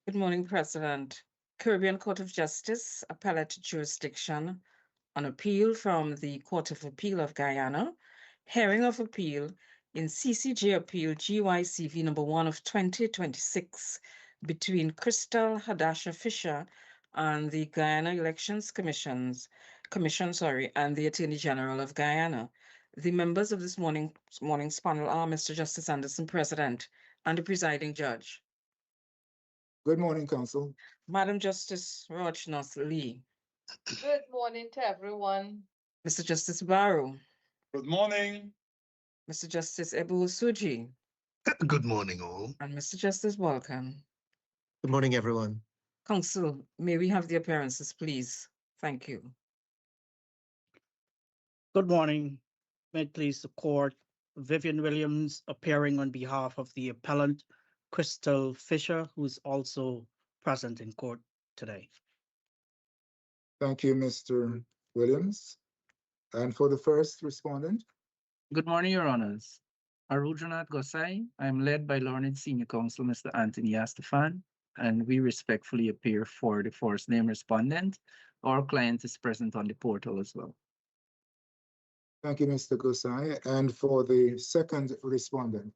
Good morning, President. Caribbean Court of Justice, Appellate Jurisdiction, on appeal from the Court of Appeal of Guyana, hearing of appeal in CCJ Appeal GYCV number 1 of 2026 between Krystal Hadassah Fisher and the Guyana Elections Commission, and the Attorney General of Guyana. The members of this morning's panel are Mr. Justice Anderson, President, and the presiding judge. Good morning, Counsel. Madam Justice Rajnath Lee. Good morning to everyone. Mr. Justice Barrow. Good morning. Mr. Justice Ebu Suji. Good morning, all. And Mr. Justice Walken. Good morning, everyone. Counsel, may we have the appearances, please? Thank you. Good morning. May it please the court. Vivian Williams appearing on behalf of the appellant, Krystal Fisher, who is also present in court today. Thank you, Mr. Williams. And for the first respondent. Good morning, Your Honors. Arujanath Gosai. I am led by Learned Senior Counsel, Mr. Anthony Astafan, and we respectfully appear for the first name respondent. Our client is present on the portal as well. Thank you, Mr. Gosai. And for the second respondent.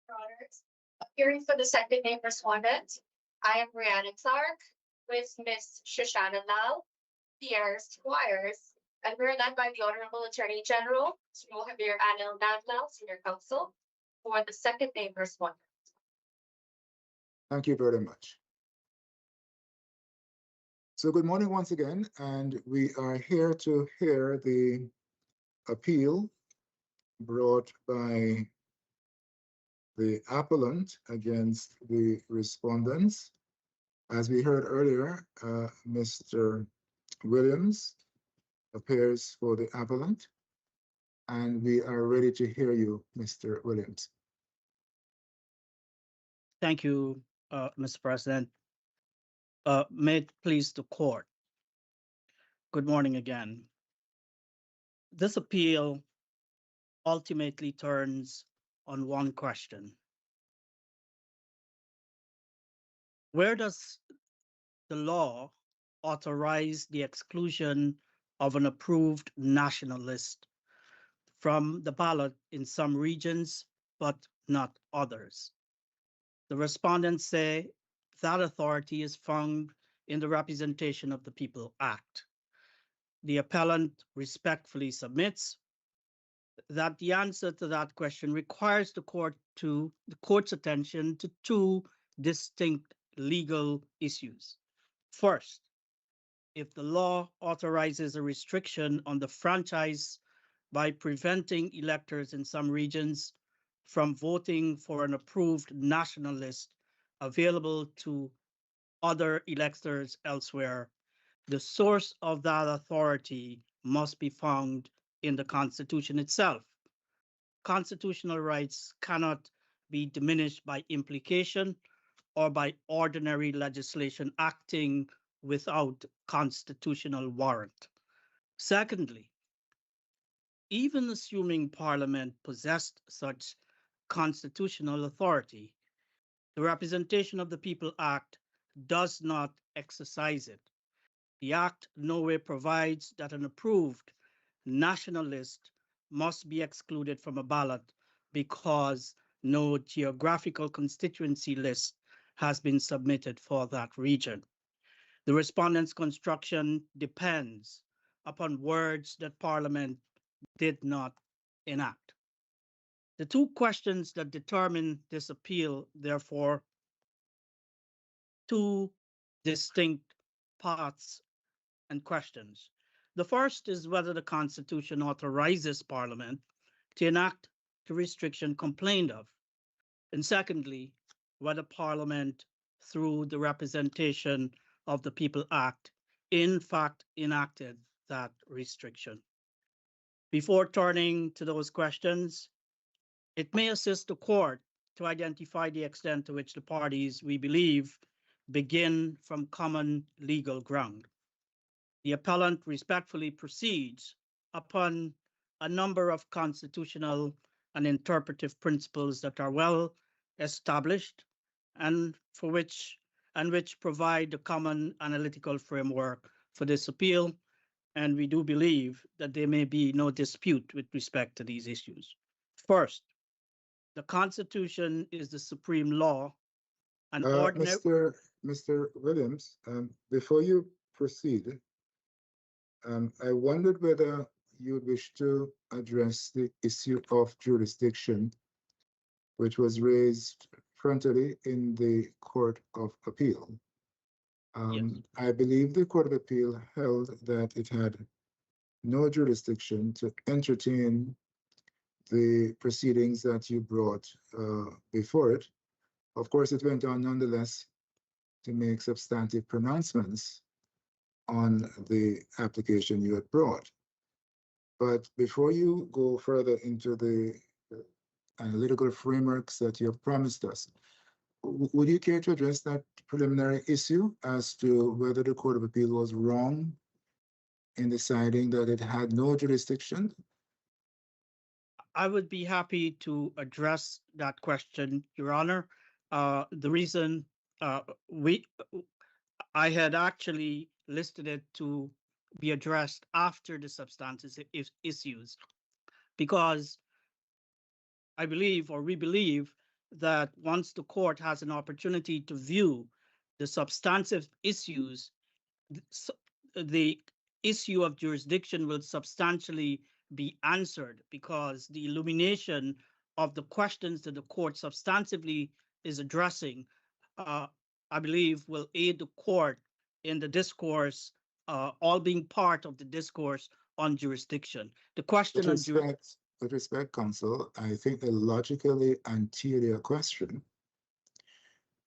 Your Honors, appearing for the second name respondent, I am Brianna Clark with Ms. Shoshana Lal, Pierre Squires, and we're led by the Honorable Attorney General, Mohabir Anil Nadlal, Senior Counsel, for the second name respondent. Thank you very much. So good morning once again, and we are here to hear the appeal brought by the appellant against the respondents. As we heard earlier, Mr. Williams appears for the appellant, and we are ready to hear you, Mr. Williams. Thank you, Mr. President. May it please the court. Good morning again. This appeal ultimately turns on one question. Where does the law authorize the exclusion of an approved national list from the ballot in some regions, but not others? The respondents say that authority is found in the Representation of the People Act. The appellant respectfully submits that the answer to that question requires the court's attention to two distinct legal issues. First, if the law authorizes a restriction on the franchise by preventing electors in some regions from voting for an approved national list available to other electors elsewhere, the source of that authority must be found in the Constitution itself. Constitutional rights cannot be diminished by implication or by ordinary legislation acting without constitutional warrant. Secondly, even assuming Parliament possessed such constitutional authority, the Representation of the People Act does not exercise it. The Act nowhere provides that an approved national list must be excluded from a ballot because no geographical constituency list has been submitted for that region. The respondent's construction depends upon words that Parliament did not enact. The two questions that determine this appeal, therefore, two distinct parts and questions. The first is whether the Constitution authorizes Parliament to enact the restriction complained of. And secondly, whether Parliament, through the Representation of the People Act, in fact enacted that restriction. Before turning to those questions, it may assist the court to identify the extent to which the parties, we believe, begin from common legal ground. The appellant respectfully proceeds upon a number of constitutional and interpretive principles that are well established and which provide the common analytical framework for this appeal. And we do believe that there may be no dispute with respect to these issues. First, the Constitution is the supreme law. An ordinary. Mr. Williams, before you proceed, I wondered whether you wish to address the issue of jurisdiction, which was raised frontally in the Court of Appeal. Yes. I believe the Court of Appeal held that it had no jurisdiction to entertain the proceedings that you brought before it. Of course, it went on nonetheless to make substantive pronouncements on the application you had brought. But before you go further into the analytical frameworks that you have promised us, would you care to address that preliminary issue as to whether the Court of Appeal was wrong in deciding that it had no jurisdiction? I would be happy to address that question, Your Honor. The reason I had actually listed it to be addressed after the substantive issues, because I believe, or we believe, that once the court has an opportunity to view the substantive issues, the issue of jurisdiction will substantially be answered, because the illumination of the questions that the court substantively is addressing, I believe, will aid the court in the discourse, all being part of the discourse on jurisdiction. The question with respect, counsel, I think a logically anterior question,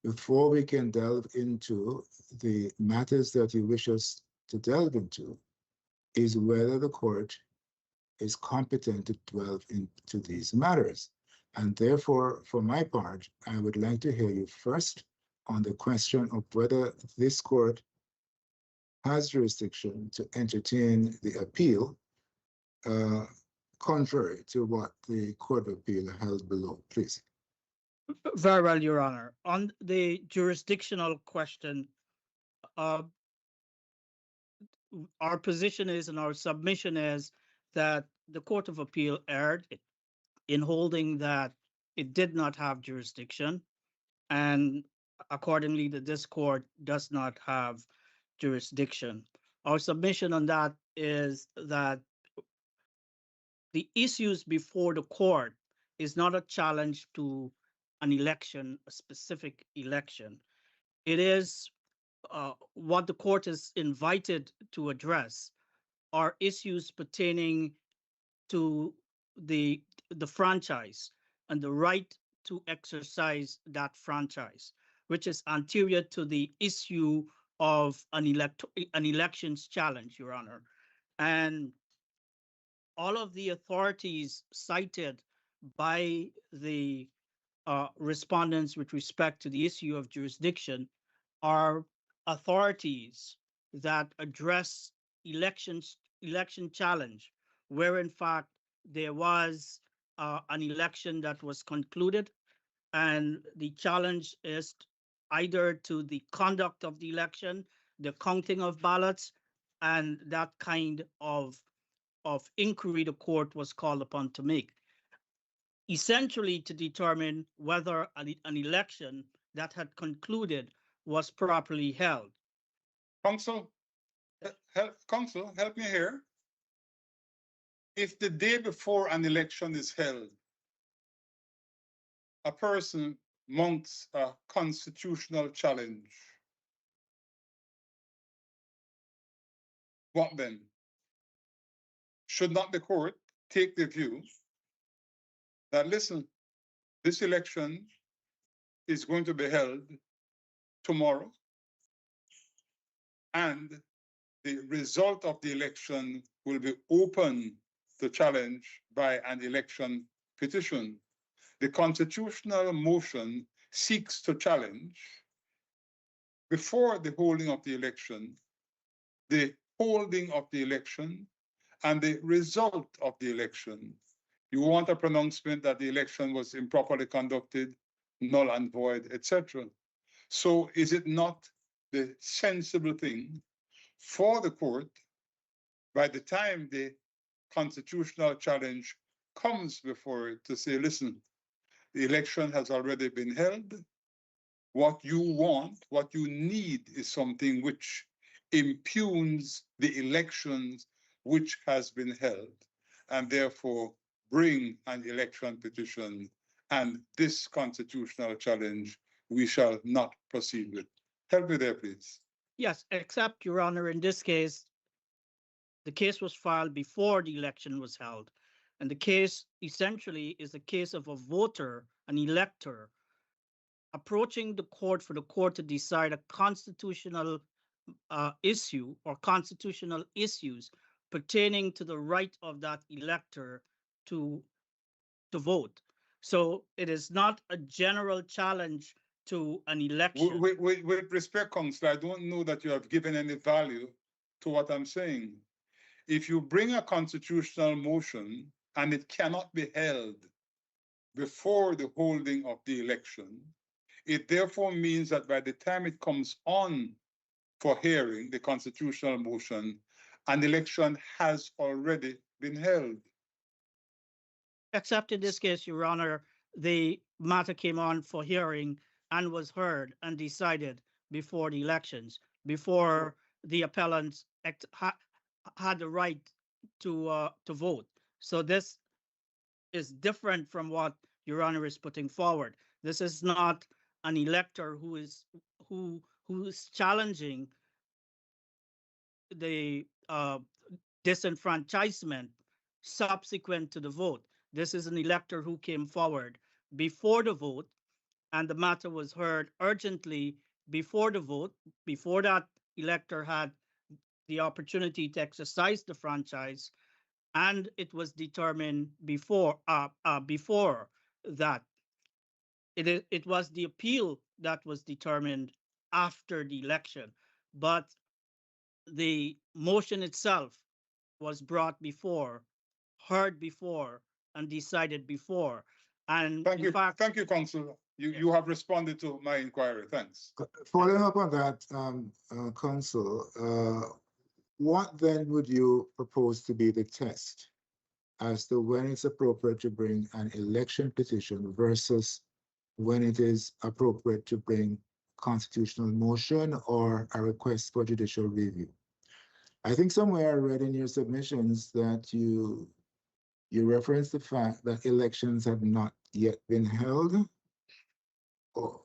before we can delve into the matters that you wish us to delve into, is whether the court is competent to delve into these matters. And therefore, for my part, I would like to hear you first on the question of whether this court has jurisdiction to entertain the appeal, contrary to what the Court of Appeal held below, please. Very well, Your Honor. On the jurisdictional question, our position is, and our submission is, that the Court of Appeal erred in holding that it did not have jurisdiction, and accordingly, this court does not have jurisdiction. Our submission on that is that the issues before the court is not a challenge to an election, a specific election. It is what the court is invited to address are issues pertaining to the franchise and the right to exercise that franchise, which is anterior to the issue of an elections challenge, Your Honor. And all of the authorities cited by the respondents with respect to the issue of jurisdiction are authorities that address election challenge, where in fact there was an election that was concluded, and the challenge is either to the conduct of the election, the counting of ballots, and that kind of inquiry the court was called upon to make, essentially to determine whether an election that had concluded was properly held. Counsel, help me here. If the day before an election is held, a person mounts a constitutional challenge, what then? Should not the court take the view that, listen, this election is going to be held tomorrow, and the result of the election will be open to challenge by an election petition? The constitutional motion seeks to challenge, before the holding of the election, the holding of the election and the result of the election. You want a pronouncement that the election was improperly conducted, null and void, etc. So is it not the sensible thing for the court, by the time the constitutional challenge comes before it, to say, listen, the election has already been held. What you want, what you need is something which impugns the elections which has been held, and therefore bring an election petition, and this constitutional challenge we shall not proceed with. Help me there, please. Yes, except, Your Honor, in this case, the case was filed before the election was held. And the case essentially is a case of a voter, an elector, approaching the court for the court to decide a constitutional issue or constitutional issues pertaining to the right of that elector to vote. So it is not a general challenge to an election. With respect, Counsel, I don't know that you have given any value to what I'm saying. If you bring a constitutional motion and it cannot be held before the holding of the election, it therefore means that by the time it comes on for hearing, the constitutional motion, an election has already been held. Except in this case, Your Honor, the matter came on for hearing and was heard and decided before the elections, before the appellants had the right to vote. So this is different from what Your Honor is putting forward. This is not an elector who is challenging the disenfranchisement subsequent to the vote. This is an elector who came forward before the vote, and the matter was heard urgently before the vote, before that elector had the opportunity to exercise the franchise, and it was determined before that. It was the appeal that was determined after the election, but the motion itself was brought before, heard before, and decided before. And thank you, fact, thank you, Counsel. You have responded to my inquiry. Thanks. Following up on that, Counsel, what then would you propose to be the test as to when it's appropriate to bring an election petition versus when it is appropriate to bring constitutional motion or a request for judicial review? I think somewhere I read in your submissions that you referenced the fact that elections have not yet been held, or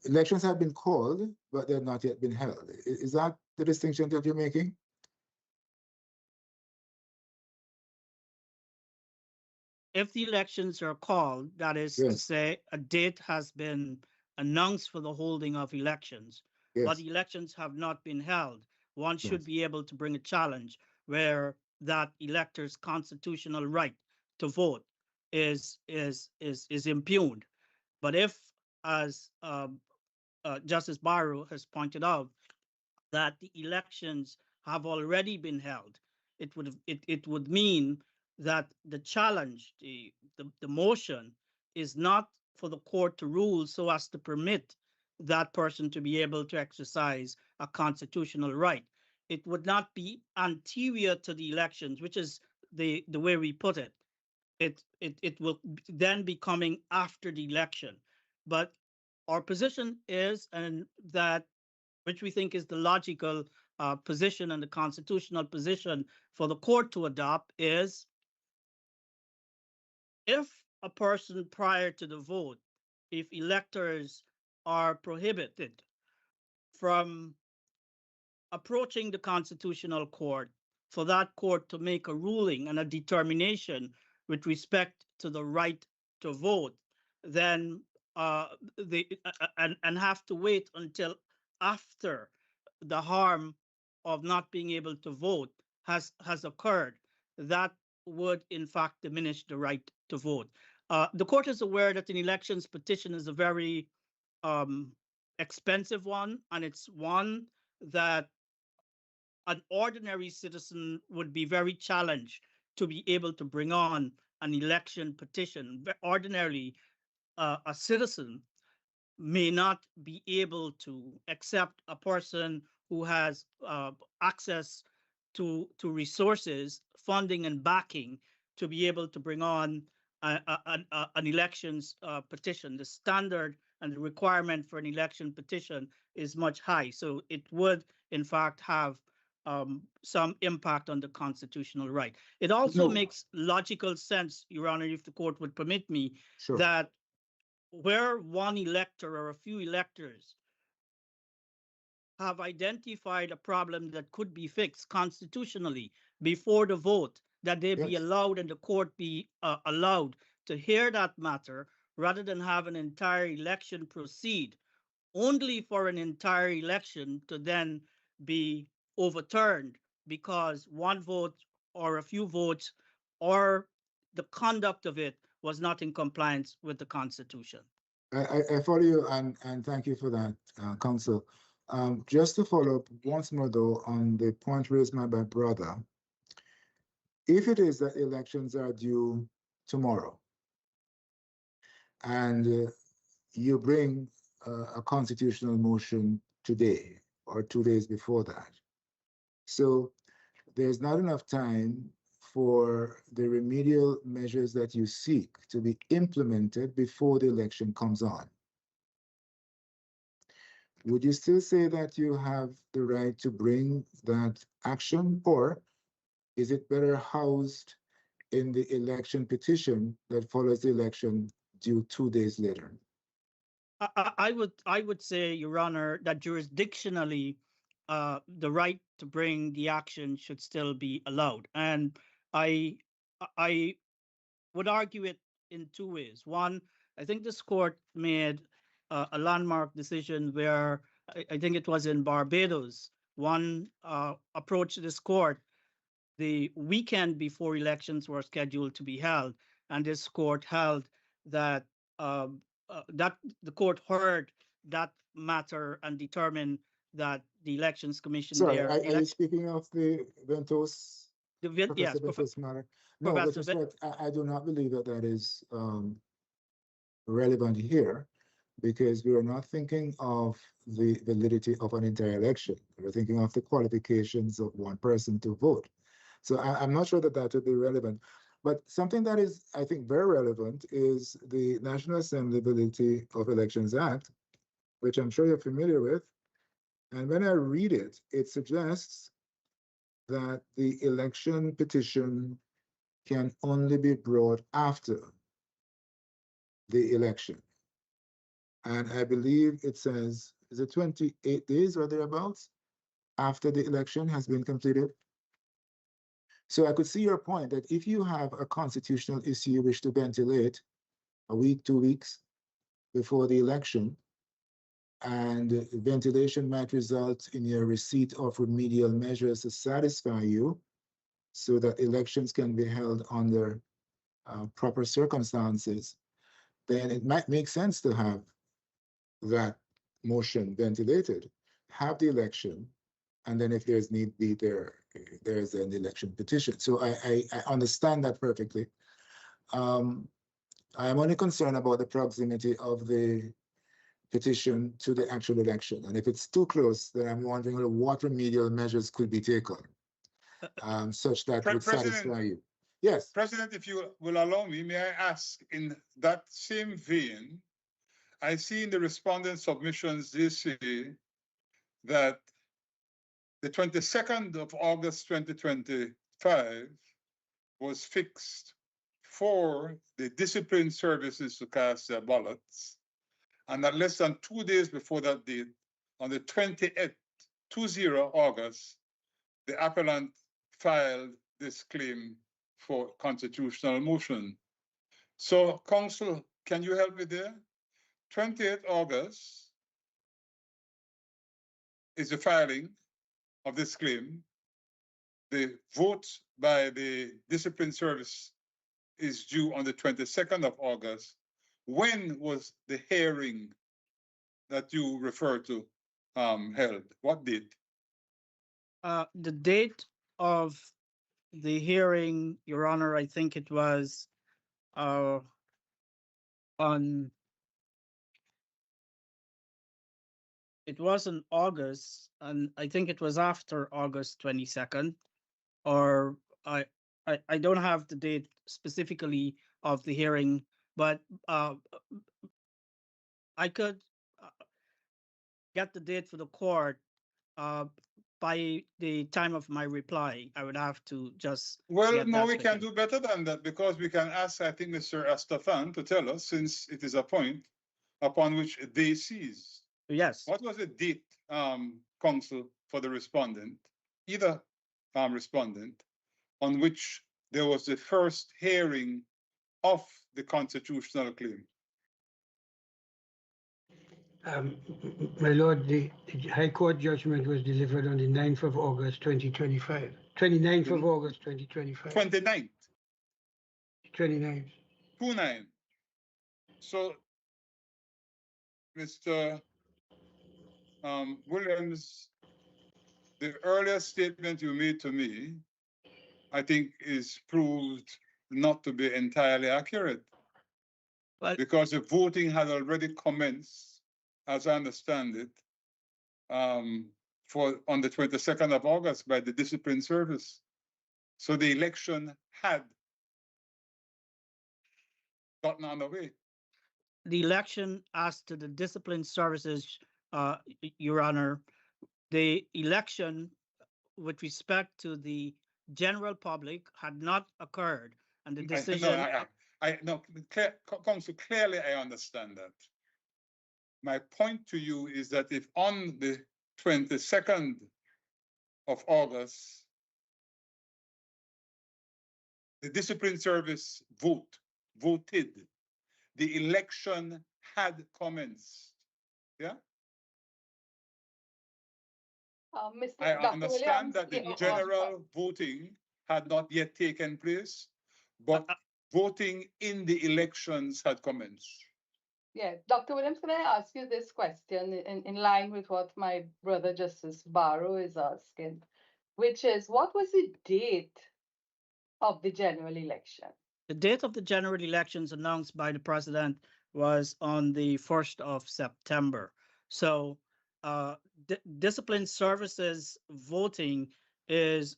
elections have been called, but they have not yet been held. Is that the distinction that you're making? If the elections are called, that is to say, a date has been announced for the holding of elections, but the elections have not been held, one should be able to bring a challenge where that elector's constitutional right to vote is impugned. But if, as Justice Barrow has pointed out, that the elections have already been held, it would mean that the challenge, the motion, is not for the court to rule so as to permit that person to be able to exercise a constitutional right. It would not be anterior to the elections, which is the way we put it. It will then be coming after the election. But our position is, and that which we think is the logical position and the constitutional position for the court to adopt, is if a person prior to the vote, if electors are prohibited from approaching the constitutional court for that court to make a ruling and a determination with respect to the right to vote, then and have to wait until after the harm of not being able to vote has occurred, that would in fact diminish the right to vote. The court is aware that an elections petition is a very expensive one, and it's one that an ordinary citizen would be very challenged to be able to bring on an election petition. Ordinarily, a citizen may not be able to accept a person who has access to resources, funding, and backing to be able to bring on an elections petition. The standard and the requirement for an election petition is much high. So it would, in fact, have some impact on the constitutional right. It also No. makes logical sense, Your Honor, if the court would permit me, Sure. that where one elector or a few electors have identified a problem that could be fixed constitutionally before the vote, that they be Yes. allowed and the court be allowed to hear that matter rather than have an entire election proceed only for an entire election to then be overturned because one vote or a few votes or the conduct of it was not in compliance with the Constitution. I follow you, and thank you for that, Counsel. Just to follow up once more, though, on the point raised by my brother, if it is that elections are due tomorrow, and you bring a constitutional motion today or 2 days before that, so there's not enough time for the remedial measures that you seek to be implemented before the election comes on. Would you still say that you have the right to bring that action, or is it better housed in the election petition that follows the election due 2 days later? I would say, Your Honor, that jurisdictionally, the right to bring the action should still be allowed, and I would argue it in two ways. One, I think this court made a landmark decision where I think it was in Barbados. One approached this court the weekend before elections were scheduled to be held, and this court held that that the court heard that matter and determined that the Elections Commission Sorry, there. are you speaking of the Ventos? Yes, Ventos matter? No, with Professor respect, I do not believe that that is relevant here, because we are not thinking of the validity of an entire election. We're thinking of the qualifications of one person to vote. So I'm not sure that that would be relevant. But something that is, I think, very relevant is the National Assembly Validity of Elections Act, which I'm sure you're familiar with. And when I read it, it suggests that the election petition can only be brought after the election. And I believe it says, is it 28 days or thereabouts after the election has been completed? So I could see your point that if you have a constitutional issue you wish to ventilate a week, 2 weeks before the election, and ventilation might result in your receipt of remedial measures to satisfy you so that elections can be held under proper circumstances, then it might make sense to have that motion ventilated, have the election, and then if there's need be, there's an election petition. So I understand that perfectly. I'm only concerned about the proximity of the petition to the actual election. And if it's too close, then I'm wondering what remedial measures could be taken such that would satisfy you. Yes. President, if you will allow me, may I ask in that same vein, I see in the respondent submissions this year that the 22nd of August 2025 was fixed for the discipline services to cast their ballots. And that less than 2 days before that date, on the 20th August, the appellant filed this claim for constitutional motion. So, Counsel, can you help me there? 28th August is the filing of this claim. The vote by the discipline service is due on the 22nd of August. When was the hearing that you refer to held? What date? The date of the hearing, Your Honor, I think it was on it was in August, and I think it was after August 22nd, or I don't have the date specifically of the hearing, but I could get the date for the court by the time of my reply. I would have to just Well, get no, that we can specific. do better than that because we can ask, I think, Mr. Astafan to tell us, since it is a point upon which they seize. Yes. What was the date, counsel, for the respondent, either respondent, on which there was the first hearing of the constitutional claim? My lord, the High Court judgment was delivered on the 9th of August, 2025. 29th of August, 2025. 29th. 29th. 29. So, Mr. Williams, the earlier statement you made to me, I think, is proved not to be entirely accurate. Well, because the voting had already commenced, as I understand it, on the 22nd of August by the discipline service. So the election had gotten underway. the election, as to the discipline services, Your Honor, the election with respect to the general public had not occurred, and the decision. Counsel, clearly I understand that. My point to you is that if on the 22nd of August, the discipline service voted, the election had commenced. Yeah? I understand that the general voting had not yet taken place, but voting in the elections had commenced. Yeah, Dr. Williams, can I ask you this question in line with what my brother Justice Barrow is asking, which is, what was the date of the general election? The date of the general elections announced by the president was on the 1st of September. So discipline services voting is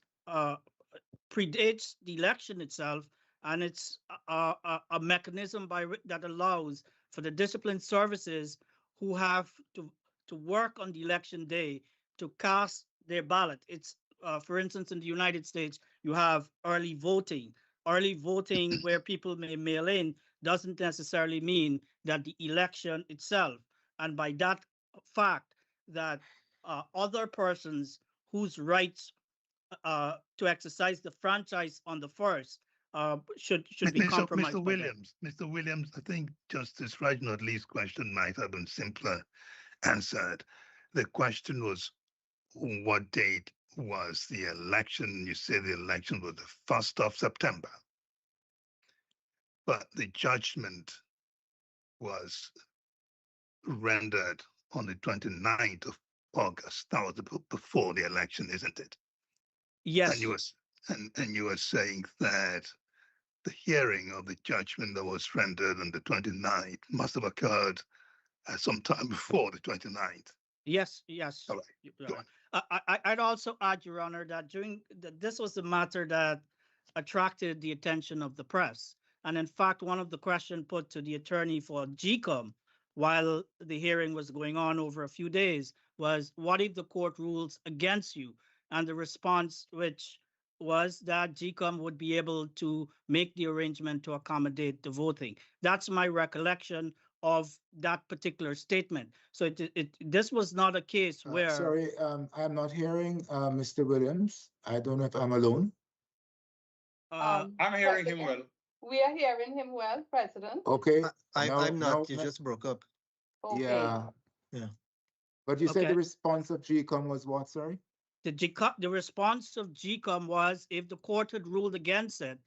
predates the election itself, and it's a mechanism that allows for the discipline services who have to work on the election day to cast their ballot. It's for instance, in the United States, you have early voting. Early voting where people may mail in doesn't necessarily mean that the election itself, and by that fact that other persons whose rights to exercise the franchise on the first should be compromised. Mr. Williams, I think Justice Reginald Lee's question might have been simpler answered. The question was, what date was the election? You say the election was the 1st of September, but the judgment was rendered on the 29th of August. That was before the election, isn't it? Yes. And you were saying that the hearing of the judgment that was rendered on the 29th must have occurred at some time before the 29th. Yes, yes. All right. Go on. I'd also add, Your Honor, that this was a matter that attracted the attention of the press. And in fact, one of the questions put to the attorney for GECOM while the hearing was going on over a few days was, what if the court rules against you? And the response, which was that GECOM would be able to make the arrangement to accommodate the voting. That's my recollection of that particular statement. So this was not a case where. Sorry, I'm not hearing Mr. Williams. I don't know if I'm alone. I'm hearing him well. We are hearing him well, President. Okay. I'm not. You just broke up. Okay. Yeah. But you said the response of GECOM was what, sorry? The response of GECOM was, if the court had ruled against it,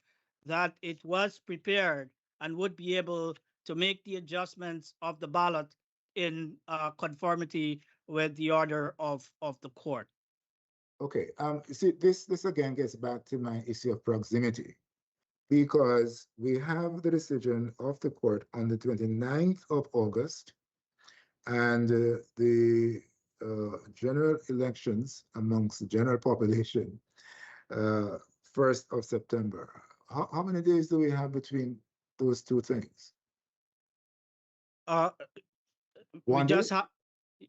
that it was prepared and would be able to make the adjustments of the ballot in conformity with the order of the court. Okay. See, this again gets back to my issue of proximity, because we have the decision of the court on the 29th of August, and the general elections amongst the general population, 1st of September. How many days do we have between those two things? We One just day? have,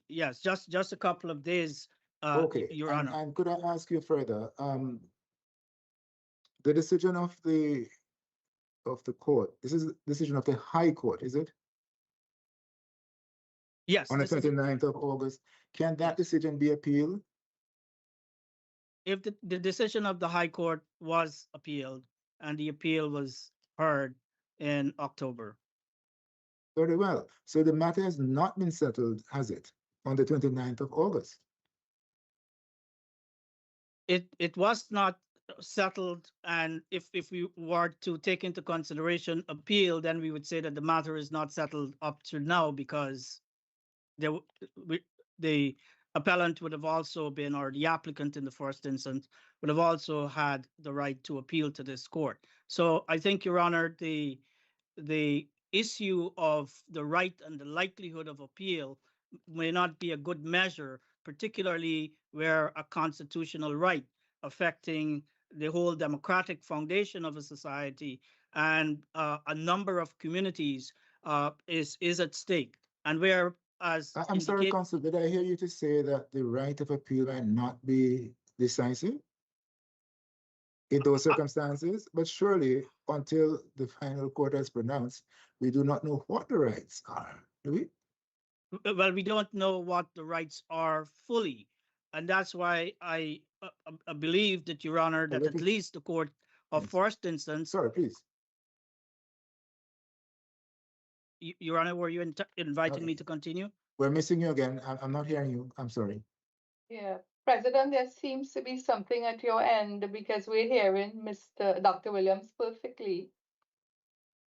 yes, just a couple of days, Okay, Your and, Honor. and could I ask you further? The decision of the court, this is the decision of the High Court, is it? Yes. On the this is- 29th of August, can that Yes. decision be appealed? If the decision of the High Court was appealed and the appeal was heard in October. Very well. So the matter has not been settled, has it, on the 29th of August? It was not settled, and if we were to take into consideration appeal, then we would say that the matter is not settled up to now, because the appellant would have also been, or the applicant in the first instance, would have also had the right to appeal to this court. So I think, Your Honor, the issue of the right and the likelihood of appeal may not be a good measure, particularly where a constitutional right affecting the whole democratic foundation of a society and a number of communities is at stake. And where, as I'm sorry, Counsel, did I hear you to say that the right of appeal might not be decisive in those circumstances? But surely, until the final court has pronounced, we do not know what the rights are, do we? Well, we don't know what the rights are fully. And that's why I believe that, Your Honor, that at least the court of first instance. Sorry, please. Your Honor, were you inviting me to continue? We're missing you again. I'm not hearing you. I'm sorry. Yeah, President, there seems to be something at your end, because we're hearing Dr. Williams perfectly.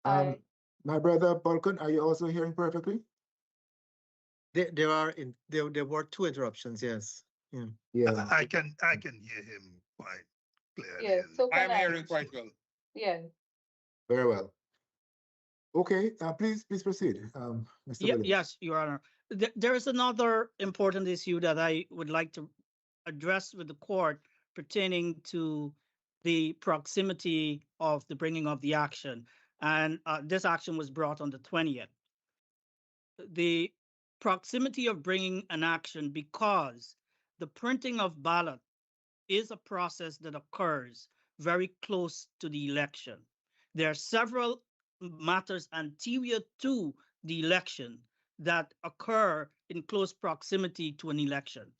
My brother Balkan, are you also hearing perfectly? There were two interruptions, yes. Yeah. I can hear him quite clearly. Yeah, so I'm hearing quite well. Yeah. Very well. Okay, please proceed, Mr. Williams. Yes, Your Honor. There is another important issue that I would like to address with the court pertaining to the proximity of the bringing of the action. And this action was brought on the 20th. The proximity of bringing an action, because the printing of ballot is a process that occurs very close to the election. There are several matters anterior to the election that occur in close proximity to an election.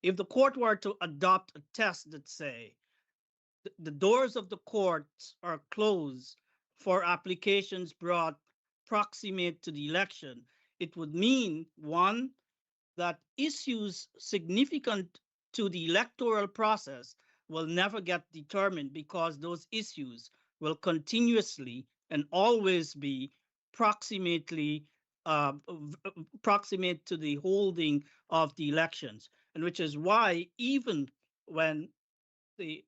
If the court were to adopt a test that say the doors of the courts are closed for applications brought proximate to the election, it would mean, one, that issues significant to the electoral process will never get determined, because those issues will continuously and always be proximate to the holding of the elections. And which is why, even when I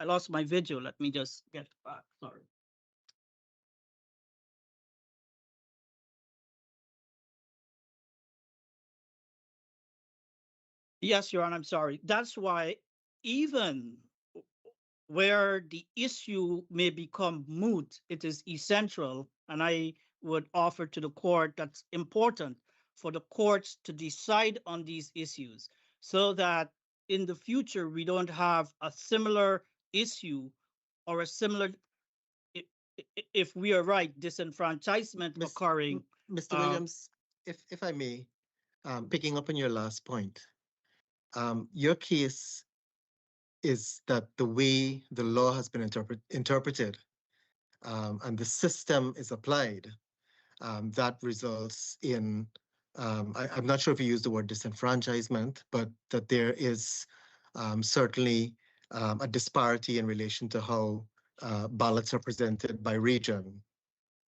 lost my video, let me just get back, sorry. Yes, Your Honor, I'm sorry. That's why, even where the issue may become moot, it is essential, and I would offer to the court that's important for the courts to decide on these issues, so that in the future we don't have a similar issue or a similar, if we are right, disenfranchisement occurring. Mr. Williams, if I may, picking up on your last point, your case is that the way the law has been interpreted and the system is applied, that results in, I'm not sure if you use the word disenfranchisement, but that there is certainly a disparity in relation to how ballots are presented by region.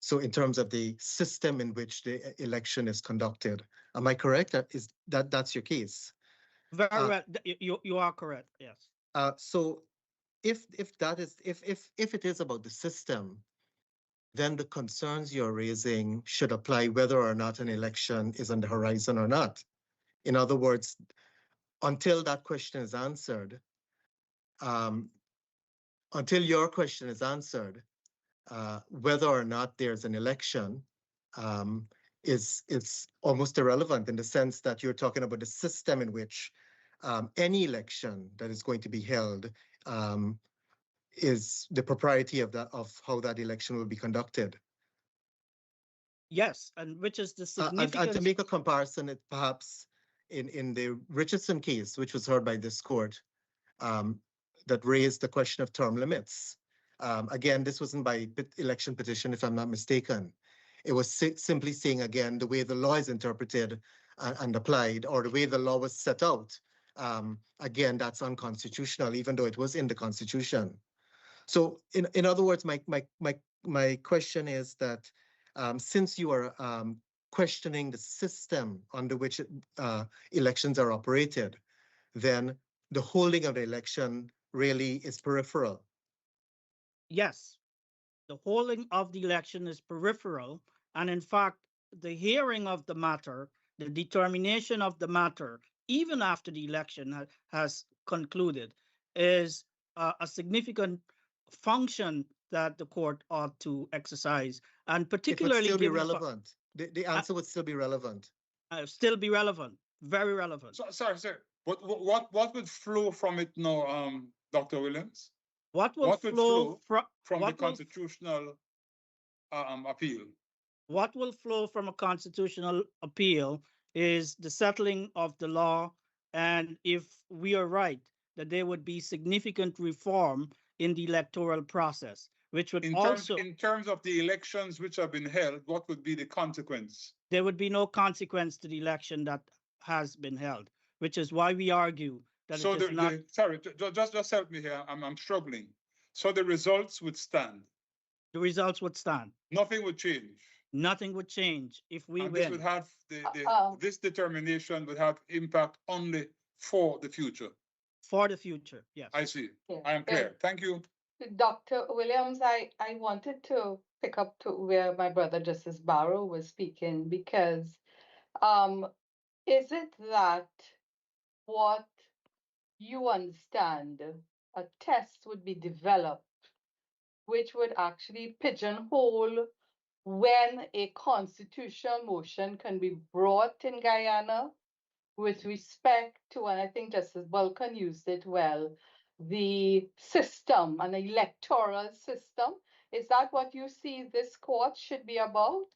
So in terms of the system in which the election is conducted, am I correct? That's your case? Very well, you are correct, yes. So if it is about the system, then the concerns you're raising should apply whether or not an election is on the horizon or not. In other words, until that question is answered, until your question is answered, whether or not there's an election is almost irrelevant in the sense that you're talking about the system in which any election that is going to be held is the propriety of how that election will be conducted. Yes, and which is the And to significance. make a comparison, it perhaps in the Richardson case, which was heard by this court, that raised the question of term limits. Again, this wasn't by election petition, if I'm not mistaken. It was simply saying, again, the way the law is interpreted and applied, or the way the law was set out, again, that's unconstitutional, even though it was in the Constitution. So in other words, my question is that since you are questioning the system under which elections are operated, then the holding of the election really is peripheral. Yes, the holding of the election is peripheral. And in fact, the hearing of the matter, the determination of the matter, even after the election has concluded, is a significant function that the court ought to exercise. And particularly it would still be given relevant. The answer would still be relevant. Still be relevant, very relevant. Sorry, sir. What would flow from it now, Dr. Williams? What will flow from the constitutional appeal? What will flow from a constitutional appeal is the settling of the law, and if we are right, that there would be significant reform in the electoral process, which would also... In terms of the elections which have been held, what would be the consequence? There would be no consequence to the election that has been held, which is why we argue that so it is not... Sorry, just help me here. I'm struggling. So the results would stand? The results would stand. Nothing would change? Nothing would change if we win. This would have this determination would have impact only for the future. For the future, yes. I see. Yeah. I am clear. Thank you. Dr. Williams, I wanted to pick up to where my brother Justice Barrow was speaking, because is it that what you understand, a test would be developed which would actually pigeonhole when a constitutional motion can be brought in Guyana with respect to, and I think Justice Vulcan used it well, the system, an electoral system? Is that what you see this court should be about?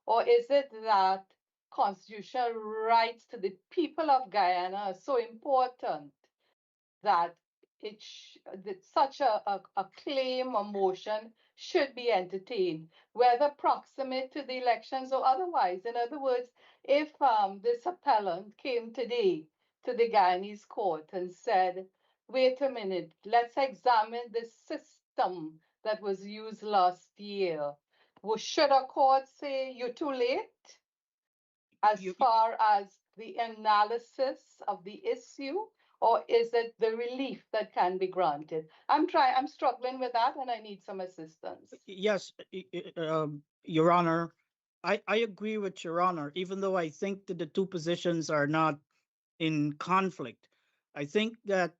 Or is it that constitutional rights to the people of Guyana are so important that that such a claim or motion should be entertained, whether proximate to the elections or otherwise? In other words, if this appellant came today to the Guyanese court and said, wait a minute, let's examine the system that was used last year, well, should a court say you're too late as far as the analysis of the issue? Or is it the relief that can be granted? I'm struggling with that, and I need some assistance. Yes, Your Honor, I agree with Your Honor, even though I think that the two positions are not in conflict. I think that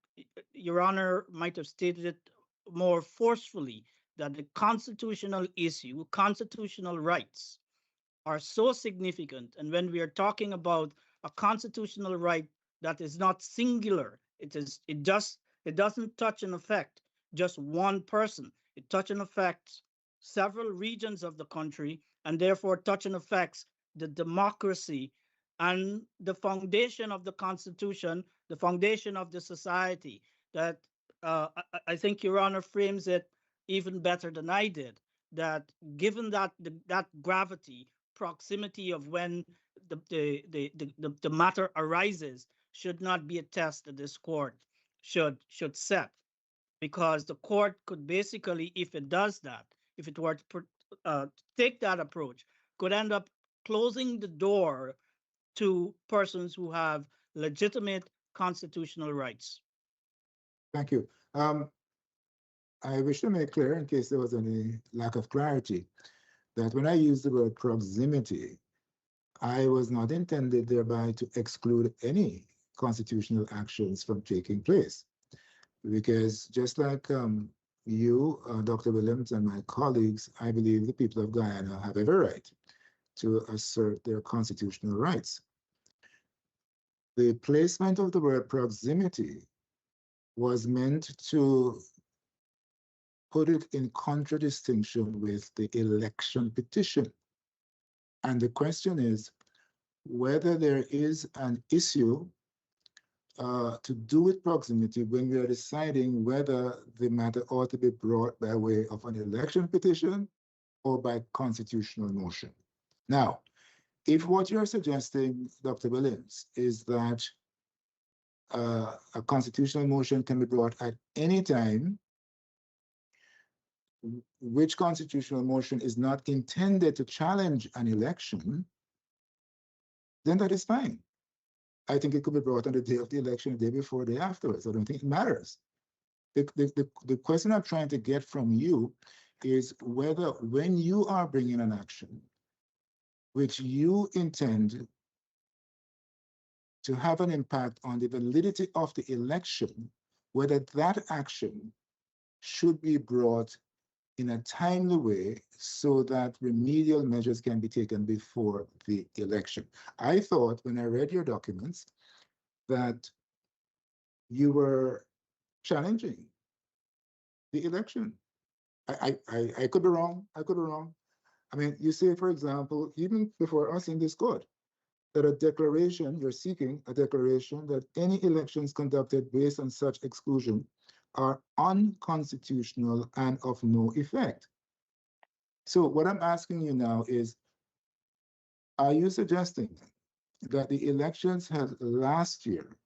Your Honor might have stated it more forcefully, that the constitutional issue, constitutional rights, are so significant. And when we are talking about a constitutional right that is not singular, it doesn't touch and affect just one person. It touch and affects several regions of the country, and therefore touch and affects the democracy and the foundation of the Constitution, the foundation of the society. That I think Your Honor frames it even better than I did, that given that that gravity, proximity of when the matter arises, should not be a test that this court should set, because the court could basically, if it does that, if it were to take that approach, could end up closing the door to persons who have legitimate constitutional rights. Thank you. I wish to make clear, in case there was any lack of clarity, that when I use the word proximity, I was not intended thereby to exclude any constitutional actions from taking place. Because just like you, Dr. Williams, and my colleagues, I believe the people of Guyana have every right to assert their constitutional rights. The placement of the word proximity was meant to put it in contradistinction with the election petition. And the question is whether there is an issue to do with proximity when we are deciding whether the matter ought to be brought by way of an election petition or by constitutional motion. Now, if what you're suggesting, Dr. Williams, is that a constitutional motion can be brought at any time, which constitutional motion is not intended to challenge an election, then that is fine. I think it could be brought on the day of the election, the day before, the day afterwards. I don't think it matters. The question I'm trying to get from you is whether when you are bringing an action, which you intend to have an impact on the validity of the election, whether that action should be brought in a timely way so that remedial measures can be taken before the election. I thought when I read your documents that you were challenging the election. I could be wrong. I could be wrong. I mean, you say, for example, even before us in this court, that a declaration, you're seeking a declaration that any elections conducted based on such exclusion are unconstitutional and of no effect. So what I'm asking you now is, are you suggesting that the elections held last year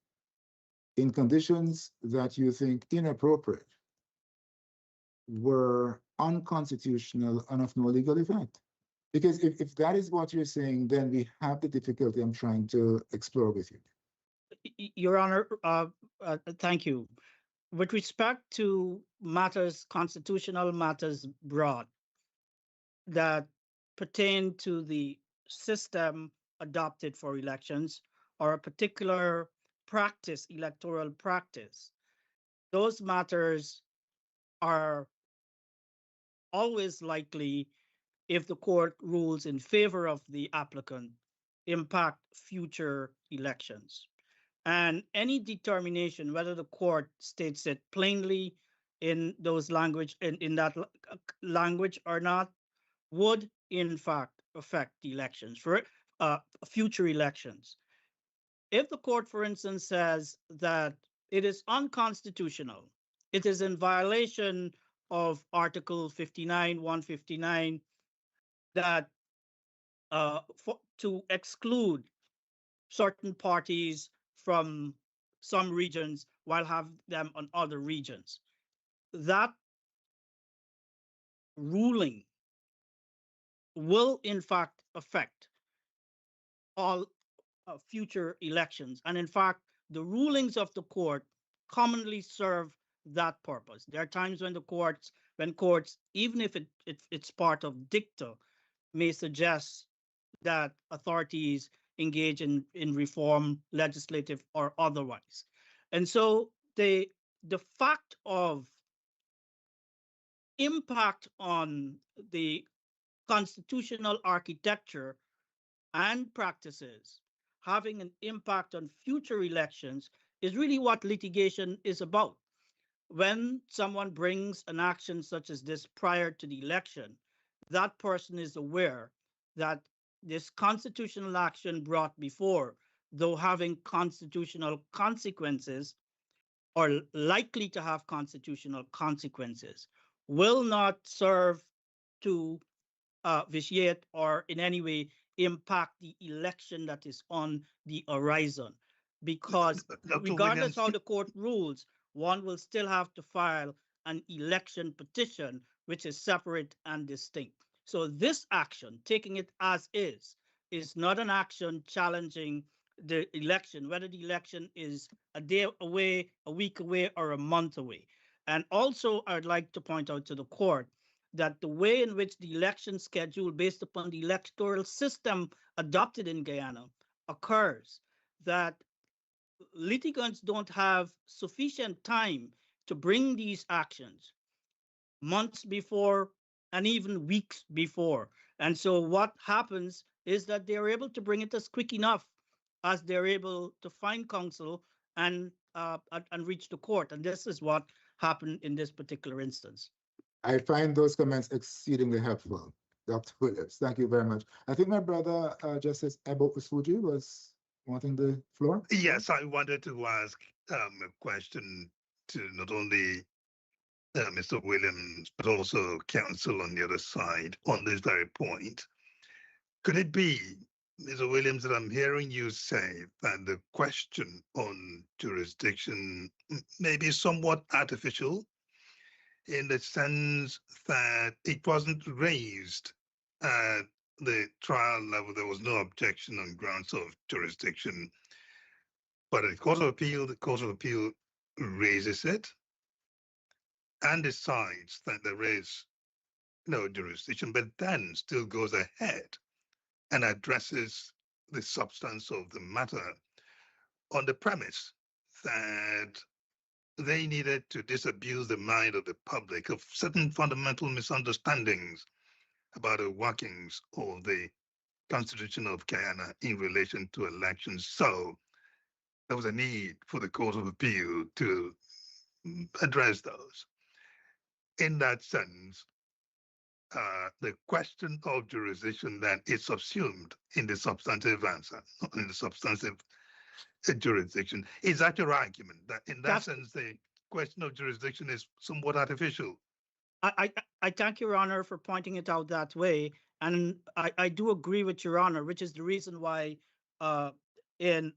in conditions that you think inappropriate were unconstitutional and of no legal effect? Because if that is what you're saying, then we have the difficulty I'm trying to explore with you. Your Honor, thank you. With respect to matters, constitutional matters brought that pertain to the system adopted for elections or a particular practice, electoral practice, those matters are always likely, if the court rules in favor of the applicant, impact future elections. And any determination, whether the court states it plainly in those language, in that language or not, would in fact affect the elections for future elections. If the court, for instance, says that it is unconstitutional, it is in violation of Article 59, 159, that to exclude certain parties from some regions while have them on other regions, that ruling will in fact affect all future elections. And in fact, the rulings of the court commonly serve that purpose. There are times when courts, even if it's part of dicta, may suggest that authorities engage in reform, legislative or otherwise. And so the fact of impact on the constitutional architecture and practices having an impact on future elections is really what litigation is about. When someone brings an action such as this prior to the election, that person is aware that this constitutional action brought before, though having constitutional consequences or likely to have constitutional consequences, will not serve to vitiate or in any way impact the election that is on the horizon. Because regardless how the court rules, one will still have to file an election petition, which is separate and distinct. So this action, taking it as is not an action challenging the election, whether the election is a day away, a week away, or a month away. And also, I'd like to point out to the court that the way in which the election schedule based upon the electoral system adopted in Guyana occurs, that litigants don't have sufficient time to bring these actions months before and even weeks before. And so what happens is that they're able to bring it as quick enough as they're able to find counsel and reach the court. And this is what happened in this particular instance. I find those comments exceedingly helpful, Dr. Williams. Thank you very much. I think my brother, Justice Ebo Usuji, was wanting the floor. Yes, I wanted to ask a question to not only Mr. Williams, but also counsel on the other side on this very point. Could it be, Mr. Williams, that I'm hearing you say that the question on jurisdiction may be somewhat artificial in the sense that it wasn't raised at the trial level? There was no objection on grounds of jurisdiction, but at the Court of Appeal raises it and decides that there is no jurisdiction, but then still goes ahead and addresses the substance of the matter on the premise that they needed to disabuse the mind of the public of certain fundamental misunderstandings about the workings of the Constitution of Guyana in relation to elections. So there was a need for the Court of Appeal to address those. In that sense, the question of jurisdiction then is subsumed in the substantive answer, in the substantive jurisdiction. Is that your argument? That in that sense, the question of jurisdiction is somewhat artificial? I thank Your Honor for pointing it out that way. And I do agree with Your Honor, which is the reason why in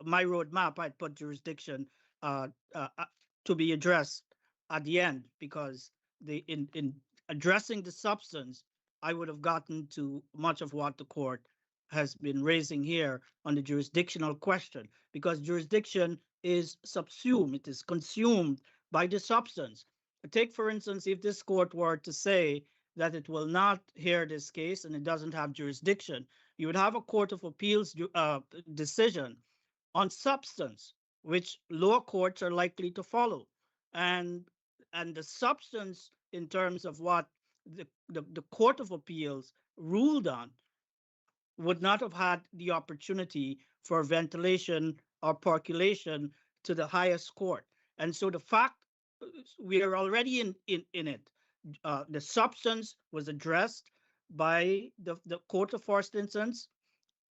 my roadmap, I put jurisdiction to be addressed at the end, because in addressing the substance, I would have gotten to much of what the court has been raising here on the jurisdictional question, because jurisdiction is subsumed, it is consumed by the substance. Take, for instance, if this court were to say that it will not hear this case and it doesn't have jurisdiction, you would have a Court of Appeals decision on substance, which lower courts are likely to follow. And the substance in terms of what the Court of Appeals ruled on would not have had the opportunity for ventilation or percolation to the highest court. And so the fact we are already in it, the substance was addressed by the Court of First Instance,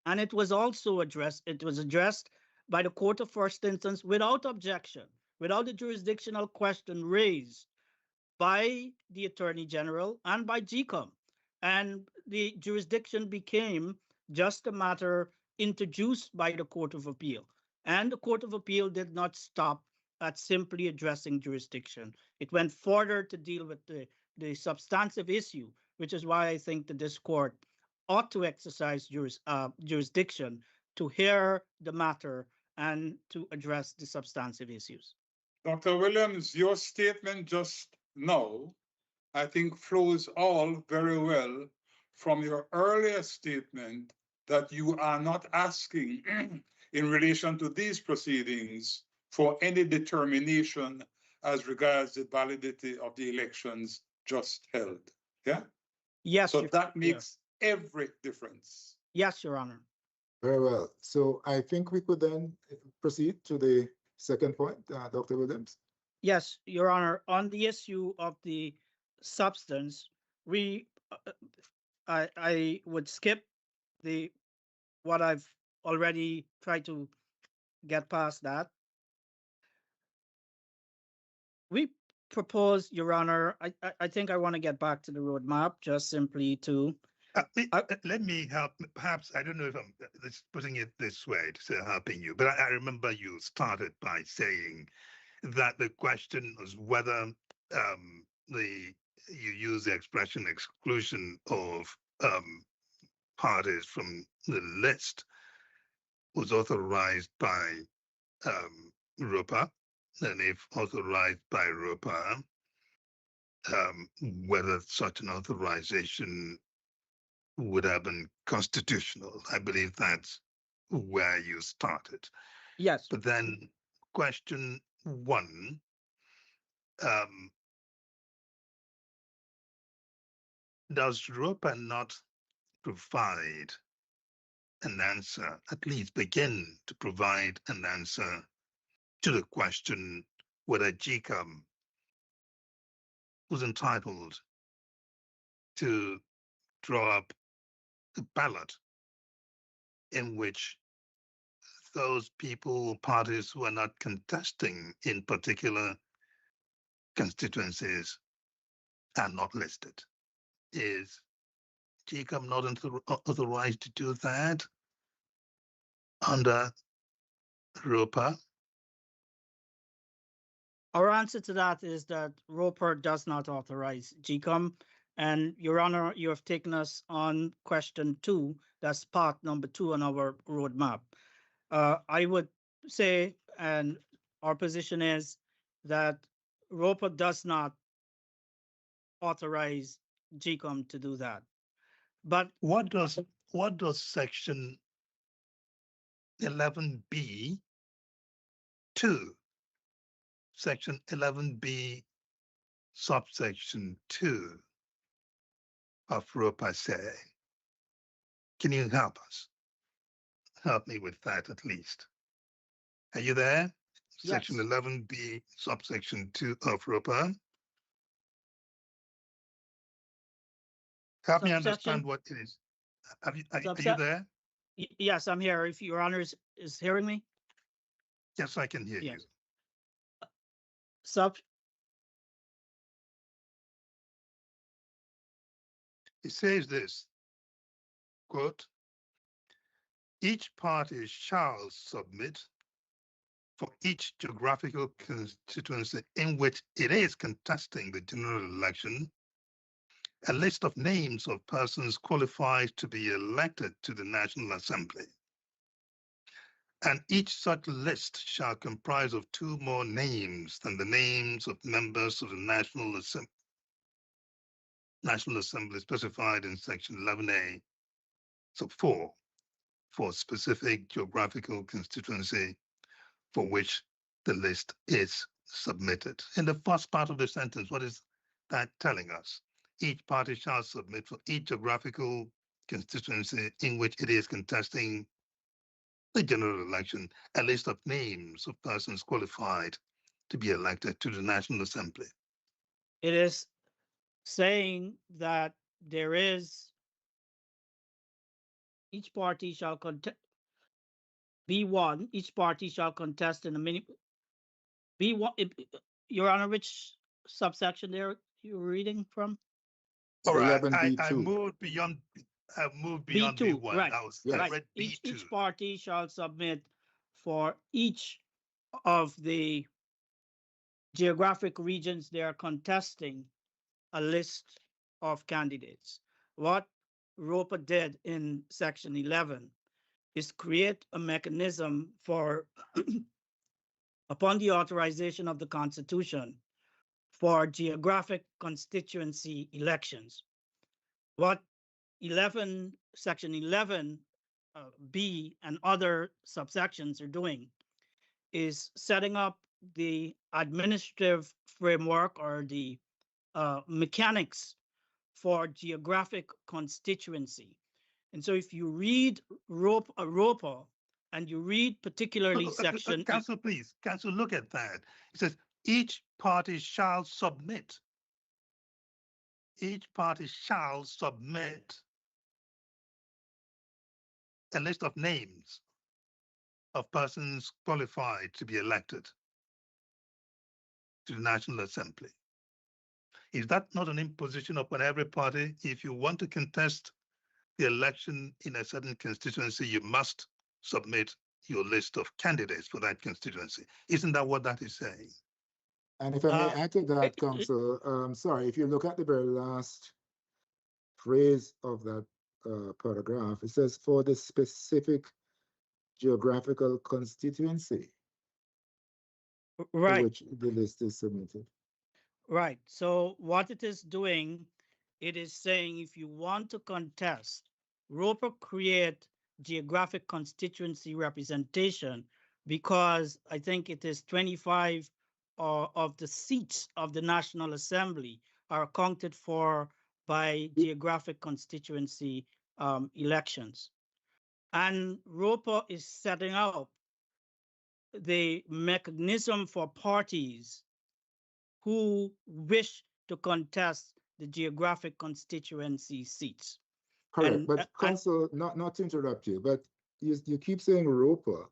and it was also addressed by the Court of First Instance without objection, without the jurisdictional question raised by the Attorney General and by GECOM. And the jurisdiction became just a matter introduced by the Court of Appeal. And the Court of Appeal did not stop at simply addressing jurisdiction. It went further to deal with the substantive issue, which is why I think that this court ought to exercise jurisdiction to hear the matter and to address the substantive issues. Dr. Williams, your statement just now, I think, flows all very well from your earlier statement that you are not asking in relation to these proceedings for any determination as regards the validity of the elections just held. Yeah? Yes. So that makes every difference. Yes, Your Honor. Very well. So I think we could then proceed to the second point, Dr. Williams. Yes, Your Honor. On the issue of the substance, I would skip what I've already tried to get past that. We propose, Your Honor, I think I want to get back to the roadmap just simply to. Let me help. Perhaps, I don't know if I'm putting it this way to say helping you, but I remember you started by saying that the question was whether you use the expression exclusion of parties from the list was authorized by ROPA, and if authorized by ROPA, whether such an authorization would have been constitutional. I believe that's where you started. Yes. But then question one, does ROPA not provide an answer, at least begin to provide an answer to the question whether GECOM was entitled to draw up a ballot in which those people, parties who are not contesting in particular constituencies are not listed? Is GECOM not authorized to do that under ROPA? Our answer to that is that ROPA does not authorize GECOM. And Your Honor, you have taken us on question 2. That's part number 2 on our roadmap. I would say, and our position is that ROPA does not authorize GECOM to do that. But what does section 11B 2, section 11B subsection 2 of ROPA say? Can you help us? Help me with that at least. Are you there? Yes. Section 11B subsection 2 of ROPA. Help me understand what it is. Are you there? Yes, I'm here. If Your Honor is hearing me? Yes, I can hear Yes. you. It says this, quote, each party shall submit for each geographical constituency in which it is contesting the general election a list of names of persons qualified to be elected to the National Assembly. And each such list shall comprise of 2 more names than the names of members of the National Assembly specified in section 11A, sub 4, for specific geographical constituency for which the list is submitted. In the first part of the sentence, what is that telling us? Each party shall submit for each geographical constituency in which it is contesting the general election a list of names of persons qualified to be elected to the National Assembly. It is saying that there is, each party shall contest, B1, each party shall contest in a mini, B1, Your Honor, which subsection there you're reading from? All right, 11B2. I moved beyond B2, B1. right. Yes. I Right. read B2. Each party shall submit for each of the geographic regions they are contesting a list of candidates. What ROPA did in section 11 is create a mechanism for, upon the authorization of the Constitution, for geographic constituency elections. What section 11 B and other subsections are doing is setting up the administrative framework or the mechanics for geographic constituency. And so if you read ROPA and you read particularly section... Council, please, Council, look at that. It says, each party shall submit. Each party shall submit a list of names of persons qualified to be elected to the National Assembly. Is that not an imposition upon every party? If you want to contest the election in a certain constituency, you must submit your list of candidates for that constituency. Isn't that what that is saying? And if I may add to that, Council, sorry, if you look at the very last phrase of that paragraph, it says for the specific geographical constituency Right. for which the list is submitted. Right. So what it is doing, it is saying if you want to contest, ROPA create geographic constituency representation because I think it is 25 of the seats of the National Assembly are accounted for by geographic constituency elections. And ROPA is setting up the mechanism for parties who wish to contest the geographic constituency seats. Correct, And- but and- Council, not to interrupt you, but you keep saying ROPA,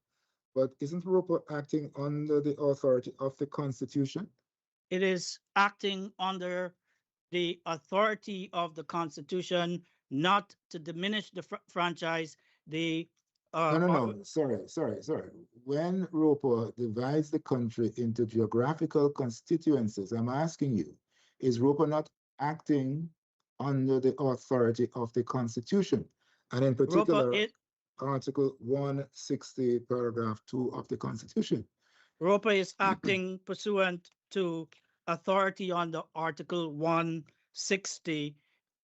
but isn't ROPA acting under the authority of the Constitution? It is acting under the authority of the Constitution, not to diminish the franchise. No, sorry. When ROPA divides the country into geographical constituencies, I'm asking you, is ROPA not acting under the authority of the Constitution? And in particular, Article 160, paragraph 2 of the Constitution. ROPA is acting pursuant to authority under Article 160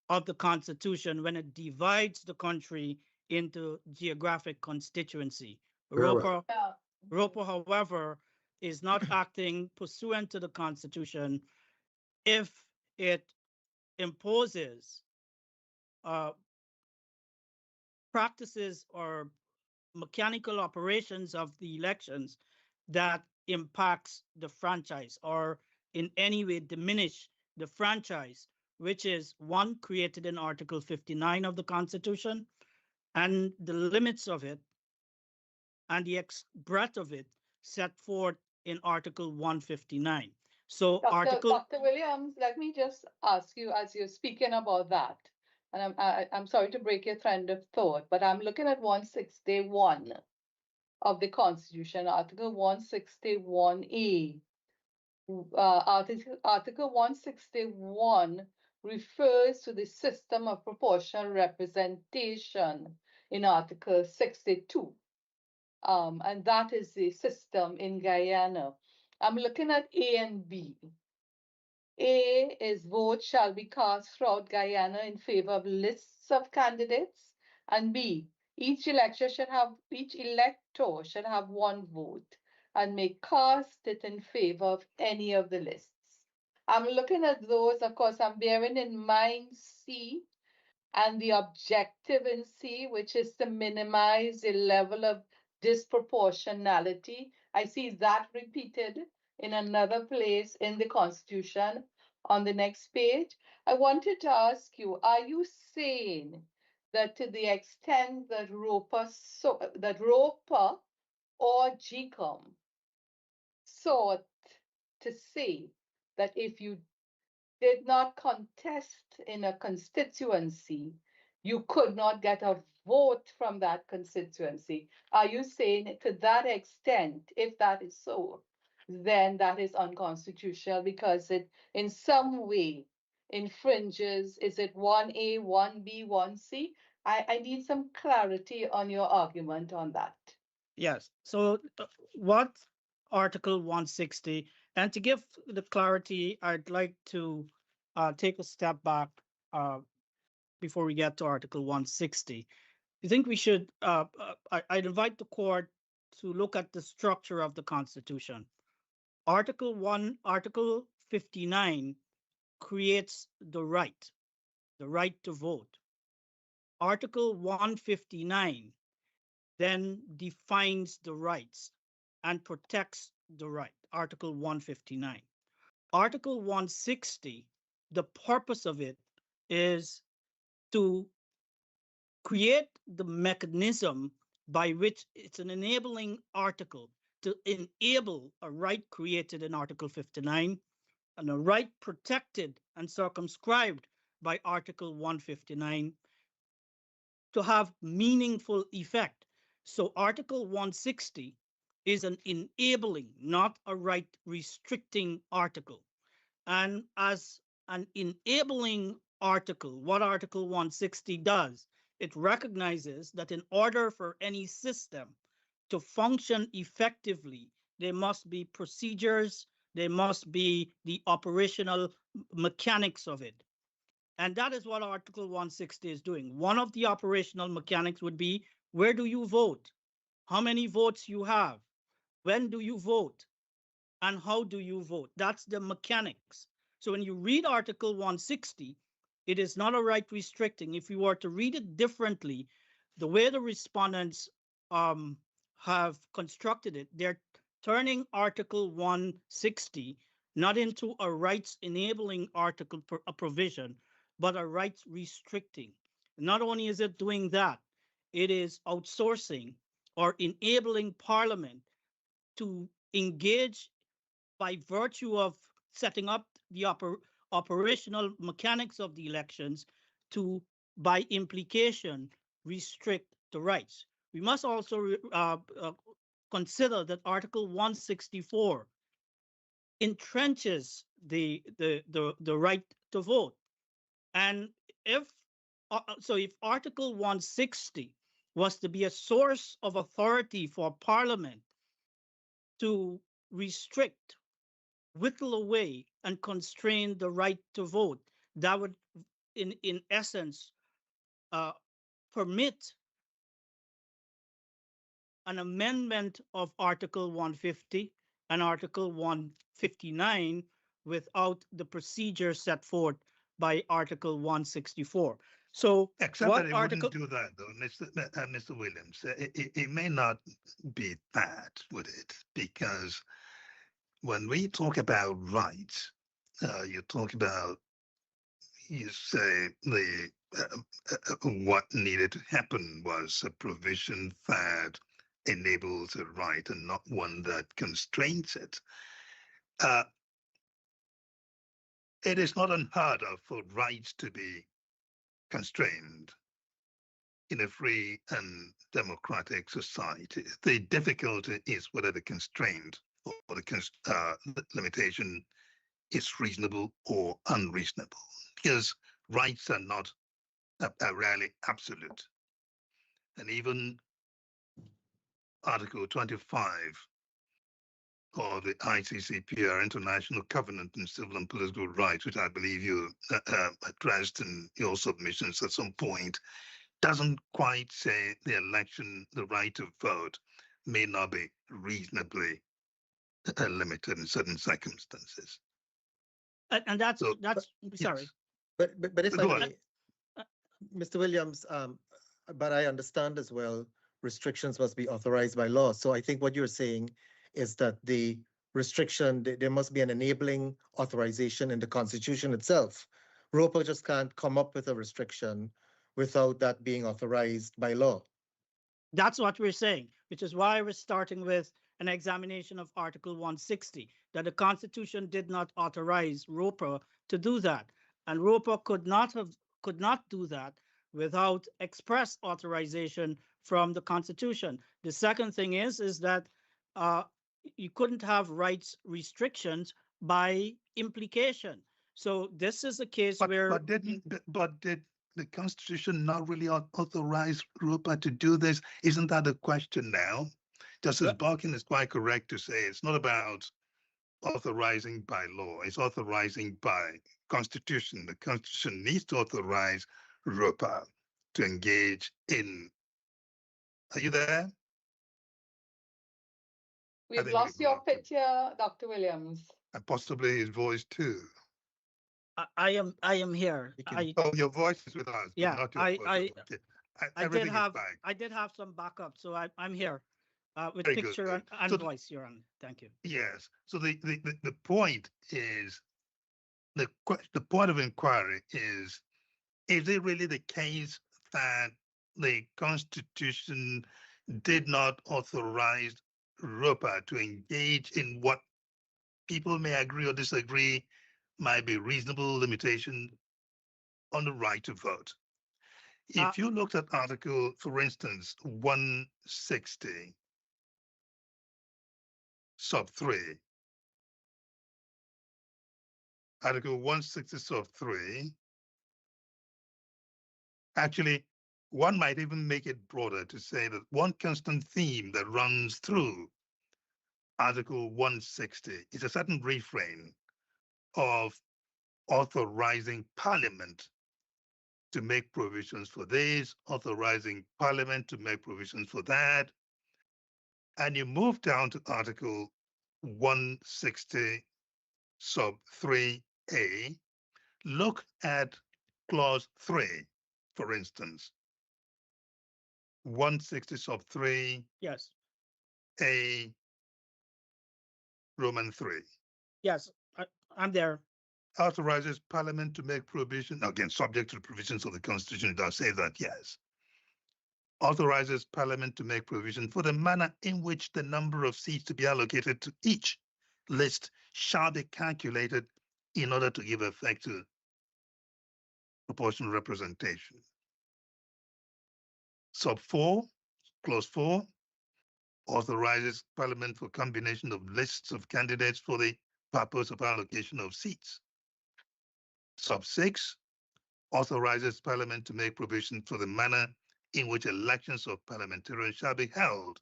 of the Constitution when it divides the country into geographic constituency. ROPA, however, is not acting pursuant to the Constitution if it imposes practices or mechanical operations of the elections that impacts the franchise or in any way diminish the franchise, which is one created in Article 59 of the Constitution, and the limits of it and the breadth of it set forth in Article 159. So Dr. Williams, let me just ask you, as you're speaking about that, and I'm sorry to break your trend of thought, but I'm looking at 161 of the Constitution, Article 161A. Article 161 refers to the system of proportional representation in Article 62. And that is the system in Guyana. I'm looking at A and B. A is votes shall be cast throughout Guyana in favor of lists of candidates. And B, each elector should have one vote and may cast it in favor of any of the lists. I'm looking at those, of course, I'm bearing in mind C and the objective in C, which is to minimize the level of disproportionality. I see that repeated in another place in the Constitution on the next page. I wanted to ask you, are you saying that to the extent that ROPA or GECOM sought to say that if you did not contest in a constituency, you could not get a vote from that constituency? Are you saying to that extent, if that is so, then that is unconstitutional because it in some way infringes, is it 1A, 1B, 1C? I need some clarity on your argument on that. Yes. So what Article 160, and to give the clarity, I'd like to take a step back before we get to Article 160. I think we should, I'd invite the court to look at the structure of the Constitution. Article 59 creates the right to vote. Article 159 then defines the rights and protects the right, Article 159. Article 160, the purpose of it is to create the mechanism by which it's an enabling article to enable a right created in Article 59 and a right protected and circumscribed by Article 159 to have meaningful effect. So Article 160 is an enabling, not a right restricting article. And as an enabling article, what Article 160 does, it recognizes that in order for any system to function effectively, there must be procedures there must be the operational mechanics of it. And that is what Article 160 is doing. One of the operational mechanics would be, where do you vote? How many votes you have? When do you vote? And how do you vote? That's the mechanics. So when you read Article 160, it is not a right restricting. If you were to read it differently, the way the respondents have constructed it, they're turning Article 160 not into a rights enabling article, a provision, but a rights restricting. Not only is it doing that, it is outsourcing or enabling Parliament to engage by virtue of setting up the operational mechanics of the elections to, by implication, restrict the rights. We must also consider that Article 164 entrenches the right to vote. And if Article 160 was to be a source of authority for Parliament to restrict, whittle away, and constrain the right to vote, that would, in essence, permit an amendment of Article 150 and Article 159 without the procedure set forth by Article 164. So, except what that it article? wouldn't do that, though, Mr. Williams. It may not be that, would it? Because when we talk about rights, you talk about, you say what needed to happen was a provision that enables a right and not one that constrains it. It is not unheard of for rights to be constrained in a free and democratic society. The difficulty is whether the constraint or the limitation is reasonable or unreasonable, because rights are not are rarely absolute. And even Article 25 of the ICCPR, International Covenant on Civil and Political Rights, which I believe you addressed in your submissions at some point, doesn't quite say the election, the right to vote, may not be reasonably limited in certain circumstances. And that's So, sorry. yes. But if I Go may, Mr. Williams, but I understand as well, restrictions must be authorized by law. So I think what you're saying is that the restriction, there must be an enabling authorization in the Constitution itself. ROPA just can't come up with a restriction without that being authorized by law. That's what we're saying, which is why we're starting with an examination of Article 160, that the Constitution did not authorize ROPA to do that. And ROPA could not do that without express authorization from the Constitution. The second thing is that you couldn't have rights restrictions by implication. So this is a case where... But did the Constitution not really authorize ROPA to do this? Isn't that the question now? Justice Barkin is quite correct to say it's not about authorizing by law, it's authorizing by Constitution. The Constitution needs to authorize ROPA to engage in... Are you there? We've lost your picture, Dr. Williams. And possibly his voice too. I am here. Your voice is with us. Yeah, not your voice. I did have some backup, so I'm here with Very picture good. and So voice, Your Honor. Thank you. Yes. So the point is, the point of inquiry is it really the case that the Constitution did not authorize ROPA to engage in what people may agree or disagree might be reasonable limitation on the right to vote? If you looked at Article, for instance, 160, sub 3, Article 160, sub 3, actually, one might even make it broader to say that one constant theme that runs through Article 160 is a certain refrain of authorizing Parliament to make provisions for this, authorizing Parliament to make provisions for that. And you move down to Article 160 sub 3A. Look at clause 3, for instance. 160 sub 3A Yes, Roman 3 yes, I'm there. authorizes Parliament to make provision, again, subject to the provisions of the Constitution. It does say that, yes. Authorizes Parliament to make provision for the manner in which the number of seats to be allocated to each list shall be calculated in order to give effect to proportional representation. Sub 4, clause 4, authorizes Parliament for combination of lists of candidates for the purpose of allocation of seats. Sub 6, authorizes Parliament to make provision for the manner in which elections of parliamentarians shall be held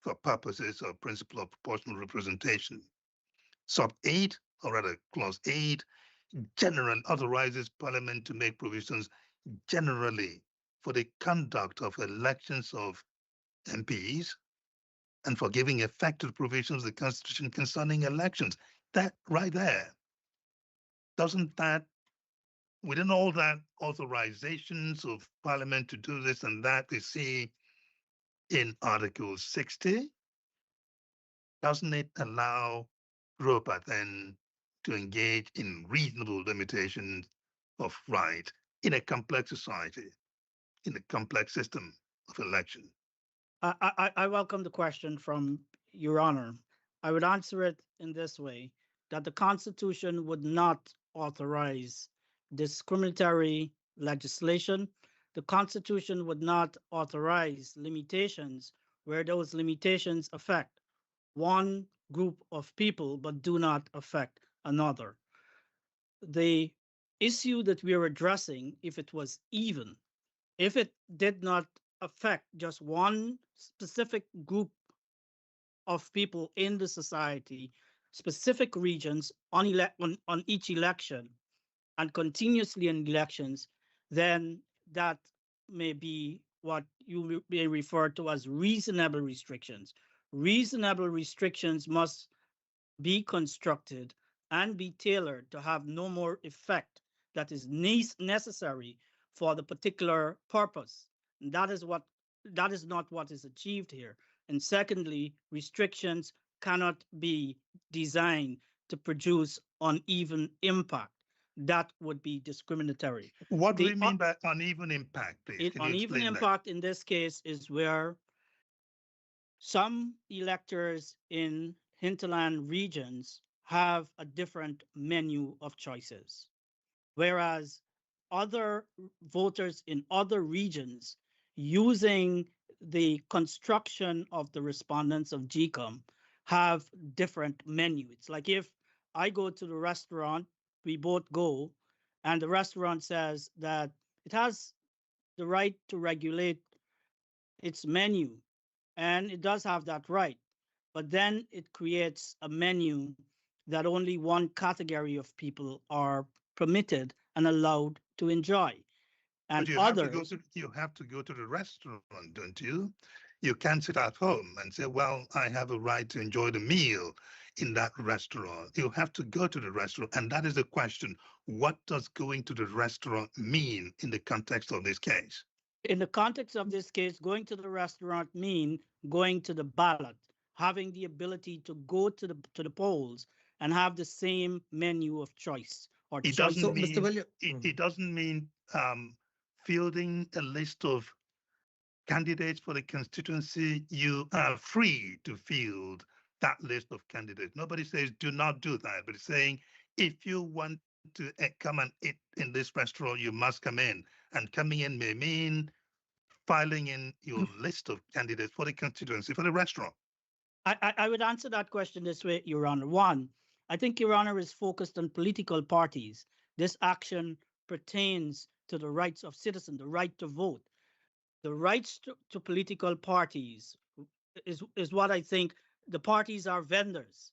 for purposes of principle of proportional representation. Sub 8, or rather clause 8, generally authorizes Parliament to make provisions generally for the conduct of elections of MPs and for giving effect to the provisions of the Constitution concerning elections. That right there, doesn't that, within all that authorizations of Parliament to do this and that, we see in Article 60, doesn't it allow ROPA then to engage in reasonable limitations of right in a complex society, in a complex system of election? I welcome the question from Your Honor. I would answer it in this way, that the Constitution would not authorize discriminatory legislation. The Constitution would not authorize limitations where those limitations affect one group of people but do not affect another. The issue that we are addressing, if it was even, if it did not affect just one specific group of people in the society, specific regions on each election and continuously in elections, then that may be what you may refer to as reasonable restrictions. Reasonable restrictions must be constructed and be tailored to have no more effect that is necessary for the particular purpose. And that is not what is achieved here. And secondly, restrictions cannot be designed to produce uneven impact. That would be discriminatory. What do we mean by uneven impact, please? Uneven impact in this case is where some electors in hinterland regions have a different menu of choices, whereas other voters in other regions, using the construction of the respondents of GECOM, have different menu. It's like if I go to the restaurant, we both go, and the restaurant says that it has the right to regulate its menu, and it does have that right. But then it creates a menu that only one category of people are permitted and allowed to enjoy. And but you have to go to the restaurant, don't you? You can't sit at home and say, well, I have a right to enjoy the meal in that restaurant. You have to go to the restaurant. And that is the question. What does going to the restaurant mean in the context of this case? In the context of this case, going to the restaurant mean going to the ballot, having the ability to go to the polls and have the same menu of choice. Or it doesn't mean, it doesn't mean fielding a list of candidates for the constituency. You are free to field that list of candidates. Nobody says do not do that, but it's saying if you want to come and eat in this restaurant, you must come in. And coming in may mean filing in your list of candidates for the constituency for the restaurant. I would answer that question this way, Your Honor. One, I think Your Honor is focused on political parties. This action pertains to the rights of citizens, the right to vote. The rights to political parties is what I think the parties are vendors.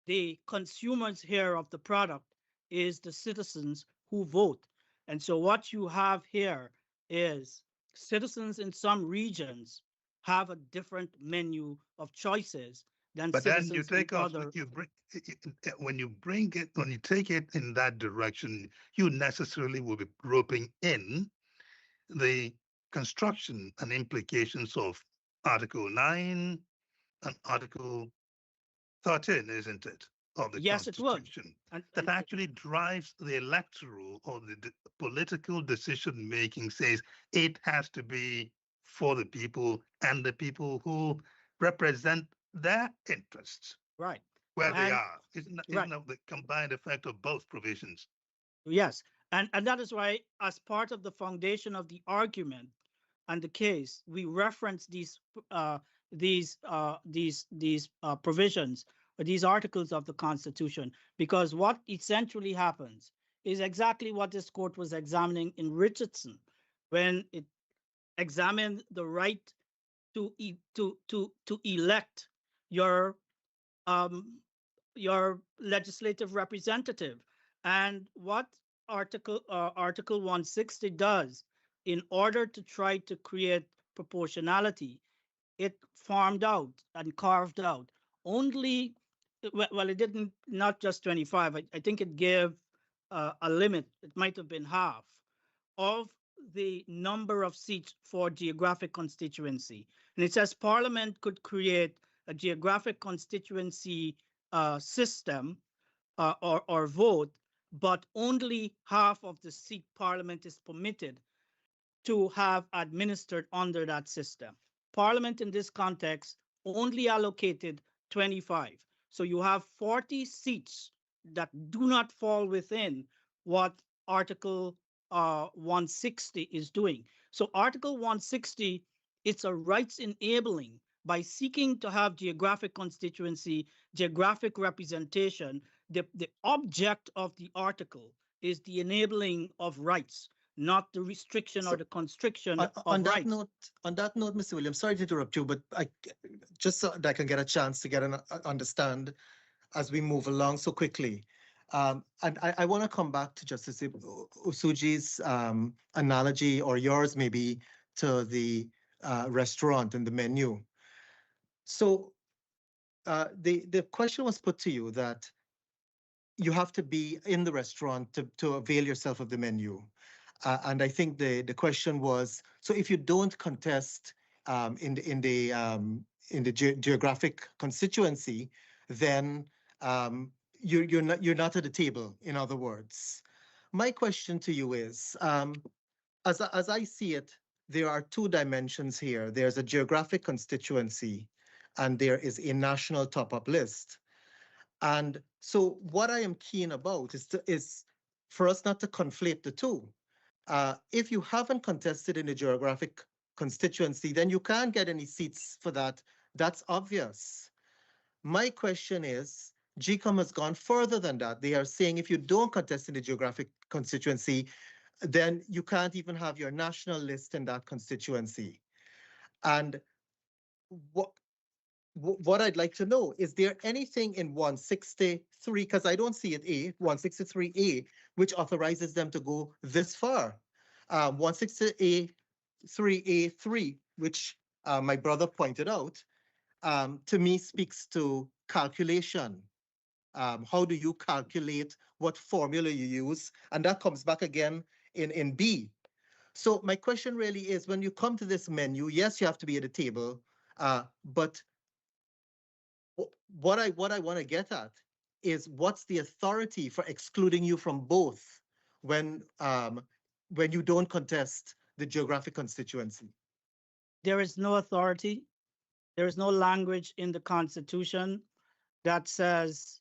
The consumers here of the product is the citizens who vote. And so what you have here is citizens in some regions have a different menu of choices than But then citizens you take in off, other. when you take it in that direction, you necessarily will be roping in the construction and implications of Article 9 and Article 13, isn't it, of the Yes, it would. Constitution? And That actually drives the electoral or the political decision-making, says it has to be for the people and the people who represent their interests right. where they And- are. Isn't right. that the combined effect of both provisions? Yes, and that is why, as part of the foundation of the argument and the case, we reference these provisions or these articles of the Constitution, because what essentially happens is exactly what this court was examining in Richardson, when it examined the right to elect your legislative representative. And what Article 160 does, in order to try to create proportionality, it farmed out and carved out only, well, it didn't, not just 25, I think it gave a limit, it might have been half of the number of seats for geographic constituency. And it says Parliament could create a geographic constituency system or vote, but only half of the seat Parliament is permitted to have administered under that system. Parliament in this context only allocated 25. So you have 40 seats that do not fall within what Article 160 is doing. So Article 160, it's a rights enabling by seeking to have geographic constituency, geographic representation. The object of the article is the enabling of rights, not the restriction or the constriction of rights. On that note, Mr. Williams, sorry to interrupt you, but just so that I can get a chance to get an understand as we move along so quickly. And I want to come back to Justice Usuji's analogy, or yours maybe, to the restaurant and the menu. So the question was put to you that you have to be in the restaurant to avail yourself of the menu. And I think the question was, so if you don't contest in the geographic constituency, then you're not at the table, in other words. My question to you is, as I see it, there are two dimensions here. There's a geographic constituency and there is a national top-up list. And so what I am keen about is for us not to conflate the two. If you haven't contested in the geographic constituency, then you can't get any seats for that. That's obvious. My question is, GECOM has gone further than that. They are saying if you don't contest in the geographic constituency, then you can't even have your national list in that constituency. And what I'd like to know, is there anything in 163, because I don't see it, 163A, which authorizes them to go this far? 163A3, which my brother pointed out, to me speaks to calculation. How do you calculate what formula you use? And that comes back again in B. So my question really is, when you come to this menu, yes, you have to be at the table, but what I want to get at is, what's the authority for excluding you from both when you don't contest the geographic constituency? There is no authority. There is no language in the Constitution that says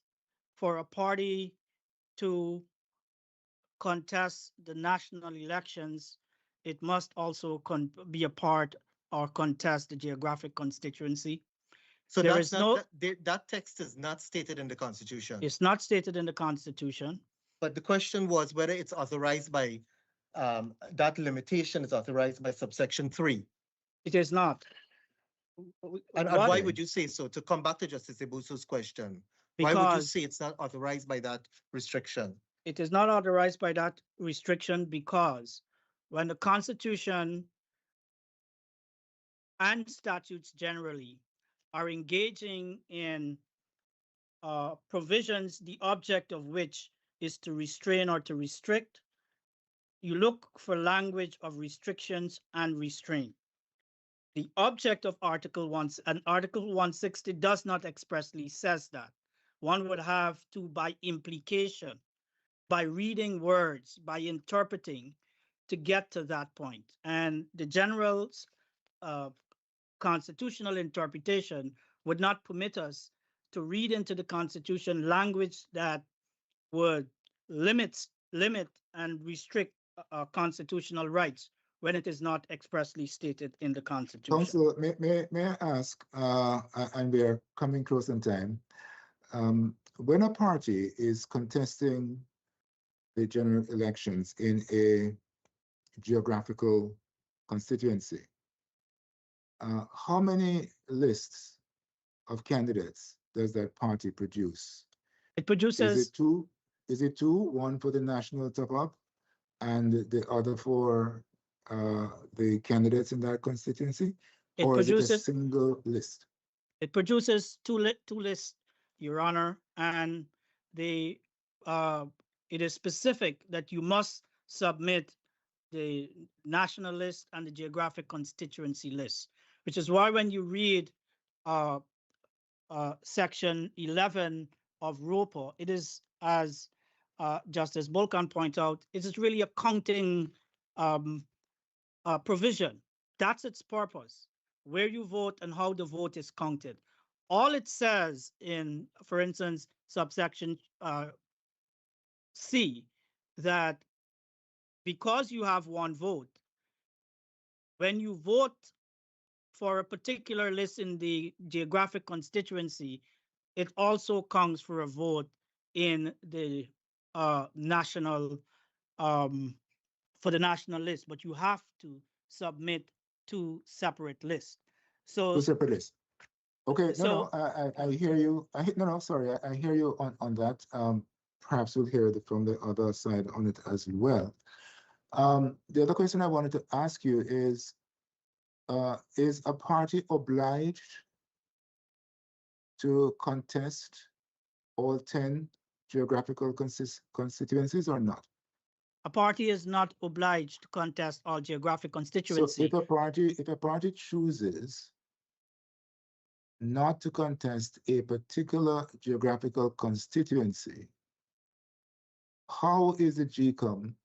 for a party to contest the national elections, it must also be a part or contest the geographic constituency. So There that's is not, that text is not stated in the Constitution. It's not stated in the Constitution. But the question was whether it's authorized by, that limitation is authorized by subsection 3. It is not. And why What- would you say so? To come back to Justice Ebusu's question, why would you Because say it's not authorized by that restriction? it is not authorized by that restriction because when the Constitution and statutes generally are engaging in provisions, the object of which is to restrain or to restrict, you look for language of restrictions and restraint. The object of Article 1 and Article 160 does not expressly says that. One would have to, by implication, by reading words, by interpreting, to get to that point. And the general's constitutional interpretation would not permit us to read into the Constitution language that would limit and restrict constitutional rights when it is not expressly stated in the Constitution. Council, may I ask, and we are coming close in time, when a party is contesting the general elections in a geographical constituency, how many lists of candidates does that party produce? It produces. Is it two? Is it two? One for the national top-up and the other for the candidates in that constituency? It or is it a produces. single list? It produces two lists, Your Honor, and it is specific that you must submit the national list and the geographic constituency list, which is why when you read Section 11 of ROPA, it is, as Justice Bolkan pointed out, it is really a counting provision. That's its purpose, where you vote and how the vote is counted. All it says in, for instance, subsection C, that because you have one vote, when you vote for a particular list in the geographic constituency, it also counts for a vote in the national, for the national list, but you have to submit two separate lists. So Two separate lists. Okay, So- I hear you. Sorry, I hear you on that. Perhaps we'll hear from the other side on it as well. The other question I wanted to ask you is a party obliged to contest all 10 geographical constituencies or not? a party is not obliged to contest all geographic So constituency. if a party chooses not to contest a particular geographical constituency, how is the GECOM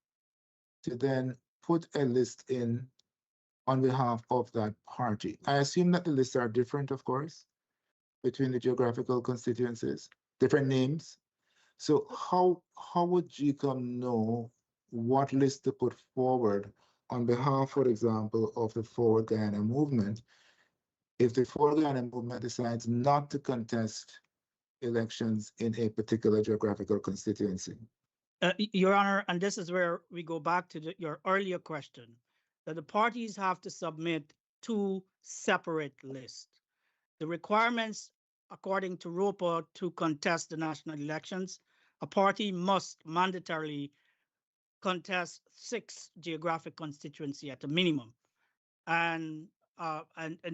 to then put a list in on behalf of that party? I assume that the lists are different, of course, between the geographical constituencies, different names. So how would GECOM know what list to put forward on behalf, for example, of the Forward Guyana movement, if the Forward Guyana movement decides not to contest elections in a particular geographical constituency? Your Honor, and this is where we go back to your earlier question, that the parties have to submit two separate lists. The requirements, according to ROPA, to contest the national elections, a party must mandatorily contest 6 geographic constituency at a minimum. And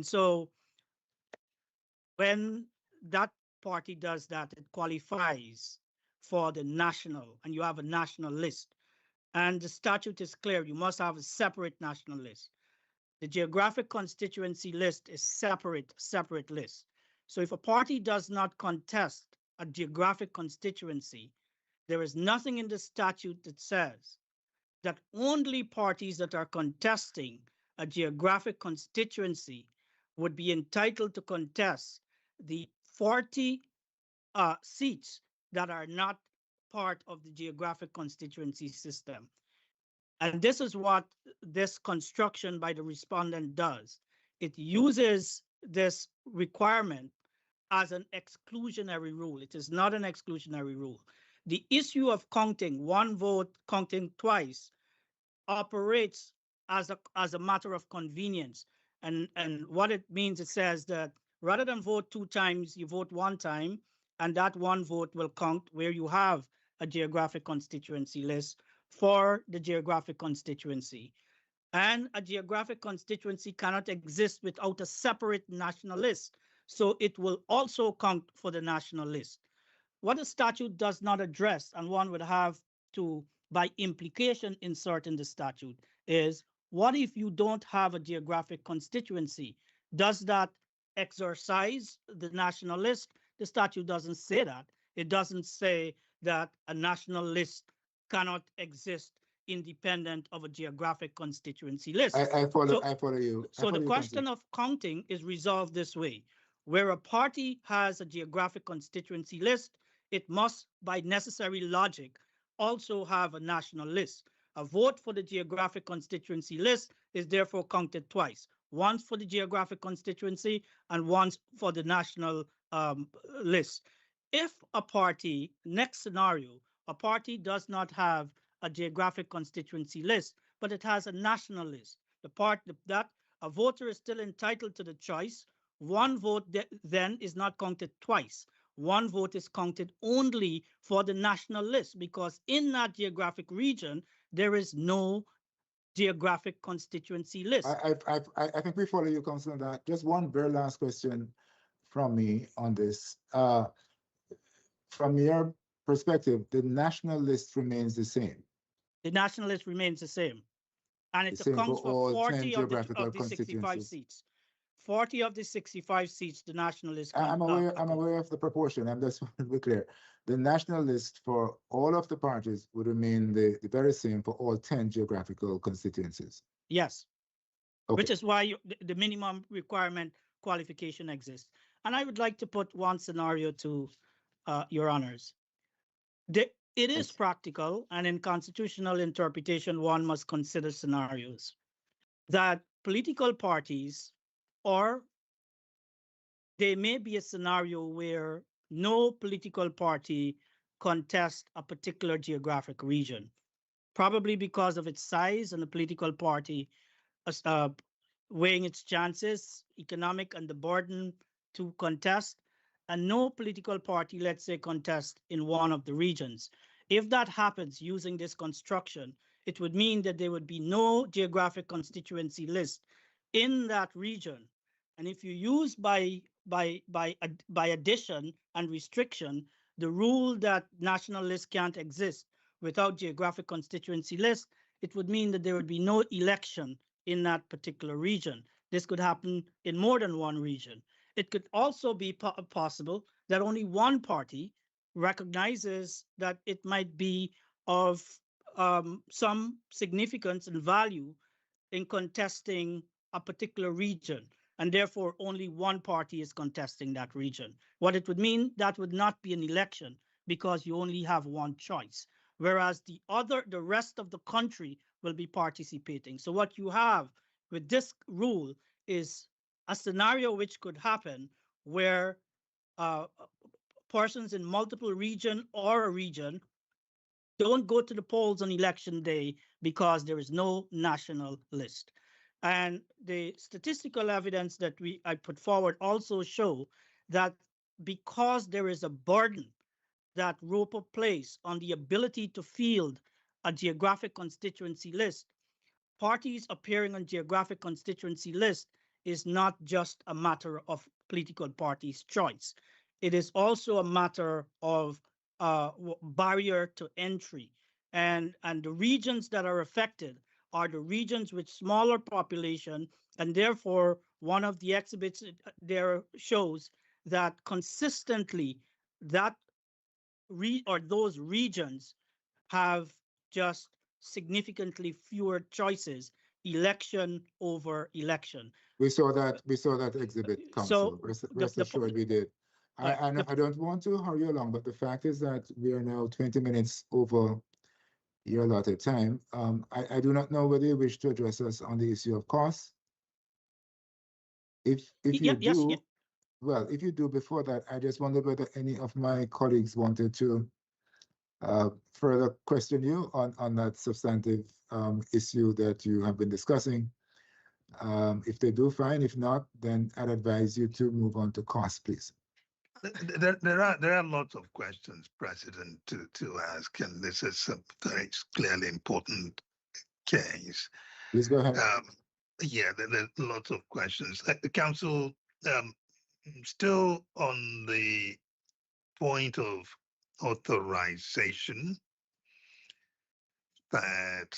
so when that party does that, it qualifies for the national, and you have a national list. And the statute is clear, you must have a separate national list. The geographic constituency list is separate list. So if a party does not contest a geographic constituency, there is nothing in the statute that says that only parties that are contesting a geographic constituency would be entitled to contest the 40 seats that are not part of the geographic constituency system. And this is what this construction by the respondent does. It uses this requirement as an exclusionary rule. It is not an exclusionary rule. The issue of counting one vote, counting twice, operates as a matter of convenience. And what it means, it says that rather than vote 2 times, you vote 1 time, and that 1 vote will count where you have a geographic constituency list for the geographic constituency. And a geographic constituency cannot exist without a separate national list. So it will also count for the national list. What the statute does not address, and one would have to, by implication, insert in the statute, is what if you don't have a geographic constituency? Does that exercise the national list? The statute doesn't say that. It doesn't say that a national list cannot exist independent of a geographic constituency list. I follow you. So the question of counting is resolved this way. Where a party has a geographic constituency list, it must, by necessary logic, also have a national list. A vote for the geographic constituency list is therefore counted twice, once for the geographic constituency and once for the national list. If a party, next scenario, a party does not have a geographic constituency list, but it has a national list, the part that a voter is still entitled to the choice, 1 vote then is not counted twice. 1 vote is counted only for the national list, because in that geographic region, there is no geographic constituency list. I think we follow you, Councillor, on that. Just one very last question from me on this. From your perspective, the national list remains the same. The national list remains the same. And it accounts for 40 of the 65 seats. 40 of the 65 seats, the national list. I'm aware of the proportion. I'm just want to be clear. The national list for all of the parties would remain the very same for all 10 geographical constituencies. Yes. Okay. Which is why the minimum requirement qualification exists. And I would like to put one scenario to your honors. It is practical, and in constitutional interpretation, one must consider scenarios that political parties, or there may be a scenario where no political party contests a particular geographic region, probably because of its size and the political party weighing its chances, economic and the burden to contest, and no political party, let's say, contest in one of the regions. If that happens using this construction, it would mean that there would be no geographic constituency list in that region. And if you use by addition and restriction, the rule that national list can't exist without geographic constituency list, it would mean that there would be no election in that particular region. This could happen in more than one region. It could also be possible that only one party recognizes that it might be of some significance and value in contesting a particular region, and therefore only one party is contesting that region. What it would mean, that would not be an election because you only have one choice, whereas the rest of the country will be participating. So what you have with this rule is a scenario which could happen where persons in multiple region or a region don't go to the polls on election day because there is no national list. And the statistical evidence that I put forward also show that because there is a burden that ROPA place on the ability to field a geographic constituency list, parties appearing on geographic constituency list is not just a matter of political parties' choice. It is also a matter of barrier to entry. And the regions that are affected are the regions with smaller population, and therefore one of the exhibits there shows that consistently those regions have just significantly fewer choices, election over election. We saw that exhibit, Council. Rest assured we did. I don't want to hurry you along, but the fact is that we are now 20 minutes over your allotted time. I do not know whether you wish to address us on the issue of costs. If you do, well, if you do before that, I just wondered whether any of my colleagues wanted to further question you on that substantive issue that you have been discussing. If they do, fine. If not, then I'd advise you to move on to cost, please. There are lots of questions, President, to ask, and this is a very clearly important case. Please go ahead. Yeah, there are lots of questions. The council still on the point of authorization that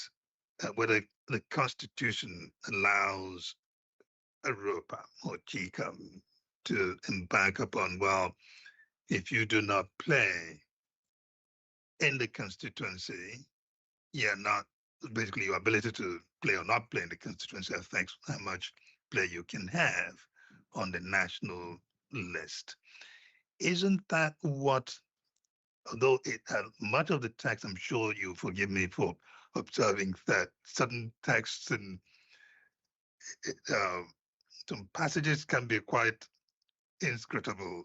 whether the Constitution allows Europa or GECOM to embark upon, well, if you do not play in the constituency, you're not, basically your ability to play or not play in the constituency affects how much play you can have on the national list. Isn't that what, although it had much of the text, I'm sure you forgive me for observing that certain texts and some passages can be quite inscrutable,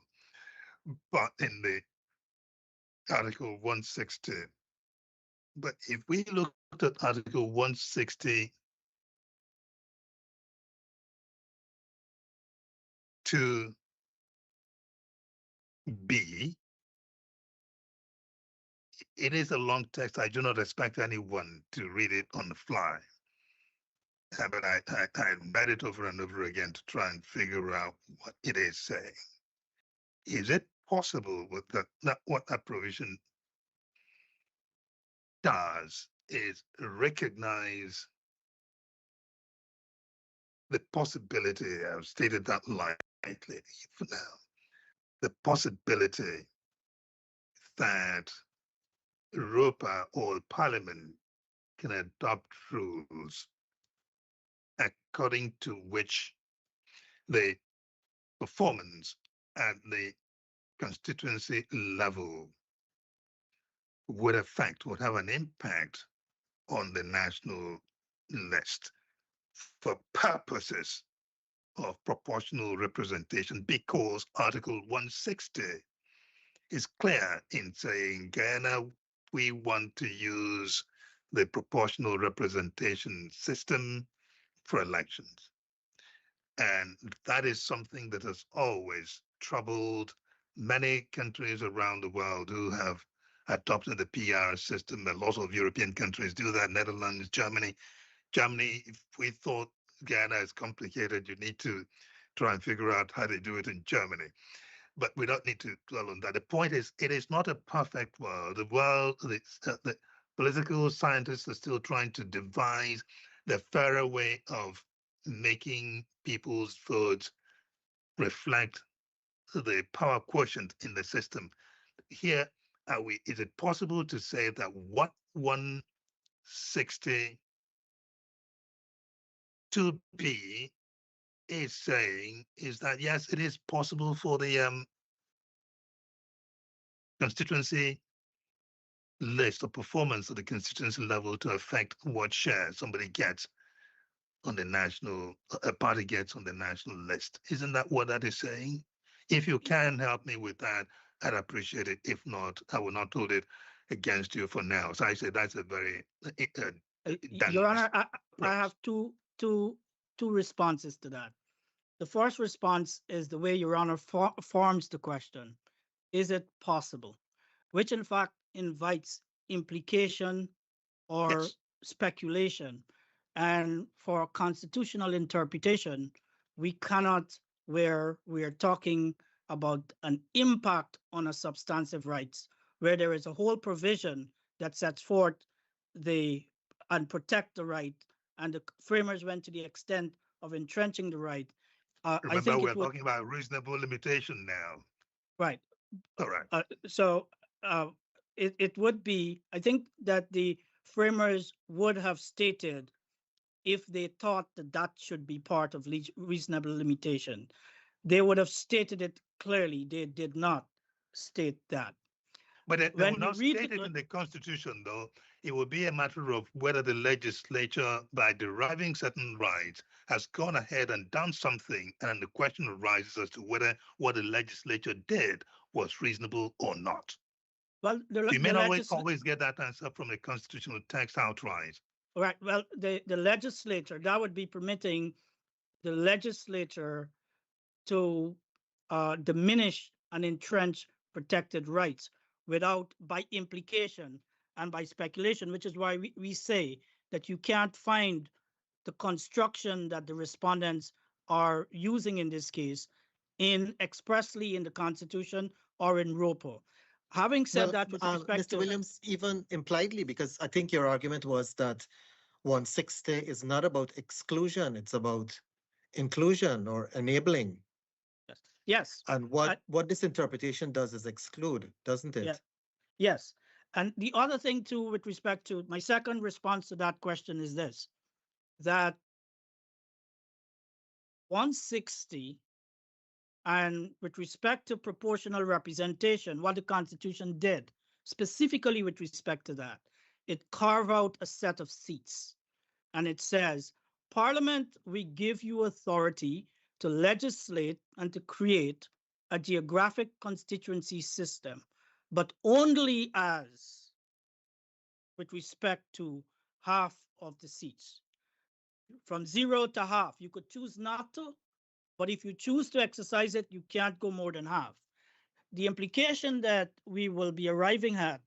but in the Article 160. But if we looked at Article 160 to B, it is a long text. I do not expect anyone to read it on the fly. But I read it over and over again to try and figure out what it is saying. Is it possible with that what that provision does is recognize the possibility, I've stated that lightly for now, the possibility that Europa or Parliament can adopt rules according to which the performance at the constituency level would have an impact on the national list for purposes of proportional representation, because Article 160 is clear in saying, Guyana, we want to use the proportional representation system for elections. And that is something that has always troubled many countries around the world who have adopted the PR system. A lot of European countries do that, Netherlands, Germany. Germany, if we thought Guyana is complicated, you need to try and figure out how they do it in Germany. But we don't need to dwell on that. The point is, it is not a perfect world. The political scientists are still trying to devise the fairer way of making people's votes reflect the power quotient in the system. Here, is it possible to say that what 160 2B is saying is that, yes, it is possible for the constituency list or performance of the constituency level to affect what share somebody gets on the national, a party gets on the national list. Isn't that what that is saying? If you can help me with that, I'd appreciate it. If not, I will not hold it against you for now. So I say that's a very Your Honor, I have two responses to that. The first response is the way Your Honor forms the question. Is it possible? Which in fact invites implication or speculation. And for constitutional interpretation, we cannot, where we are talking about an impact on a substantive rights, where there is a whole provision that sets forth and protect the right, and the framers went to the extent of entrenching the right. Remember, I think we're talking about reasonable limitation now. Right. All right. So it would be, I think that the framers would have stated, if they thought that that should be part of reasonable limitation, they would have stated it clearly. They did not state that. But they will not state it in the Constitution, though. It will be a matter of whether the legislature, by deriving certain rights, has gone ahead and done something, and the question arises as to whether what the legislature did was reasonable or not. Well, you may not always get that answer from the constitutional text outright. Right. Well, the legislature, that would be permitting the legislature to diminish and entrench protected rights without, by implication and by speculation, which is why we say that you can't find the construction that the respondents are using in this case in expressly in the Constitution or in ROPO. Having said Well, that, with respect Mr. to Williams, even impliedly, because I think your argument was that 160 is not about exclusion, it's about inclusion or enabling. yes, And what this interpretation does is exclude, doesn't it? Yeah. yes. And the other thing too, with respect to my second response to that question is this, that 160 and with respect to proportional representation, what the Constitution did, specifically with respect to that, it carved out a set of seats. And it says, Parliament, we give you authority to legislate and to create a geographic constituency system, but only as with respect to half of the seats. From 0 to half, you could choose not to, but if you choose to exercise it, you can't go more than half. The implication that we will be arriving at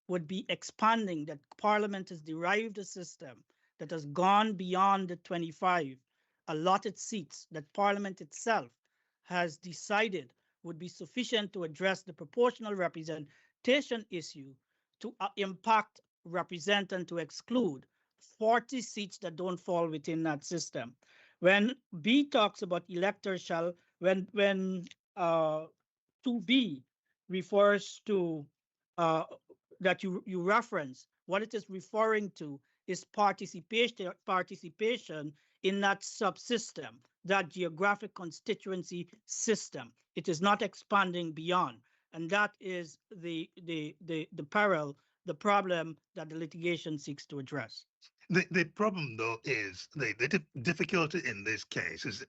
would be expanding that Parliament has derived a system that has gone beyond the 25 allotted seats that Parliament itself has decided would be sufficient to address the proportional representation issue to impact, represent, and to exclude 40 seats that don't fall within that system. When B talks about electors shall, when 2B refers to that you reference, what it is referring to is participation in that subsystem, that geographic constituency system. It is not expanding beyond, and that is the peril, the problem that the litigation seeks to address. The problem, though, is the difficulty in this case is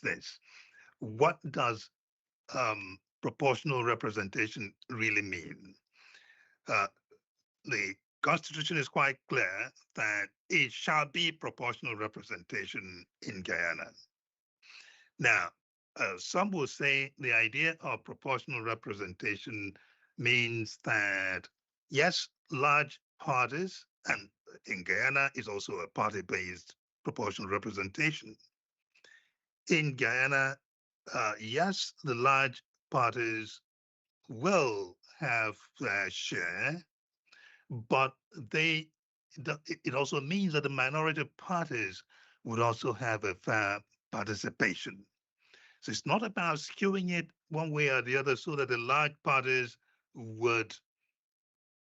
this. What does proportional representation really mean? The Constitution is quite clear that it shall be proportional representation in Guyana. Now, some will say the idea of proportional representation means that, yes, large parties, and in Guyana is also a party-based proportional representation. In Guyana, yes, the large parties will have their share, but it also means that the minority parties would also have a fair participation. So it's not about skewing it one way or the other so that the large parties would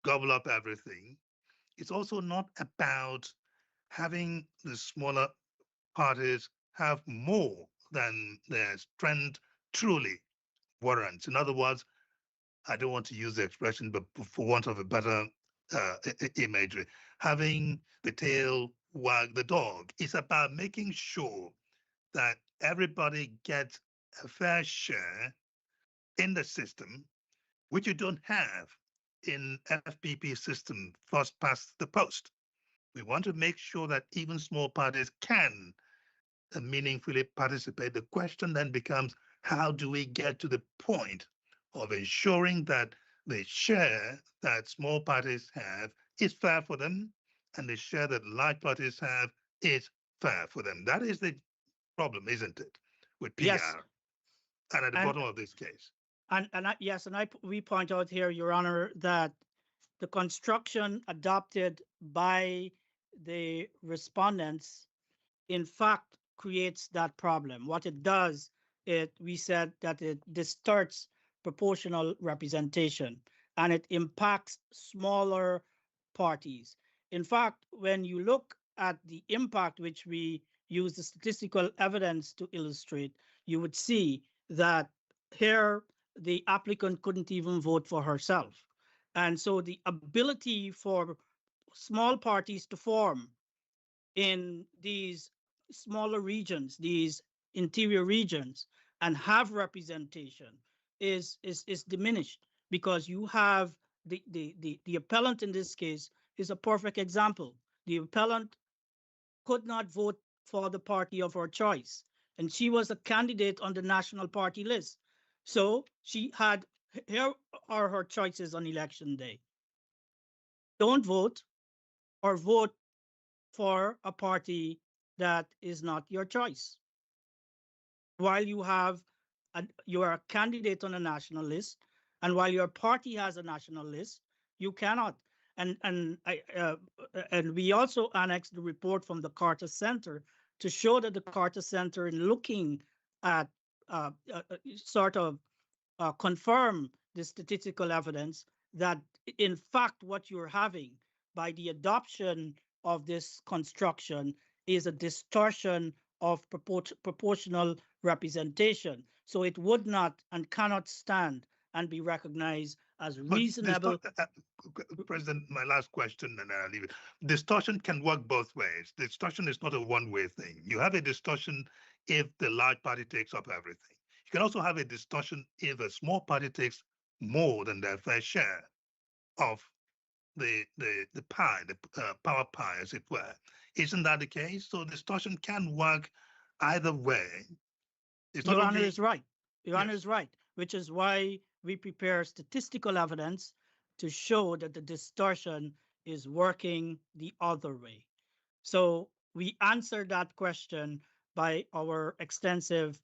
gobble up everything. It's also not about having the smaller parties have more than their strength truly warrants. In other words, I don't want to use the expression, but for want of a better imagery, having the tail wag the dog. It's about making sure that everybody gets a fair share in the system, which you don't have in FPP system, first past the post. We want to make sure that even small parties can meaningfully participate. The question then becomes, how do we get to the point of ensuring that the share that small parties have is fair for them, and the share that large parties have is fair for them? That is the problem, isn't it, with PR? Yes. And at the bottom of this case. We point out here, Your Honor, that the construction adopted by the respondents, in fact, creates that problem. What it does, we said that it distorts proportional representation and it impacts smaller parties. In fact, when you look at the impact, which we use the statistical evidence to illustrate, you would see that here the applicant couldn't even vote for herself. And so the ability for small parties to form in these smaller regions, these interior regions, and have representation is diminished, because you have the appellant in this case is a perfect example. The appellant could not vote for the party of her choice. and she was a candidate on the national party list. So she had, here are her choices on election day. Don't vote, or vote for a party that is not your choice. While you have, you are a candidate on a national list, and while your party has a national list, you cannot. And we also annexed the report from the Carter Center to show that the Carter Center, in looking at confirm the statistical evidence that in fact what you're having by the adoption of this construction is a distortion of proportional representation. So it would not and cannot stand and be recognized as reasonable. President, my last question, and I'll leave it. Distortion can work both ways. Distortion is not a one-way thing. You have a distortion if the large party takes up everything. You can also have a distortion if a small party takes more than their fair share of the pie, the power pie, as it were. Isn't that the case? So distortion can work either way. Your Honor is right. Your Honor is right, which is why we prepare statistical evidence to show that the distortion is working the other way. So we answer that question by our extensive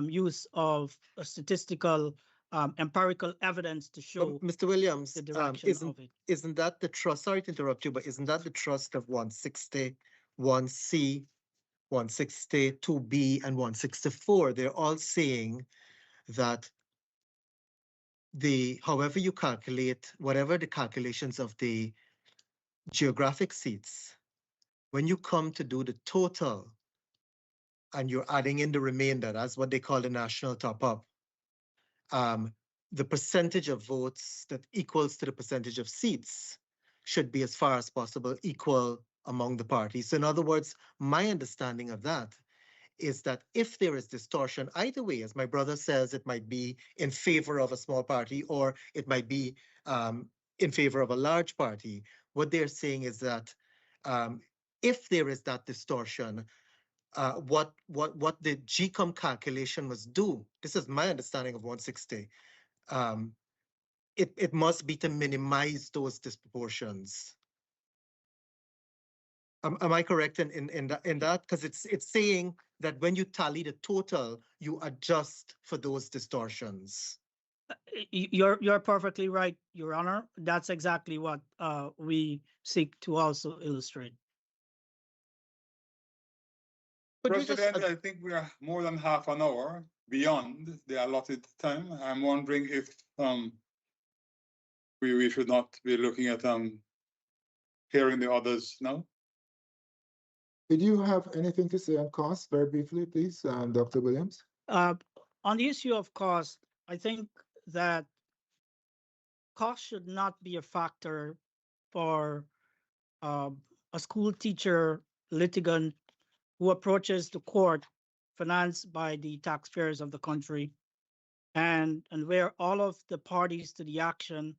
use of statistical empirical evidence to show Mr. Williams, the direction of it. Isn't that the trust, sorry to interrupt you, but isn't that the trust of 160, 1C, 160, 2B, and 164? They're all saying that however you calculate, whatever the calculations of the geographic seats, when you come to do the total and you're adding in the remainder, that's what they call the national top-up, the percentage of votes that equals to the percentage of seats should be, as far as possible, equal among the parties. So in other words, my understanding of that is that if there is distortion, either way, as my brother says, it might be in favor of a small party or it might be in favor of a large party. What they're saying is that if there is that distortion, what the GECOM calculation must do, this is my understanding of 160, it must be to minimize those disproportions. Am I correct in that? Because it's saying that when you tally the total, you adjust for those distortions. You're perfectly right, Your Honor. That's exactly what we seek to also illustrate. President, I think we are more than half an hour beyond the allotted time. I'm wondering if we should not be looking at hearing the others now. Did you have anything to say on cost, very briefly, please, Dr. Williams? On the issue of cost, I think that cost should not be a factor for a school teacher litigant who approaches the court financed by the taxpayers of the country, and where all of the parties to the action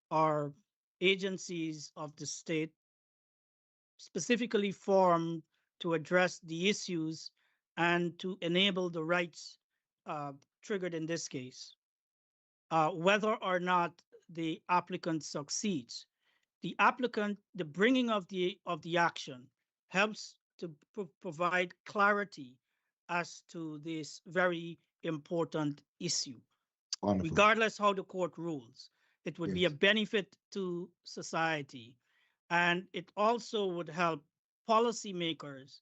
are agencies of the state specifically formed to address the issues and to enable the rights triggered in this case. Whether or not the applicant succeeds, the bringing of the action helps to provide clarity as to this very important issue. Wonderful. Regardless how the court rules, it would be a benefit to society, and it also would help policymakers.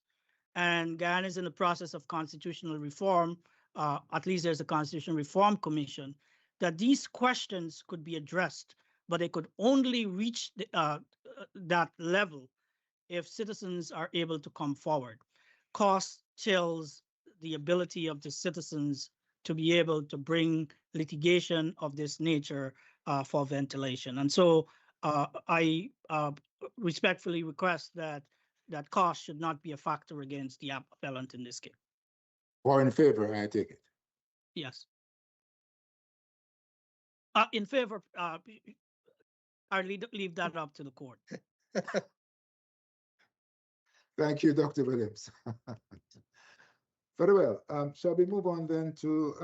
And Guyana is in the process of constitutional reform. At least there's a Constitutional Reform Commission, that these questions could be addressed, but they could only reach that level if citizens are able to come forward. Cost chills the ability of the citizens to be able to bring litigation of this nature for ventilation. And so I respectfully request that cost should not be a factor against the appellant in this case. Or in favor, I take it. Yes. In favor, I leave that up to the court. Thank you, Dr. Williams. Very well. Shall we move on then to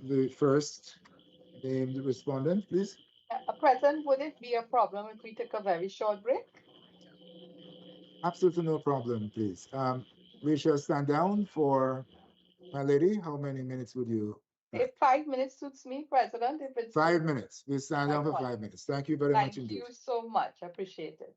the first named respondent, please? President, would it be a problem if we took a very short break? Absolutely no problem, please. We shall stand down for, my lady, how many minutes would you? If 5 minutes suits me, President, if it's 5 minutes. We'll stand down for Wonderful. 5 minutes. Thank you very much Thank indeed. you so much. I appreciate it.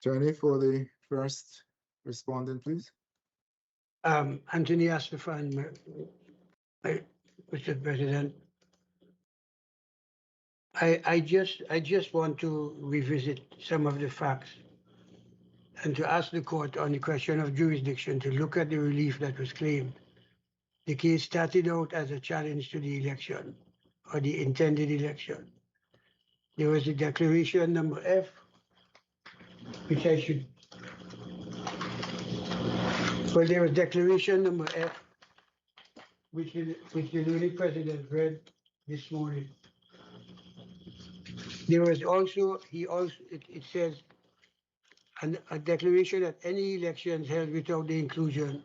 Attorney for the first respondent, please. Anthony Astafan, Mr. President. I just want to revisit some of the facts and to ask the court on the question of jurisdiction to look at the relief that was claimed. The case started out as a challenge to the election or the intended election. There was a declaration number F, which I should, well, there was declaration number F, which the learned president read this morning. There was also, it says, a declaration that any elections held without the inclusion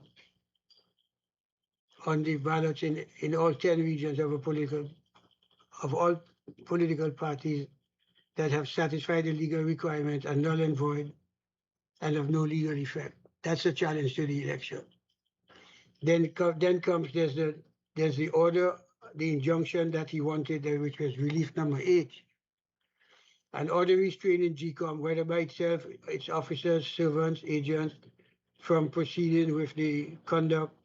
on the ballots in all 10 regions of all political parties that have satisfied the legal requirements are null and void and of no legal effect. That's a challenge to the election. Then comes there's the order, the injunction that he wanted, which was relief number 8. An order restraining GECOM, whether by itself, its officers, servants, agents, from proceeding with the conduct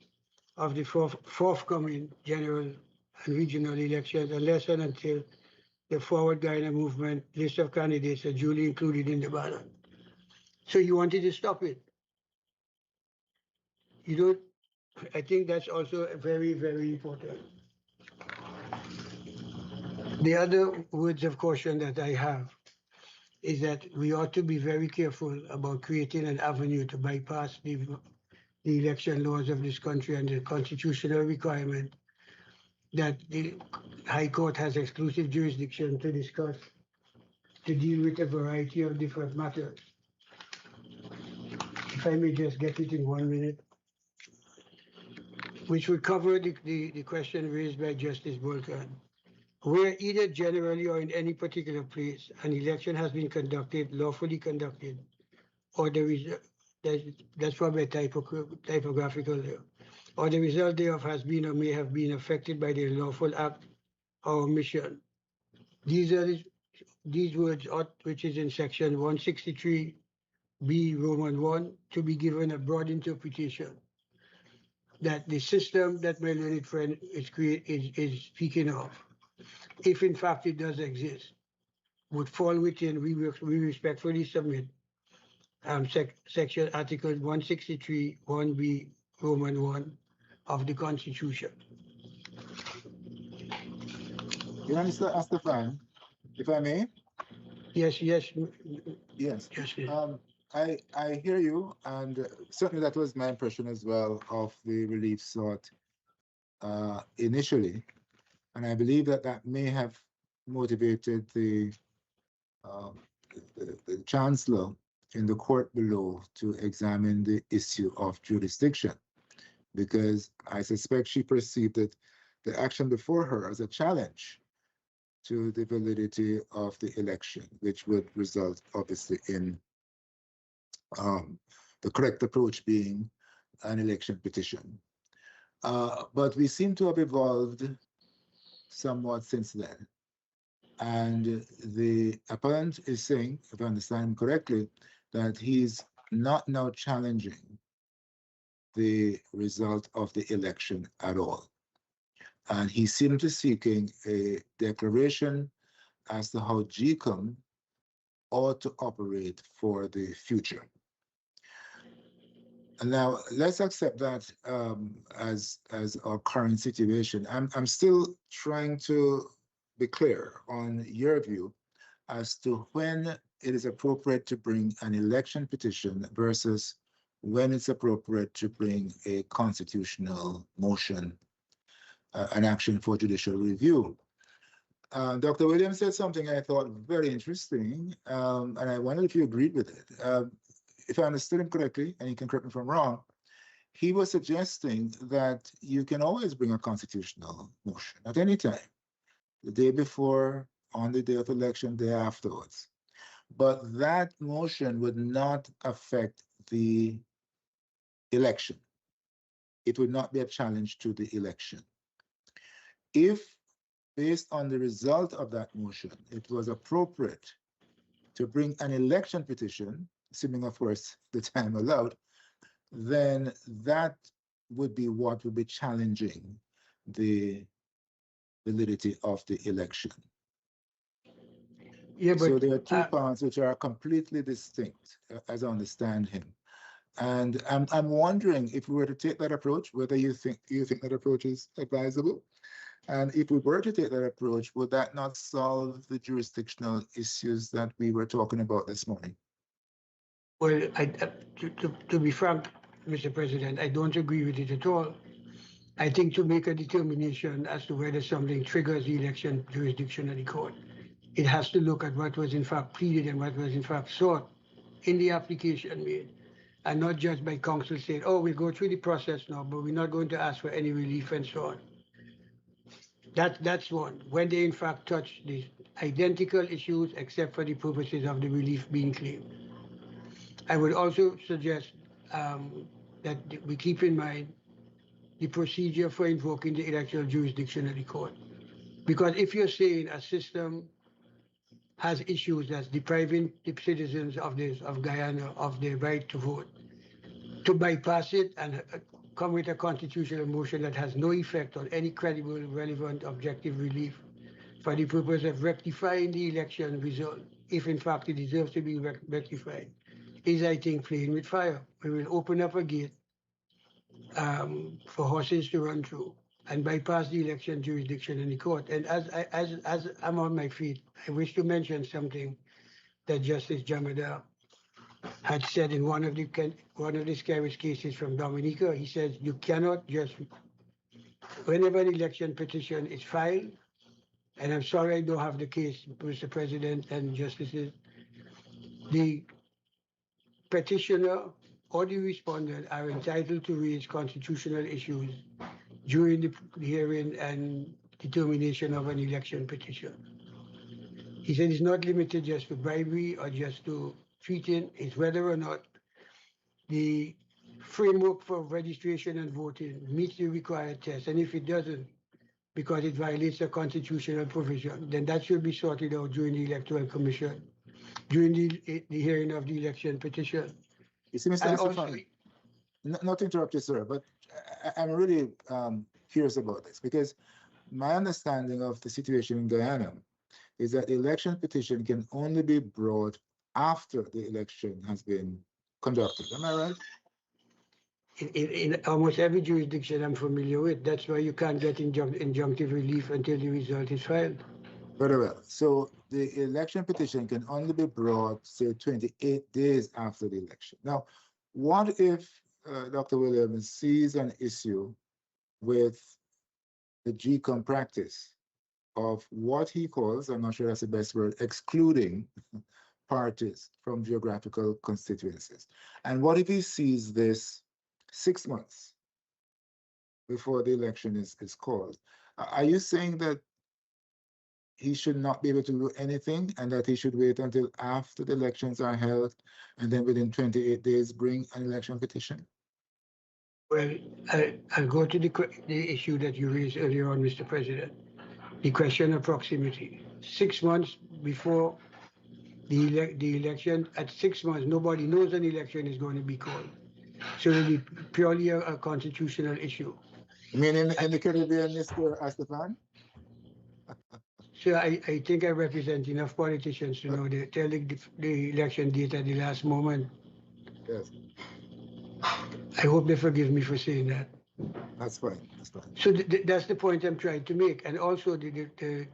of the forthcoming general and regional elections unless and until the Forward Guyana Movement list of candidates are duly included in the ballot. So you wanted to stop it. You don't, I think that's also very, very important. The other words of caution that I have is that we ought to be very careful about creating an avenue to bypass the election laws of this country and the constitutional requirement that the High Court has exclusive jurisdiction to discuss, to deal with a variety of different matters. If I may just get it in 1 minute, which would cover the question raised by Justice Bolton. Where either generally or in any particular place an election has been conducted, lawfully conducted, or that's probably a typographical error, or the result thereof has been or may have been affected by the lawful act or omission. These words ought, which is in section 163B Roman 1, to be given a broad interpretation that the system that my learned friend is speaking of, if in fact it does exist, would fall within, we respectfully submit, section article 163 1B Roman 1 of the Constitution. Mr. Astafan, if I may? Yes. Yes. Yes. I hear you, and certainly that was my impression as well of the relief sought initially. And I believe that may have motivated the chancellor in the court below to examine the issue of jurisdiction, because I suspect she perceived that the action before her as a challenge to the validity of the election, which would result obviously in the correct approach being an election petition. But we seem to have evolved somewhat since then. And the appellant is saying, if I understand him correctly, that he's not now challenging the result of the election at all. And he seemed to seeking a declaration as to how GECOM ought to operate for the future. And now let's accept that as our current situation. I'm still trying to be clear on your view as to when it is appropriate to bring an election petition versus when it's appropriate to bring a constitutional motion, an action for judicial review. Dr. Williams said something I thought very interesting, and I wondered if you agreed with it. If I understood him correctly, and he can correct me if I'm wrong, he was suggesting that you can always bring a constitutional motion at any time, the day before, on the day of election, day afterwards. But that motion would not affect the election. It would not be a challenge to the election. If, based on the result of that motion, it was appropriate to bring an election petition, assuming of course the time allowed, then that would be what would be challenging the validity of the election. Yeah, So but there are two parts which are completely distinct, as I understand him. And I'm wondering if we were to take that approach, whether you think that approach is advisable. And if we were to take that approach, would that not solve the jurisdictional issues that we were talking about this morning? well, to be frank, Mr. President, I don't agree with it at all. I think to make a determination as to whether something triggers the election jurisdiction of the court, it has to look at what was in fact pleaded and what was in fact sought in the application made, and not just by counsel saying, oh, we'll go through the process now, but we're not going to ask for any relief and so on. That's one. When they in fact touch the identical issues except for the purposes of the relief being claimed. I would also suggest that we keep in mind the procedure for invoking the electoral jurisdiction of the court. Because if you're saying a system has issues that's depriving the citizens of Guyana of their right to vote, to bypass it and come with a constitutional motion that has no effect on any credible, relevant, objective relief for the purpose of rectifying the election result, if in fact it deserves to be rectified, is, I think, playing with fire. We will open up a gate for horses to run through and bypass the election jurisdiction in the court. And as I'm on my feet, I wish to mention something that Justice Jamada had said in one of the scariest cases from Dominica. He says you cannot just, whenever an election petition is filed, and I'm sorry I don't have the case, Mr. President and Justices, the petitioner or the respondent are entitled to raise constitutional issues during the hearing and determination of an election petition. He said it's not limited just to bribery or just to cheating, it's whether or not the framework for registration and voting meets the required test. And if it doesn't, because it violates a constitutional provision, then that should be sorted out during the Electoral Commission, during the hearing of the election petition. You see, Mr. Estefan, not to interrupt you, sir, but I'm really curious about this because my understanding of the situation in Guyana is that the election petition can only be brought after the election has been conducted. Am I right? In almost every jurisdiction I'm familiar with, that's why you can't get injunctive relief until the result is filed. Very well. So the election petition can only be brought, say, 28 days after the election. Now, what if Dr. Williams sees an issue with the GECOM practice of what he calls, I'm not sure that's the best word, excluding parties from geographical constituencies? And what if he sees this 6 months before the election is called? Are you saying that he should not be able to do anything and that he should wait until after the elections are held and then within 28 days bring an election petition? Well, I'll go to the issue that you raised earlier on, Mr. President. The question of proximity. 6 months before the election, at 6 months, nobody knows an election is going to be called. So it'll be purely a constitutional issue. I mean, in the Caribbean, Mr. Estefan? So I think I represent enough politicians to know they're telling the election date at the last moment. Yes. I hope they forgive me for saying that. That's fine. That's fine. So that's the point I'm trying to make. And also the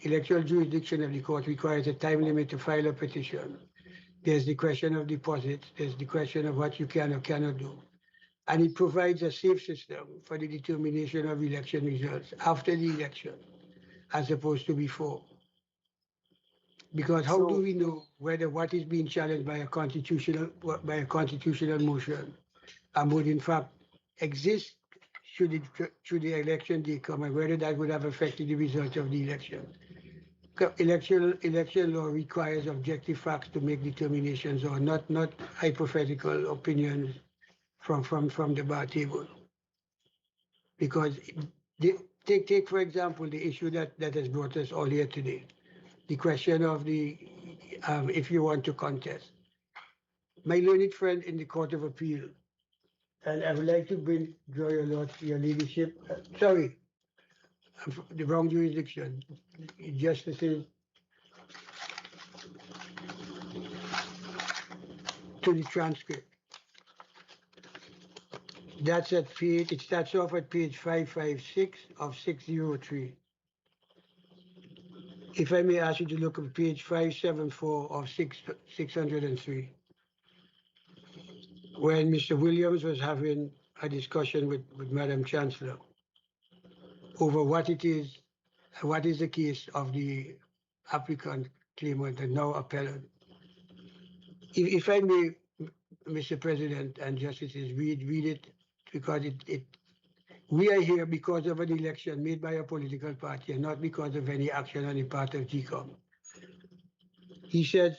electoral jurisdiction of the court requires a time limit to file a petition. There's the question of deposits. There's the question of what you can or cannot do. And it provides a safe system for the determination of election results after the election, as opposed to before. Because how do we know whether what is being challenged by a constitutional motion would in fact exist should the election day come, and whether that would have affected the result of the election? Election law requires objective facts to make determinations, or not hypothetical opinions from the bar table. Because take for example the issue that has brought us all here today, the question of the if you want to contest. my learned friend in the Court of Appeal, and I would like to draw your leadership. Sorry, the wrong jurisdiction. Justices to the transcript. That's at page, it starts off at page 556 of 603. If I may ask you to look at page 574 of 603, when Mr. Williams was having a discussion with Madam Chancellor over what it is, what is the case of the applicant claimant and now appellant. If I may, Mr. President and Justices, read it because we are here because of an election made by a political party and not because of any action on the part of GECOM. He said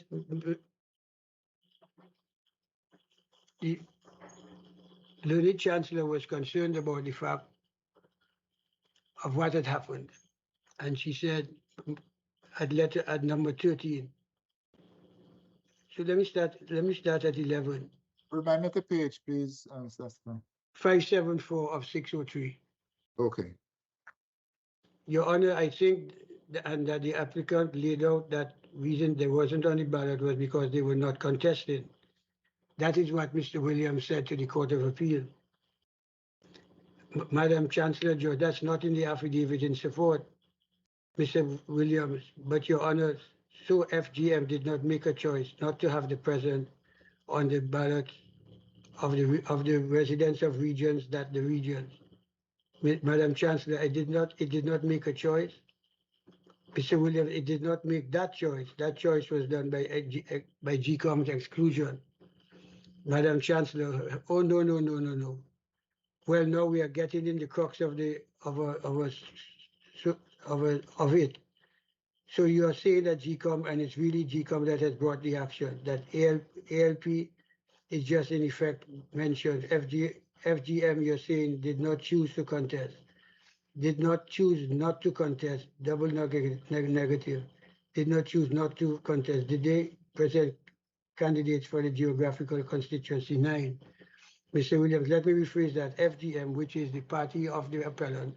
the learned Chancellor was concerned about the fact of what had happened. And she said at number 13. So let me start at 11. Remind me of the page, please, Saskia. 574 of 603. Okay. Your Honor, I think that the applicant laid out that reason they wasn't on the ballot was because they were not contested. That is what Mr. Williams said to the Court of Appeal. Madam Chancellor George, that's not in the affidavit in support, Mr. Williams, but Your Honor, so FGM did not make a choice not to have the president on the ballot of the residents of regions that the regions. Madam Chancellor, it did not make a choice. Mr. Williams, it did not make that choice. That choice was done by GECOM's exclusion. Madam Chancellor, oh no. Well, now we are getting in the crux of it. So you are saying that GECOM, and it's really GECOM that has brought the action, that ALP is just in effect mentioned. FGM, you're saying, did not choose to contest, did not choose not to contest, double negative, did not choose not to contest. Did they present candidates for the geographical constituency 9? Mr. Williams, let me rephrase that. FGM, which is the party of the appellant,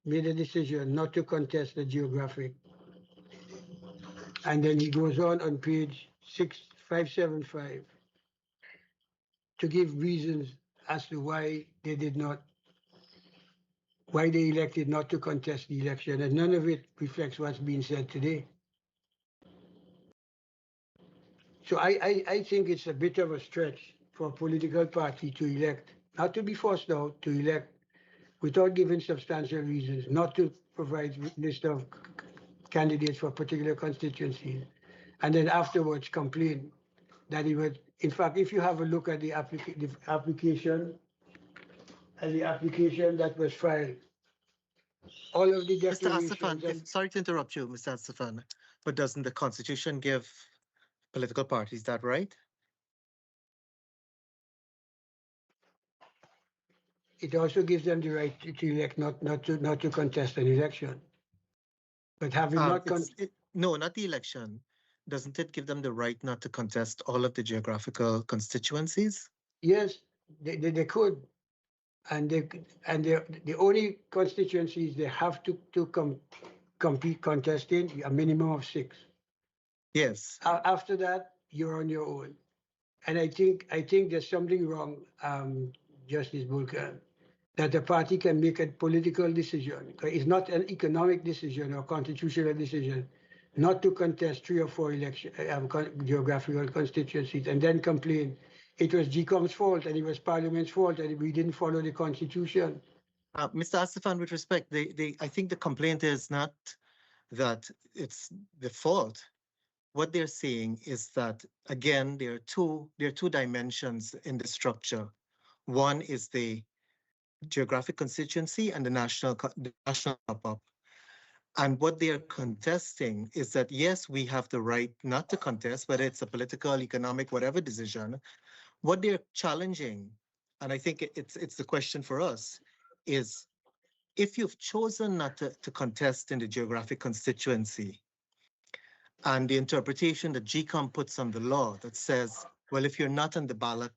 made a decision not to contest the geographic. And then he goes on page 575 to give reasons as to why they elected not to contest the election, and none of it reflects what's being said today. So I think it's a bit of a stretch for a political party to elect, not to be forced out, to elect without giving substantial reasons, not to provide list of candidates for particular constituencies, and then afterwards complain that he would. In fact, if you have a look at the application that was filed, all of the declarations. Mr. Asafan, sorry to interrupt you, Mr. Asafan, but doesn't the Constitution give political parties that right? It also gives them the right to elect not to contest an election. But having not no, not the election. Doesn't it give them the right not to contest all of the geographical constituencies? Yes, they could, and the only constituencies they have to compete contest in a minimum of 6. Yes. After that, you're on your own, and I think there's something wrong, Justice Bulkan, that the party can make a political decision. It's not an economic decision or constitutional decision not to contest 3 or 4 geographical constituencies and then complain it was GECOM's fault and it was Parliament's fault and we didn't follow the Constitution. Mr. Asafan, with respect, I think the complaint is not that it's the fault. What they're saying is that, again, there are two dimensions in the structure. One is the geographic constituency and the national pop-up. And what they're contesting is that, yes, we have the right not to contest, whether it's a political, economic, whatever decision. What they're challenging, and I think it's the question for us, is if you've chosen not to contest in the geographic constituency, And the interpretation that GECOM puts on the law that says, well, if you're not on the ballot,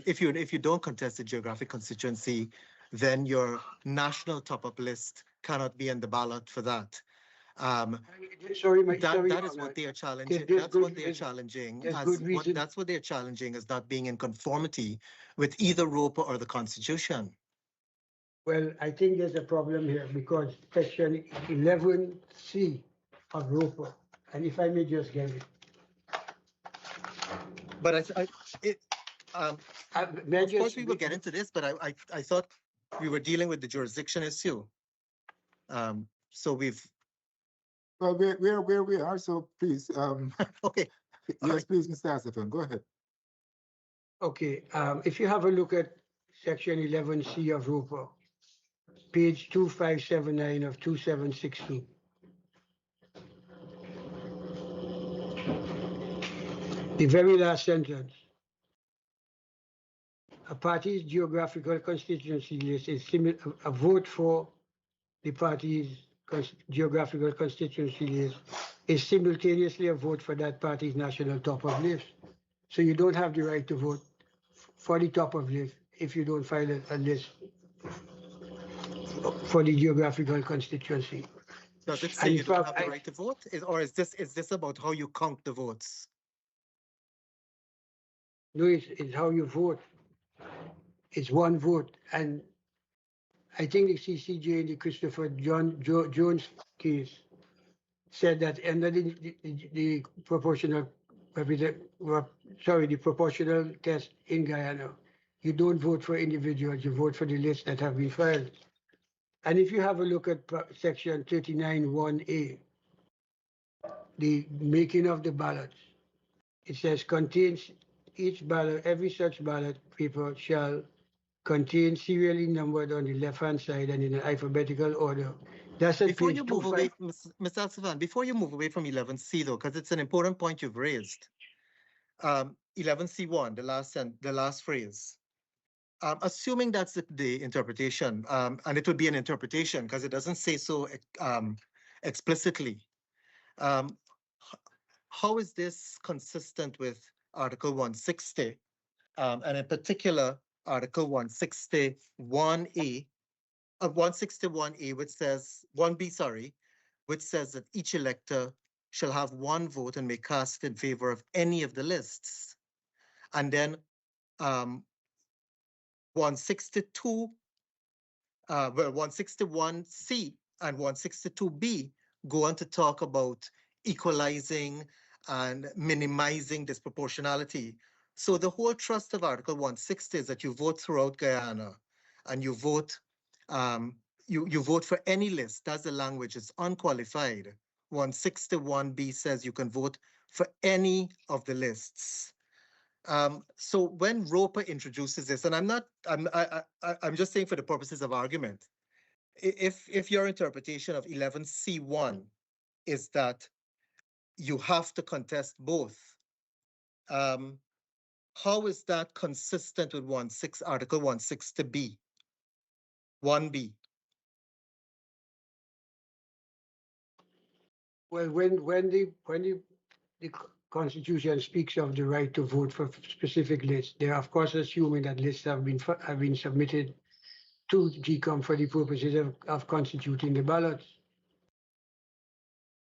if you don't contest the geographic constituency, then your national top-up list cannot be on the ballot for that. Sorry, That is what they are challenging. That's what they are challenging. That's what they're challenging as not being in conformity with either ROPA or the Constitution. Well, I think there's a problem here because section 11C of ROPA, and if I may just get it. But of course we will get into this, but I thought we were dealing with the jurisdiction issue. So we've. Well, where we are, so please. Okay. Yes, please, Mr. Asifan, go ahead. Okay, if you have a look at section 11C of ROPA, page 2579 of 2762. The very last sentence. A party's geographical constituency list is a vote for the party's geographical constituency list is simultaneously a vote for that party's national top-up list. So you don't have the right to vote for the top-up list if you don't file a list for the geographical constituency. Does it say you don't have the right to vote? Or is this about how you count the votes? No, it's how you vote. It's one vote. And I think the CCJ in the Christopher Jones case said that under the proportional test in Guyana, you don't vote for individuals, you vote for the lists that have been filed. And if you have a look at section 39(1)(a), the making of the ballots, it says contains each ballot, every such ballot paper shall contain serially numbered on the left-hand side and in an alphabetical order. That's before you move away, Mr. Asifan, before you move away from 11C though, because it's an important point you've raised. 11C1, the last phrase. Assuming that's the interpretation, and it would be an interpretation because it doesn't say so explicitly. How is this consistent with Article 160, and in particular, Article 161A, 161A, which says 1B, sorry, which says that each elector shall have one vote and may cast in favor of any of the lists, and then 162, well, 161C and 162B go on to talk about equalizing and minimizing disproportionality. So the whole thrust of Article 160 is that you vote throughout Guyana and you vote you vote for any list. That's the language, it's unqualified. 161B says you can vote for any of the lists. So when ROPA introduces this, and I'm just saying for the purposes of argument, if your interpretation of 11C1 is that you have to contest both, how is that consistent with Article 160B, 1B? Well, when the Constitution speaks of the right to vote for specific lists, they are of course assuming that lists have been submitted to GECOM for the purposes of constituting the ballots.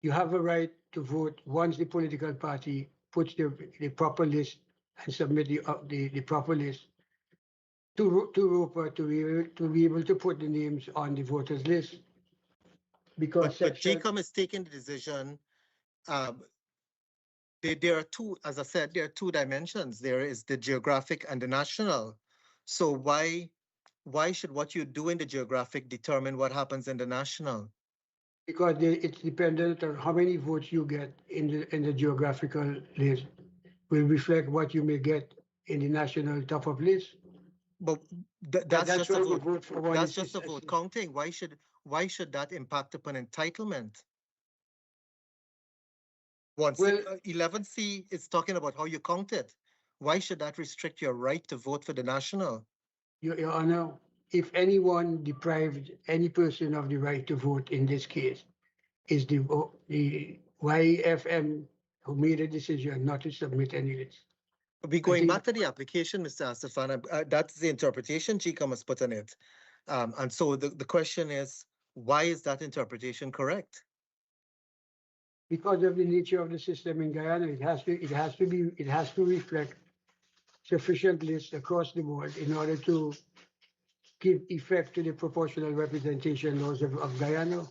You have a right to vote once the political party puts the proper list and submit the proper list to ROPA to be able to put the names on the voters list. Because but GECOM is taking the decision. There are two, as I said, there are two dimensions. There is the geographic and the national. So why should what you do in the geographic determine what happens in the national? Because it's dependent on how many votes you get in the geographical list will reflect what you may get in the national top-up list. But that's just a vote. That's just a vote counting. Why should that impact upon entitlement? Well, 11C is talking about how you count it. Why should that restrict your right to vote for the national? Your Honor, if anyone deprived any person of the right to vote in this case, is the YFM who made a decision not to submit any list. We're going think- back to the application, Mr. Asafan. That's the interpretation GECOM has put on it. And so the question is, why is that interpretation correct? Because of the nature of the system in Guyana, it has to reflect sufficient lists across the board in order to give effect to the proportional representation laws of Guyana.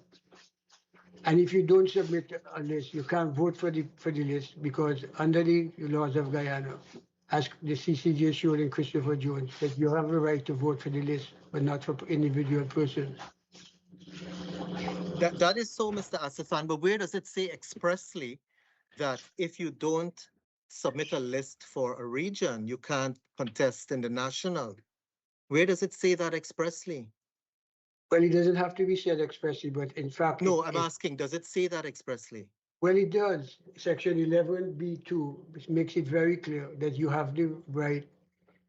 And if you don't submit a list, you can't vote for the list because under the laws of Guyana, as the CCJ showed in Christopher Jones, that you have a right to vote for the list, but not for individual persons. That is so, Mr. Asafan, but where does it say expressly that if you don't submit a list for a region, you can't contest in the national? Where does it say that expressly? Well, it doesn't have to be said expressly, but in fact. No, I'm asking, does it say that expressly? Well, it does. Section 11B2 which makes it very clear that you have the right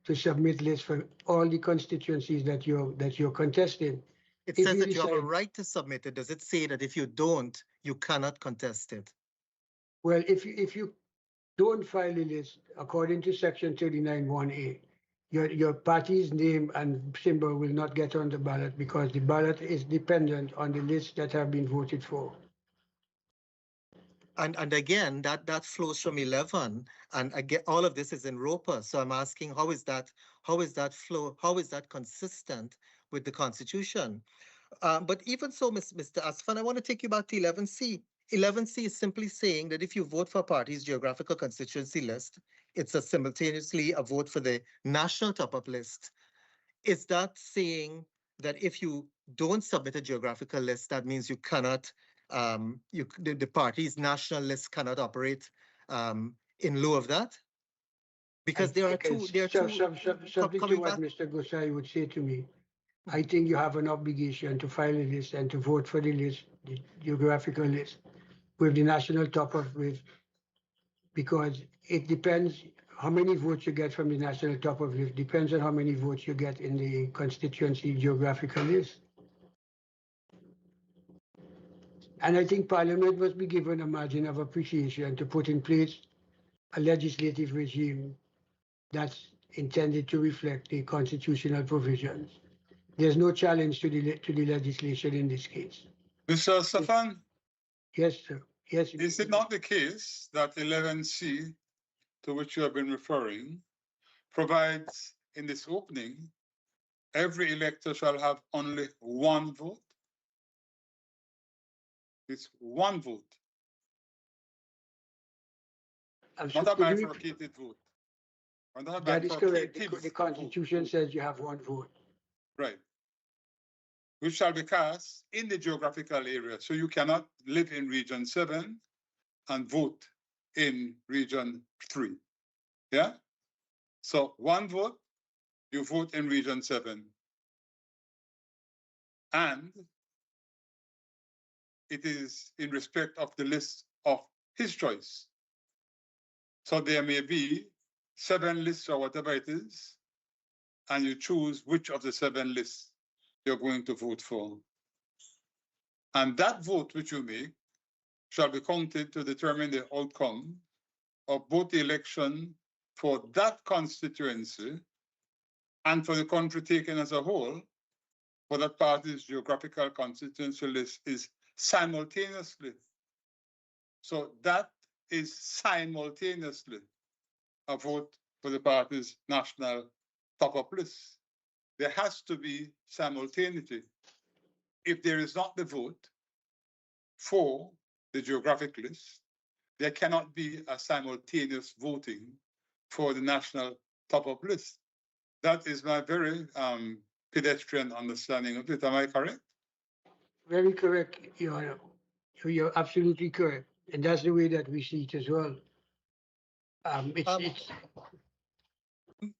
to submit lists for all the constituencies that you're contesting. It If says you that you have a decide- right to submit it. Does it say that if you don't, you cannot contest it? Well, if you don't file a list according to section 39(1)(a), your party's name and symbol will not get on the ballot because the ballot is dependent on the lists that have been voted for. And again, that flows from 11, and again, all of this is in ROPA. So I'm asking, how is that consistent with the Constitution? But even so, Mr. Asfan, I want to take you back to 11C. 11C is simply saying that if you vote for a party's geographical constituency list, it's simultaneously a vote for the national top-up list. Is that saying that if you don't submit a geographical list, that means you cannot, the party's national list cannot operate in lieu of that? Because there are two. Subject to what Mr. Gosai would say to me, I think you have an obligation to file a list and to vote for the list, the geographical list, with the national top-up list, because it depends how many votes you get from the national top-up list, depends on how many votes you get in the constituency geographical list. And I think Parliament must be given a margin of appreciation to put in place a legislative regime that's intended to reflect the constitutional provisions. There's no challenge to the legislation in this case. Mr. Stefan, Yes, sir. Yes. is it not the case that 11C, to which you have been referring, provides in this opening, every elector shall have only one vote? It's one vote, not a bifurcated vote. That is correct. The Constitution says you have one vote. Right. Which shall be cast in the geographical area. So you cannot live in region 7 and vote in region 3. Yeah? So one vote, you vote in region 7. And it is in respect of the list of his choice. So there may be 7 lists or whatever it is, and you choose which of the 7 lists you're going to vote for. And that vote which you make shall be counted to determine the outcome of both the election for that constituency and for the country taken as a whole, for that party's geographical constituency list is simultaneously. So that is simultaneously a vote for the party's national top-up list. There has to be simultaneity. If there is not the vote for the geographic list, there cannot be a simultaneous voting for the national top-up list. That is my very pedestrian understanding of it. Am I correct? Very correct, Your Honor. You're absolutely correct. And that's the way that we see it as well.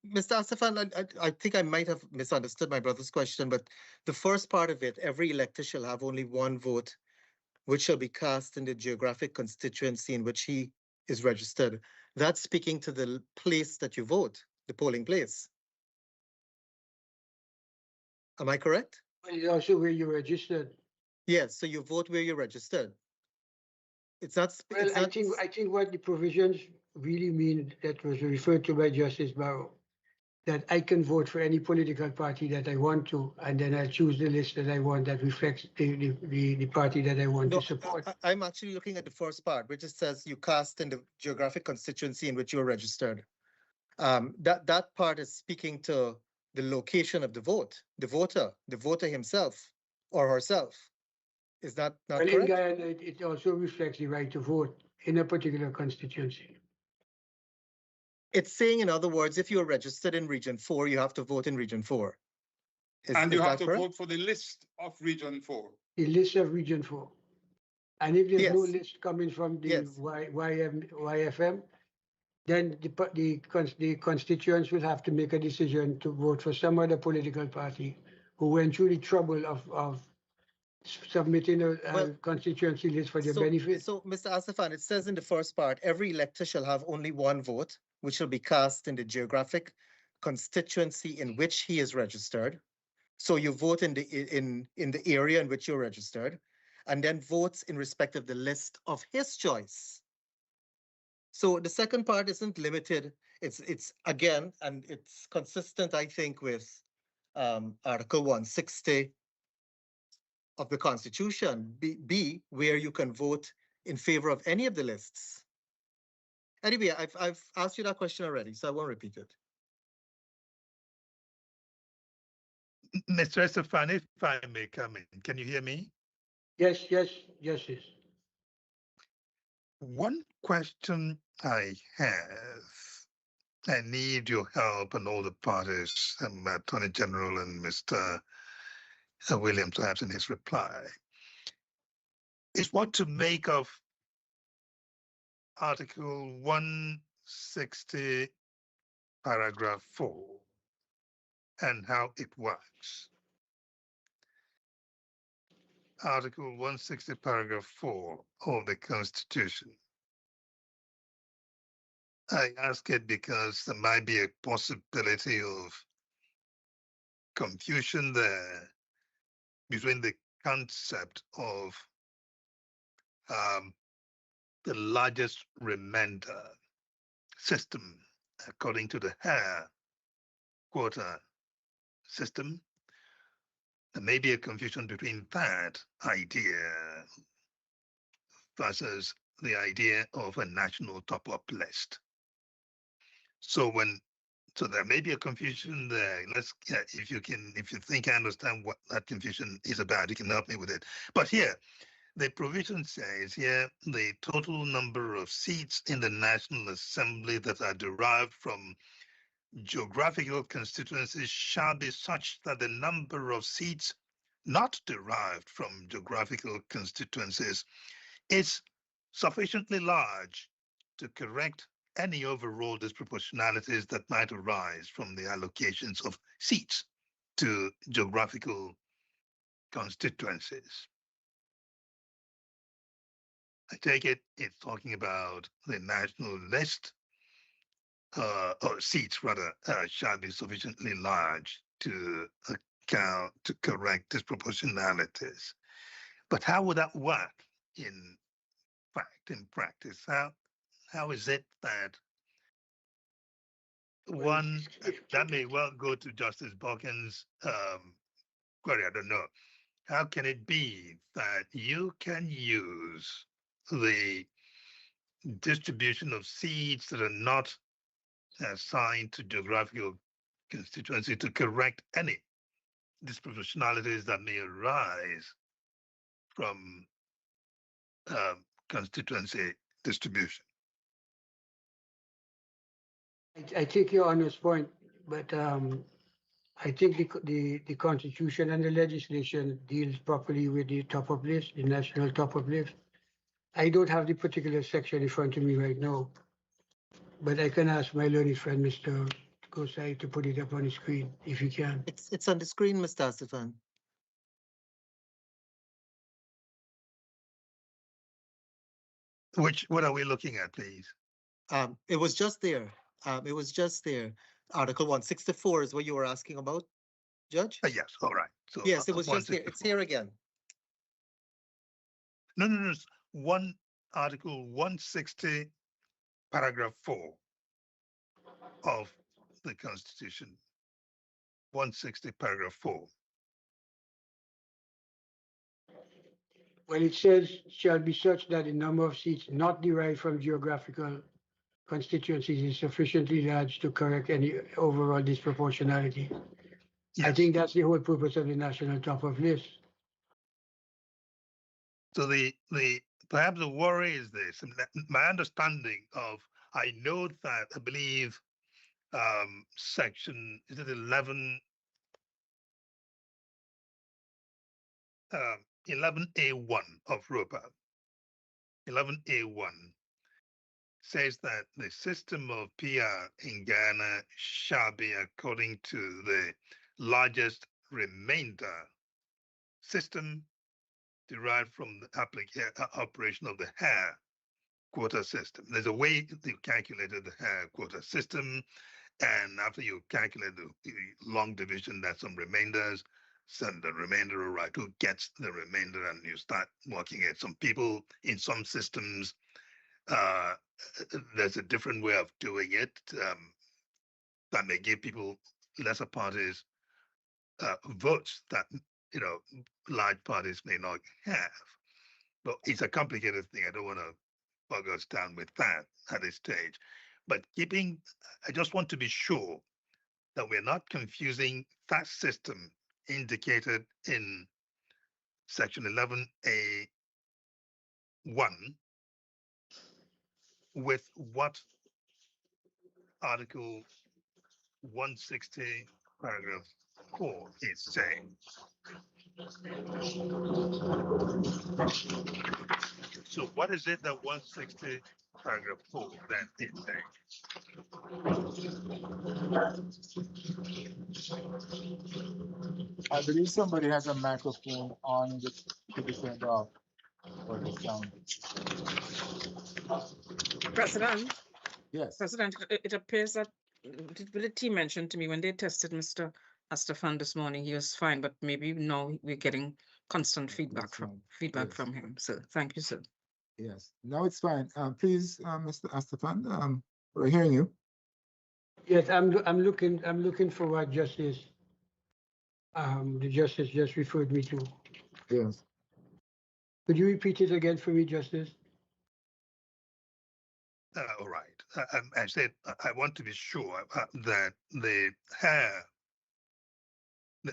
Mr. Asafan, I think I might have misunderstood my brother's question, but the first part of it, every elector shall have only one vote, which shall be cast in the geographic constituency in which he is registered. That's speaking to the place that you vote, the polling place. Am I correct? It's also where you're registered. Yes, so you vote where you're registered. It's not. Well, It's not. I think what the provisions really mean that was referred to by Justice Barrow, that I can vote for any political party that I want to, and then I choose the list that I want that reflects the party that I want No, to support. I'm actually looking at the first part, which it says you cast in the geographic constituency in which you're registered. That part is speaking to the location of the vote, the voter himself or herself. Is that not Well, in correct? Guyana, it also reflects the right to vote in a particular constituency. It's saying, in other words, if you're registered in Region 4, you have to vote in Region 4. And you is have that to correct? vote for the list of Region 4. The list of Region 4. And if there's no Yes. list coming from the Yes. YFM, then the constituents will have to make a decision to vote for some other political party who went through the trouble of submitting a Well, constituency list for their benefit. So, Mr. Asafan, it says in the first part, every elector shall have only one vote, which shall be cast in the geographic constituency in which he is registered. So you vote in the area in which you're registered, and then votes in respect of the list of his choice. So the second part isn't limited. It's again, and it's consistent, I think, with Article 160 of the Constitution, B, where you can vote in favor of any of the lists. Anyway, I've asked you that question already, so I won't repeat it. Mr. Estefan, if I may come in, can you hear me? Yes. One question I have, I need your help and all the parties, Attorney General and Mr. Williams, perhaps in his reply, is what to make of Article 160, paragraph 4, and how it works. Article 160, paragraph 4 of the Constitution. I ask it because there might be a possibility of confusion there between the concept of the largest remainder system according to the Hare quota system. There may be a confusion between that idea versus the idea of a national top-up list. So there may be a confusion there. If you think I understand what that confusion is about, you can help me with it. But here, the provision says here, the total number of seats in the National Assembly that are derived from geographical constituencies shall be such that the number of seats not derived from geographical constituencies is sufficiently large to correct any overall disproportionalities that might arise from the allocations of seats to geographical constituencies. I take it it's talking about the national list, or seats rather, shall be sufficiently large to account to correct disproportionalities. But how would that work in practice? How is it that one that may well go to Justice Balkin's query? I don't know. How can it be that you can use the distribution of seats that are not assigned to geographical constituency to correct any disproportionalities that may arise from constituency distribution? I take your Honor's point, but I think the Constitution and the legislation deals properly with the top-up list, the national top-up list. I don't have the particular section in front of me right now, but I can ask my learned friend, Mr. Gosai, to put it up on the screen if he can. It's on the screen, Mr. Asafan. What are we looking at, please? It was just there. Article 164 is what you were asking about, Judge? Yes, all right. So yes, it was just there. It's here again. No. Article 160, paragraph 4 of the Constitution. 160, paragraph 4. Well, it says shall be such that the number of seats not derived from geographical constituencies is sufficiently large to correct any overall disproportionality. I Yes. think that's the whole purpose of the national top of list. So the perhaps the worry is this. and that My understanding of, I know that I believe section, is it 11, 11A1 of ROPA, 11A1 says that the system of PR in Guyana shall be according to the largest remainder system derived from the operation of the hair quota system. There's a way to calculate the hair quota system, and after you calculate the long division, that's some remainders, send the remainder right, who gets the remainder, and you start working it. Some people in some systems, there's a different way of doing it that may give people, lesser parties, votes that large parties may not have. But it's a complicated thing. I don't want to bog us down with that at this stage. But I just want to be sure that we're not confusing that system indicated in section 11A1 with what Article 160, paragraph 4 is saying. So what is it that 160, paragraph 4 then is saying? I believe somebody has a microphone on that should be turned off for the sound. President, Yes. President, it appears that the team mentioned to me when they tested Mr. Astafan this morning, he was fine, but maybe now we're getting constant feedback Yes. from him. So thank you, sir. Yes. Now it's fine. Please, Mr. Astafan, we're hearing you. Yes, I'm looking for what justice the justice just referred me to. Yes. Could you repeat it again for me, Justice? All right. I said I want to be sure that the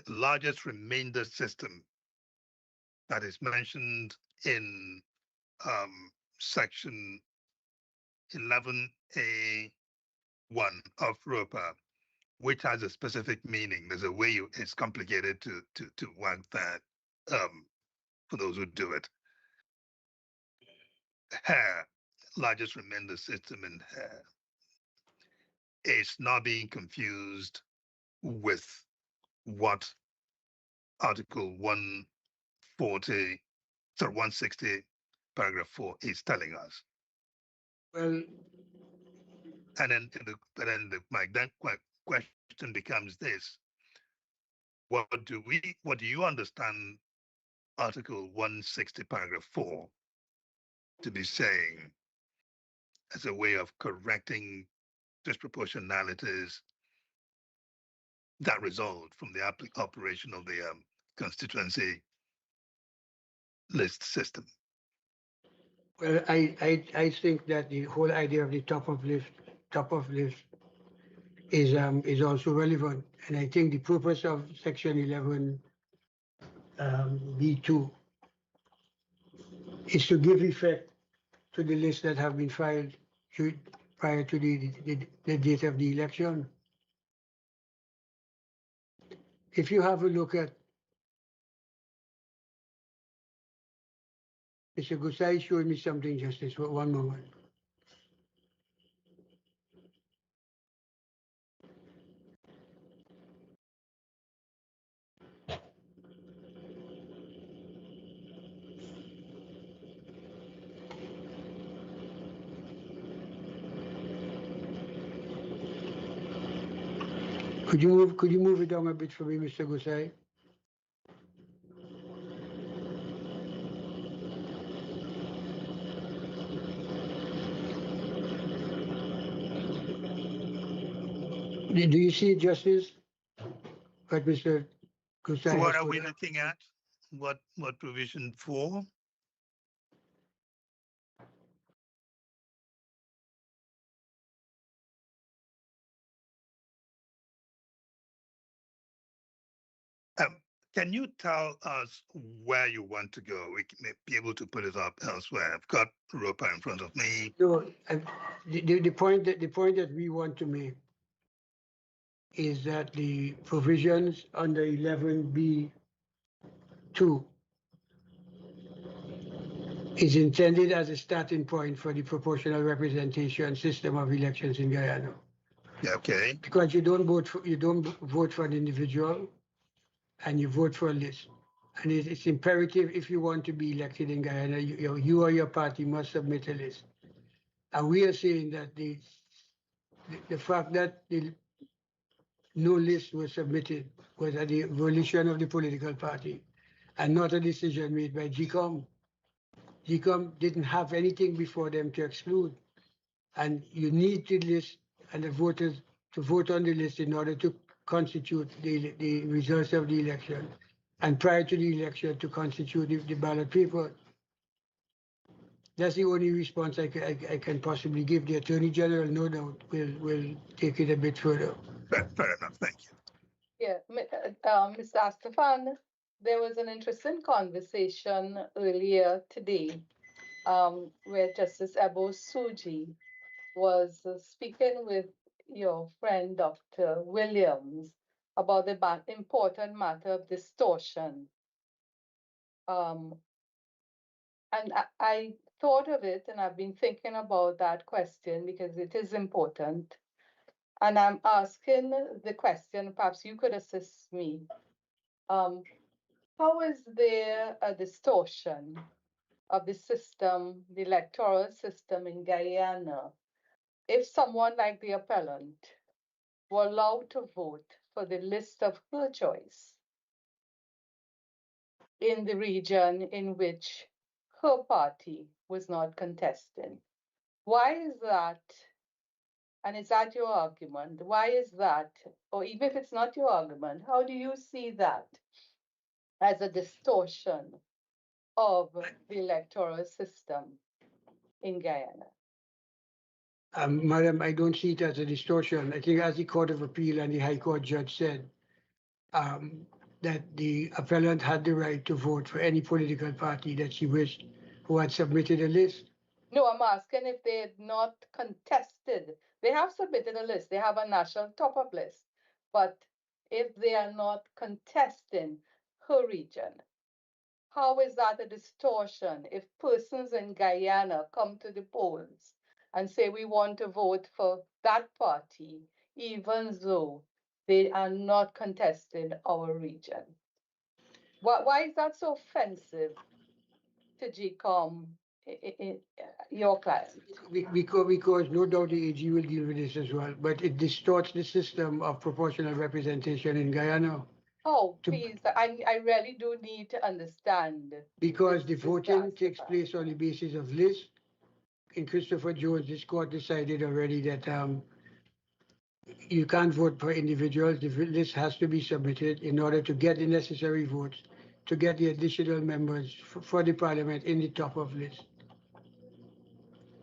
largest remainder system that is mentioned in section 11A1 of ROPA, which has a specific meaning. There's a way it's complicated to work that for those who do it. Hair, largest remainder system in hair, is not being confused with what Article 160, paragraph 4 is telling us. Well, And then my question becomes this: what do you understand Article 160, paragraph 4 to be saying as a way of correcting disproportionalities that result from the operation of the constituency list system? well, I think that the whole idea of the top of list is also relevant, and I think the purpose of Section 11 B2 is to give effect to the lists that have been filed prior to the date of the election. If you have a look at Mr. Gusai showed me something, Justice, for one moment. Could you move it down a bit for me, Mr. Gusai? Do you see justice? What Mr. Krystal What has are put we up? looking at? What provision for? Can you tell us where you want to go? We may be able to put it up elsewhere. I've got Europa in front of me. No, the point that we want to make is that the provisions under 11B2 is intended as a starting point for the proportional representation system of elections in Guyana. Okay. Because you don't vote for an individual, and you vote for a list. And it's imperative if you want to be elected in Guyana, you or your party must submit a list. And we are saying that the fact that no list was submitted was at the volition of the political party and not a decision made by GECOM. GECOM didn't have anything before them to exclude. And you need the list and the voters to vote on the list in order to constitute the results of the election. And prior to the election to constitute the ballot paper. That's the only response I can possibly give. The Attorney General, no doubt, will take it a bit further. Fair enough. Thank you. Yeah, Mr. Astafan, there was an interesting conversation earlier today where Justice Ebo Suji was speaking with your friend, Dr. Williams, about the important matter of distortion. And I thought of it, and I've been thinking about that question because it is important. And I'm asking the question, perhaps you could assist me. How is there a distortion of the system, the electoral system in Guyana, if someone like the appellant were allowed to vote for the list of her choice in the region in which her party was not contesting? Why is that? And is that your argument? Why is that? Or even if it's not your argument, how do you see that as a distortion of the electoral system in Guyana? Madam, I don't see it as a distortion. I think as the Court of Appeal and the High Court judge said, that the appellant had the right to vote for any political party that she wished who had submitted a list. No, I'm asking if they had not contested. They have submitted a list. They have a national top-up list. But if they are not contesting her region, how is that a distortion if persons in Guyana come to the polls and say we want to vote for that party, even though they are not contesting our region? Why is that so offensive to GECOM, your client? Because no doubt the AG will deal with this as well, but it distorts the system of proportional representation in Guyana. Oh, please, I really do need to understand. Because the voting takes place on the basis of lists. In Christopher Jones, this court decided already that you can't vote for individuals. The list has to be submitted in order to get the necessary votes, to get the additional members for the parliament in the top of list.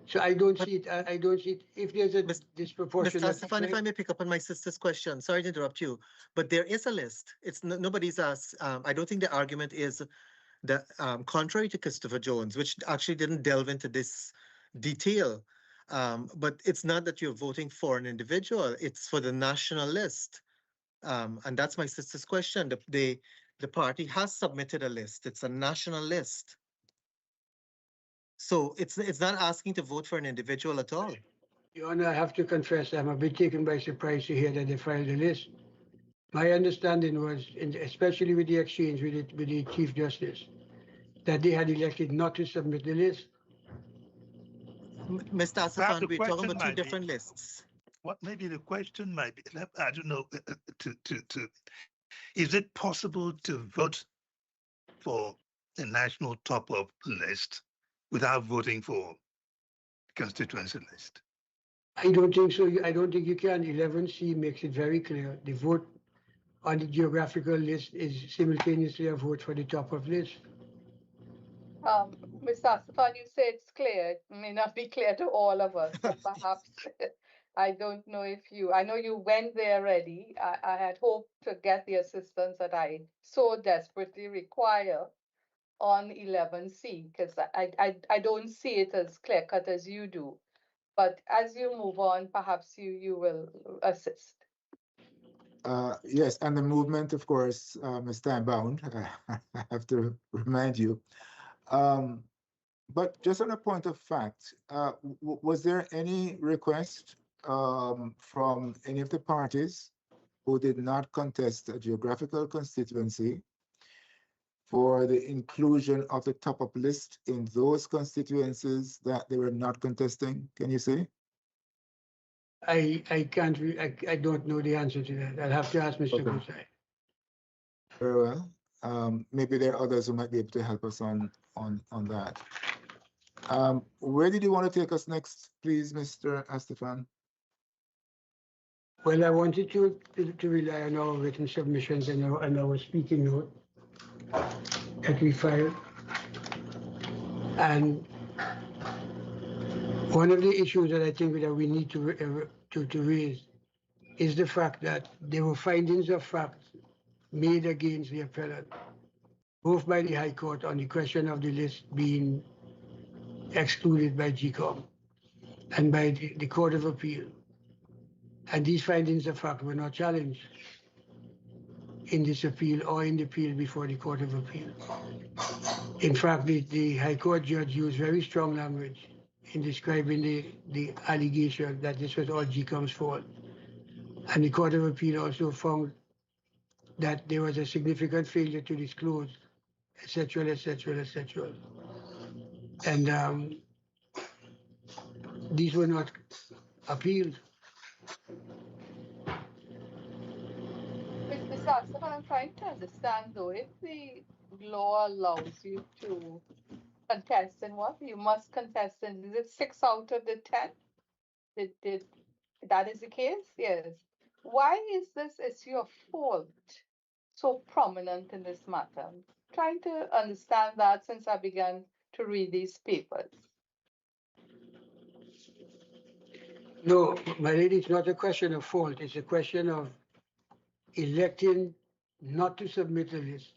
So I don't see it. I don't see it. If there's a disproportionate. Mr. Astafan, if I may pick up on my sister's question, sorry to interrupt you, but there is a list. It's nobody's asked. I don't think the argument is that contrary to Christopher Jones, which actually didn't delve into this detail, but it's not that you're voting for an individual, it's for the national list. And that's my sister's question. The party has submitted a list. It's a national list. So it's not asking to vote for an individual at all. Your Honor, I have to confess, I'm a bit taken by surprise to hear that they filed a list. My understanding was, especially with the exchange with the Chief Justice, that they had elected not to submit the list. Mr. Astafan, we're talking about two different lists. What maybe the question might be, I don't know, is it possible to vote for the national top-up list without voting for the constituency list? I don't think so. I don't think you can. 11C makes it very clear. The vote on the geographical list is simultaneously a vote for the top of list. Mr. Astafan, you say it's clear. It may not be clear to all of us, but perhaps I don't know if I know you went there already. I had hoped to get the assistance that I so desperately require on 11C, because I don't see it as clear cut as you do. But as you move on, perhaps you will assist. Yes, and the movement, of course, is time bound. I have to remind you. But just on a point of fact, was there any request from any of the parties who did not contest a geographical constituency for the inclusion of the top-up list in those constituencies that they were not contesting? Can you say? I can't, I don't know the answer to that. I'll have to ask Mr. Okay. Gusai. Very well. Maybe there are others who might be able to help us on that. Where did you want to take us next, please, Mr. Astafan? Well, I wanted to rely on our written submissions and our speaking note that we filed. And one of the issues that I think that we need to raise is the fact that there were findings of fact made against the appellant, both by the High Court on the question of the list being excluded by GECOM and by the Court of Appeal. And these findings of fact were not challenged in this appeal or in the appeal before the Court of Appeal. In fact, the High Court judge used very strong language in describing the allegation that this was all GECOM's fault. And the Court of Appeal also found that there was a significant failure to disclose, et cetera, et cetera, et cetera. And these were not appealed. Mr. Astafan, I'm trying to understand though, if the law allows you to contest in what? You must contest in, is it 6 out of the 10? Did that is the case? Yes. Why is this issue of fault so prominent in this matter? I'm trying to understand that since I began to read these papers. No, my lady, it's not a question of fault. It's a question of electing not to submit a list,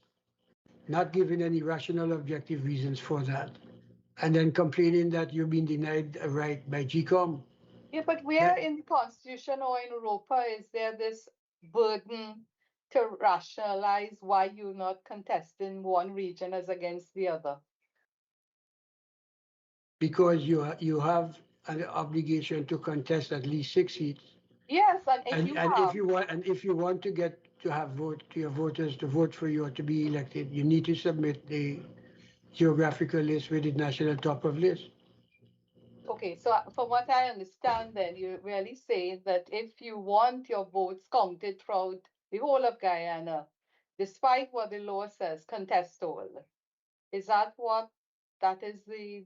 not giving any rational objective reasons for that, and then complaining that you've been denied a right by GECOM. Yeah, but where in the Constitution or in Europa is there this burden to rationalize why you're not contesting one region as against the other? Because you have an obligation to contest at least 6 seats. Yes, and if you want to get to have your voters to vote for you or to be elected, you need to submit the geographical list with the national top of list. Okay, so from what I understand then, you're really saying that if you want your votes counted throughout the whole of Guyana, despite what the law says, contest all. Is that what, that is the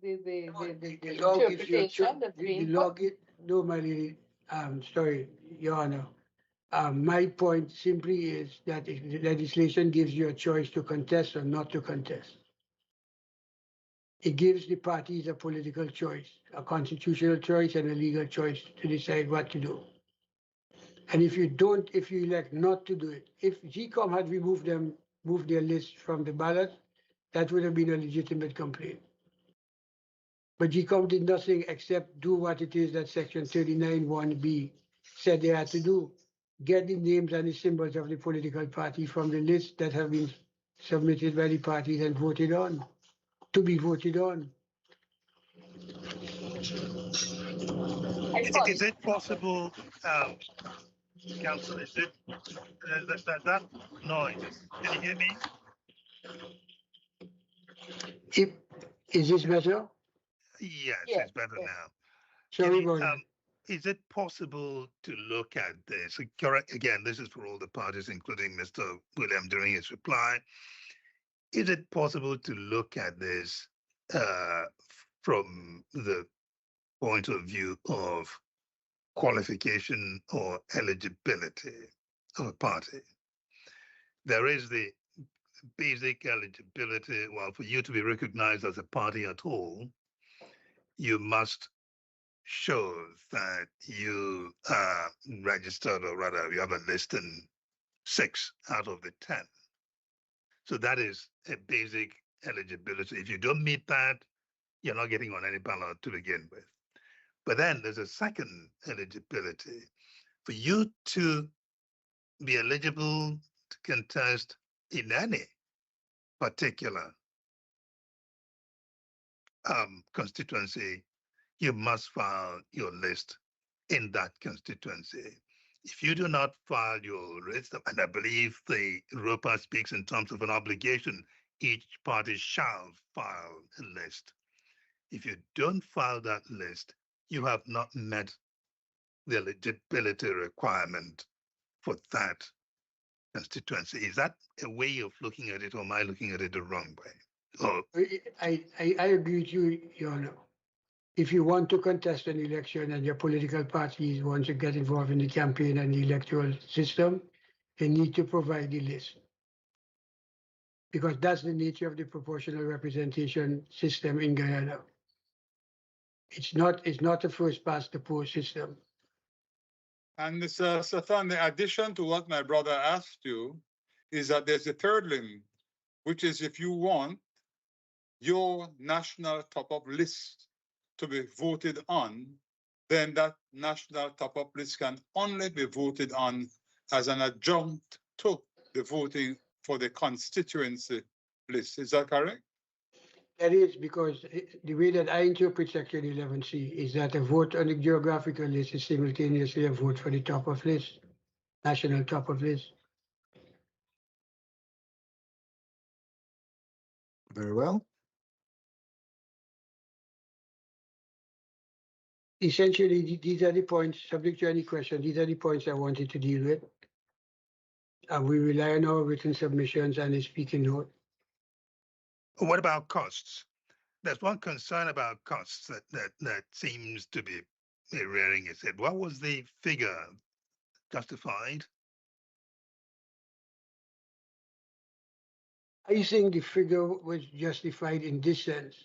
interpretation that's being put? No, my lady, sorry, Your Honor. My point simply is that if the legislation gives you a choice to contest or not to contest. It gives the parties a political choice, a constitutional choice and a legal choice to decide what to do. And if you elect not to do it, if GECOM had moved their list from the ballot, that would have been a legitimate complaint. But GECOM did nothing except do what it is that Section 39(1)(b) said they had to do. Get the names and the symbols of the political party from the list that have been submitted by the parties and voted on, to be voted on. Is it possible, Council, is it that noise? Can you hear me? Is this better? Yes, Yes, it's better yes. now. Sorry Can you, about that. is it possible to look at this? Correct. Again, this is for all the parties, including Mr. William during his reply. Is it possible to look at this from the point of view of qualification or eligibility of a party. There is the basic eligibility. Well, for you to be recognized as a party at all, you must show that you are registered, or rather you have a list in 6 out of the 10. So that is a basic eligibility. If you don't meet that, you're not getting on any ballot to begin with. But then there's a second eligibility. For you to be eligible to contest in any particular constituency, you must file your list in that constituency. If you do not file your list, and I believe the ROPA speaks in terms of an obligation, each party shall file a list. If you don't file that list, you have not met the eligibility requirement for that constituency. Is that a way of looking at it, or am I looking at it the wrong way? Or I agree with you, Your Honor. If you want to contest an election and your political parties want to get involved in the campaign and the electoral system, they need to provide the list. Because that's the nature of the proportional representation system in Guyana. It's not a first past the post system. And Mr. Safan, the addition to what my brother asked you is that there's a third limb, which is if you want your national top-up list to be voted on, then that national top-up list can only be voted on as an adjunct to the voting for the constituency list. Is that correct? That is because the way that I interpret Section 11C is that a vote on the geographical list is simultaneously a vote for the top-up list, national top-up list. Very well. Essentially, these are the points, subject to any question, these are the points I wanted to deal with. We rely on our written submissions and a speaking note. what about costs? There's one concern about costs that seems to be rearing its head. What was the figure justified? I think the figure was justified in this sense.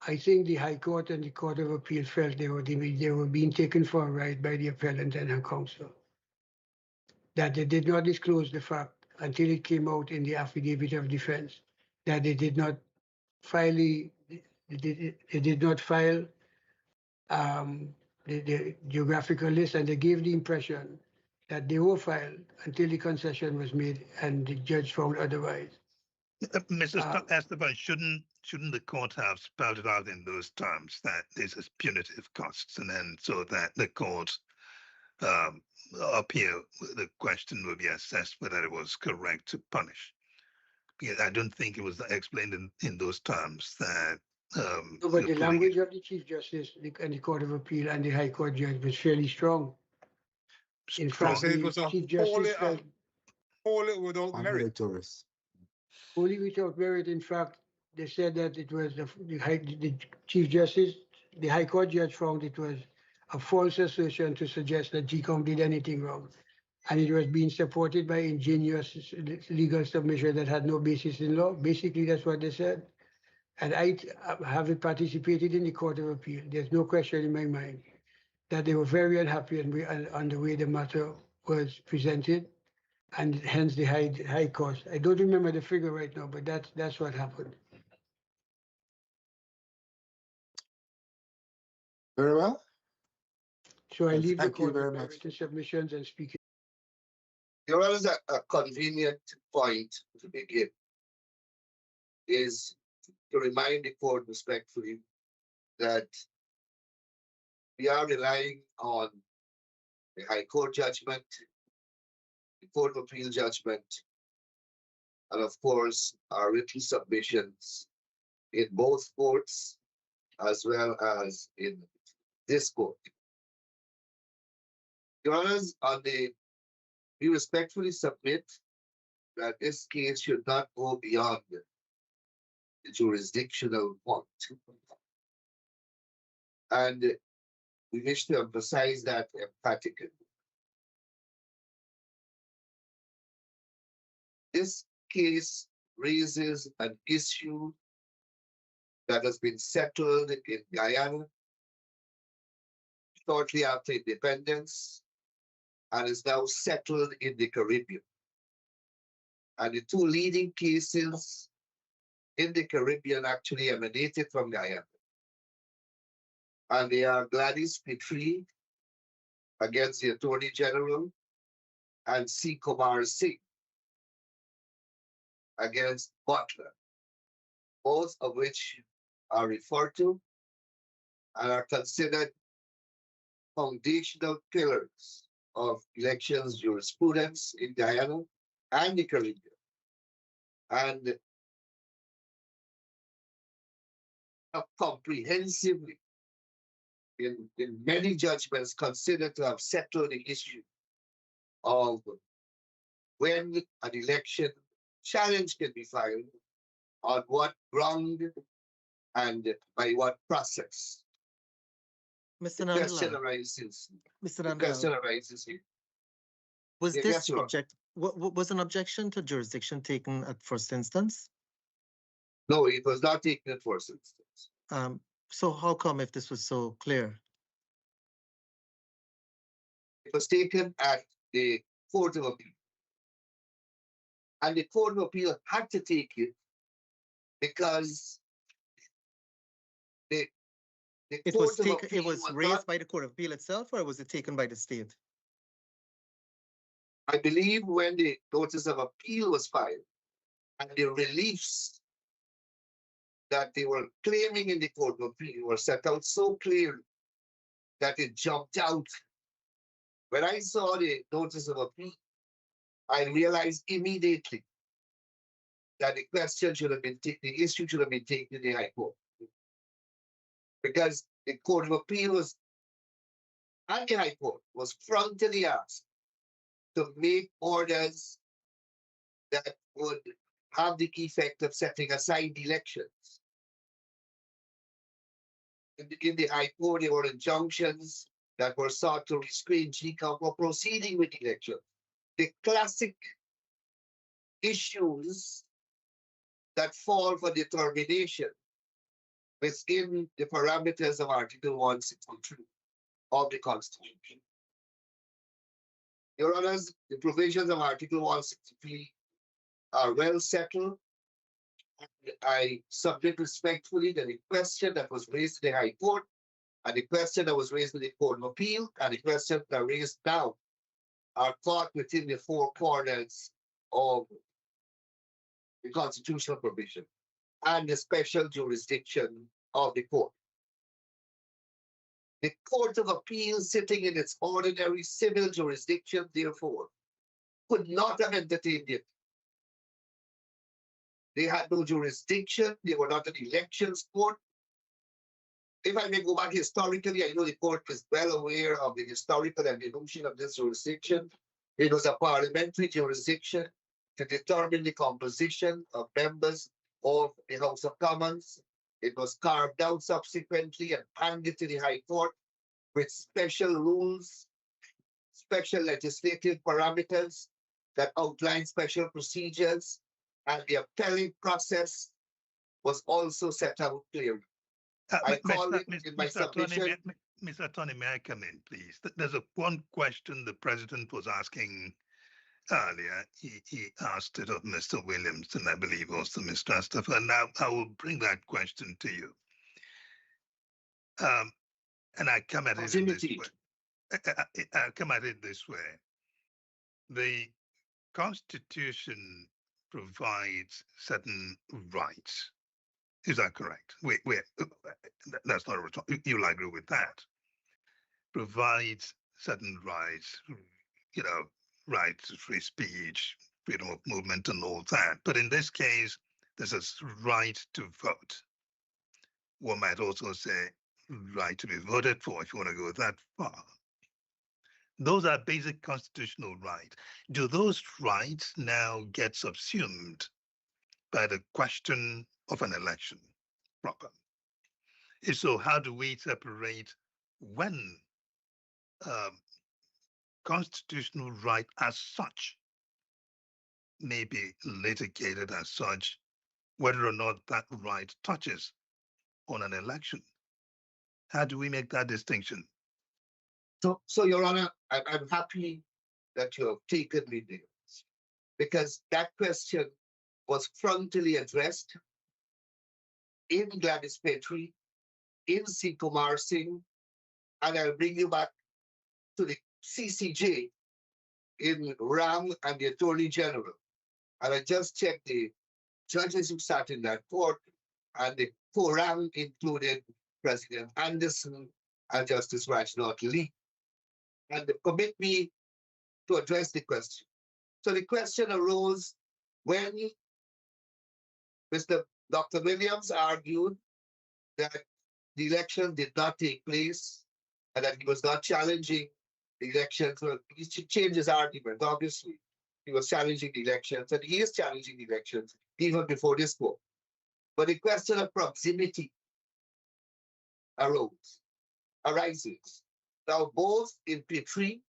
I think the High Court and the Court of Appeal felt they were being taken for a ride by the appellant and her counsel. That they did not disclose the fact until it came out in the affidavit of defense that they did not file the geographical list, and they gave the impression that they were filed until the concession was made and the judge found otherwise. Mr. Esteban, shouldn't the court have spelled it out in those terms that this is punitive costs, and then so that the court appeal, the question will be assessed whether it was correct to punish? Because I don't think it was explained in those terms that. No, but the language of the Chief Justice and the Court of Appeal and the High Court judge was fairly strong. In fact, it was the Chief Justice felt wholly without merit. Wholly without merit. In fact, they said that it was the Chief Justice, the High Court judge found it was a false assertion to suggest that GECOM did anything wrong. And it was being supported by ingenious legal submission that had no basis in law. Basically, that's what they said. And I, having participated in the Court of Appeal, there's no question in my mind that they were very unhappy on the way the matter was presented, and hence the high cost. I don't remember the figure right now, but that's what happened. Very well. So I Yes, leave the thank you court very with my much. written submissions and speaking. There is a convenient point to begin is to remind the court respectfully that we are relying on the High Court judgment, the Court of Appeal judgment, and of course, our written submissions in both courts as well as in this court. Your Honors, we respectfully submit that this case should not go beyond the jurisdictional point. And we wish to emphasize that emphatically. This case raises an issue that has been settled in Guyana shortly after independence and is now settled in the Caribbean. And the two leading cases in the Caribbean actually emanated from Guyana. And they are Gladys Petrie against the Attorney General and C. Kumar Singh against Butler, both of which are referred to and are considered foundational pillars of elections jurisprudence in Guyana and the Caribbean. And comprehensively, in many judgments, considered to have settled the issue of when an election challenge can be filed, on what ground, and by what process. Mr. The question Nandala, arises. Mr. The question Nandala, arises here. was Yeah, this yes, Your Honor. was an objection to jurisdiction taken at first instance? No, it was not taken at first instance. So how come if this was so clear? It was taken at the Court of Appeal. And the Court of Appeal had to take it because the It Court was of taken, Appeal it was was raised not, by the Court of Appeal itself, or was it taken by the state? I believe, when the notice of appeal was filed and the reliefs that they were claiming in the Court of Appeal were set out so clearly that it jumped out. When I saw the notice of appeal, I realized immediately that the question should have been taken, the issue should have been taken in the High Court. Because the Court of Appeal was, and the High Court was frontally asked to make orders that would have the effect of setting aside the elections. In the High Court, there were injunctions that were sought to restrain GECOM from proceeding with the election. The classic issues that fall for determination within the parameters of Article 163 of the Constitution. Your Honors, the provisions of Article 163 are well settled. And I submit respectfully that the question that was raised in the High Court, and the question that was raised in the Court of Appeal, and the question that are raised now are caught within the four corners of the constitutional provision and the special jurisdiction of the court. The Court of Appeal, sitting in its ordinary civil jurisdiction, therefore, could not have entertained it. They had no jurisdiction. They were not an elections court. If I may go back historically, I know the court is well aware of the historical evolution of this jurisdiction. It was a parliamentary jurisdiction to determine the composition of members of the House of Commons. It was carved out subsequently and handed to the High Court with special rules, special legislative parameters that outline special procedures, and the appellate process was also set out clearly. I call it in my submission. Mr. Attorney, may I come in, please? There's one question the President was asking earlier. He asked it of Mr. Williams, and I believe also Mr. Astafan. Now I will bring that question to you. And I come at it in this way. I come at it this way. The Constitution provides certain rights. Is that correct? Wait, that's not a response. You'll agree with that. Provides certain rights, right to free speech, freedom of movement and all that. But in this case, there's a right to vote. One might also say right to be voted for, if you want to go that far. Those are basic constitutional rights. Do those rights now get subsumed by the question of an election proper? If so, how do we separate when constitutional right as such may be litigated as such, whether or not that right touches on an election. How do we make that distinction? So Your Honor, I'm happy that you have taken me there, because that question was frontally addressed in Gladys Petrie, in C. Kumar Singh, and I'll bring you back to the CCJ in Ram and the Attorney General. And I just checked the judges who sat in that court, and the quorum included President Anderson and Justice Rajnath Lee. And they commit me to address the question. So the question arose when Dr. Williams argued that the election did not take place and that he was not challenging the elections. Well, he changed his argument, obviously. He was challenging the elections, and he is challenging the elections even before this court. But the question of proximity arises. Now, both in Petrie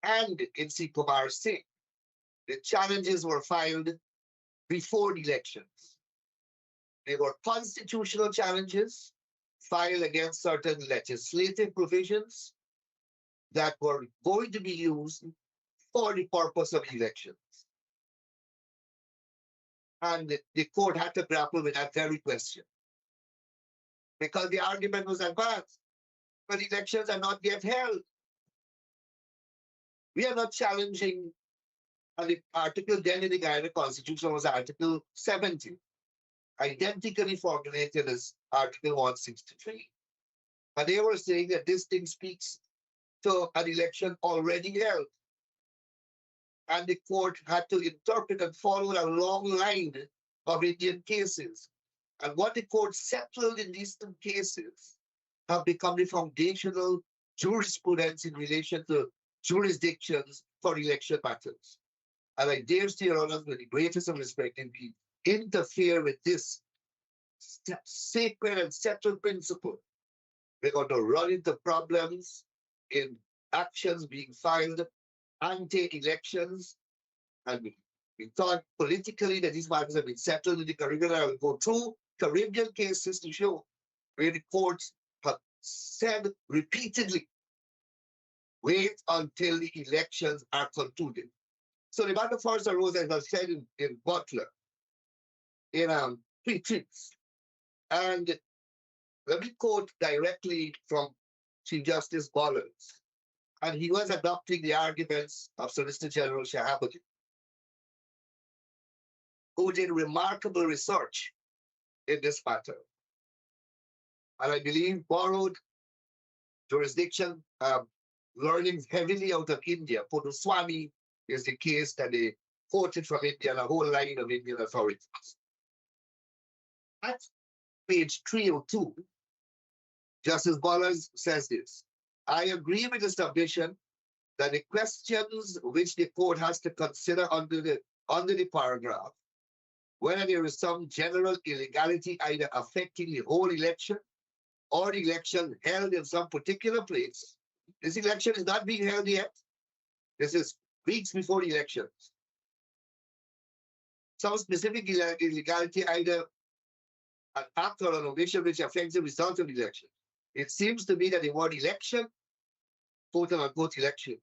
and in C. Kumar Singh, the challenges were filed before the elections. They were constitutional challenges filed against certain legislative provisions that were going to be used for the purpose of elections. And the court had to grapple with that very question, because the argument was advanced, but elections are not yet held. We are not challenging, and the article then in the Guyana Constitution was Article 70, identically formulated as Article 163. And they were saying that this thing speaks to an election already held. And the court had to interpret and follow a long line of Indian cases. And what the court settled in these two cases have become the foundational jurisprudence in relation to jurisdictions for election matters. And I dare say, Your Honor, with the greatest of respect indeed, interfere with this sacred and settled principle. We're going to run into problems in actions being filed anti-elections, and we thought politically that these matters have been settled in the Caribbean. I will go through Caribbean cases to show where the courts have said repeatedly, wait until the elections are concluded. So the matter first arose, as I said, in Butler, in 3 trips. And let me quote directly from Chief Justice Ballot. And he was adopting the arguments of Solicitor General Shahabuddin, who did remarkable research in this matter. And I believe borrowed jurisdiction, learning heavily out of India. Puduswami is the case that they quoted from India and a whole line of Indian authorities. At page 302, Justice Bollers says this: I agree with the submission that the questions which the court has to consider under the paragraph, whether there is some general illegality either affecting the whole election or the election held in some particular place. This election is not being held yet. This is weeks before the elections. Some specific illegality, either an act or an omission which affects the result of the election. It seems to me that the word election, quote unquote election,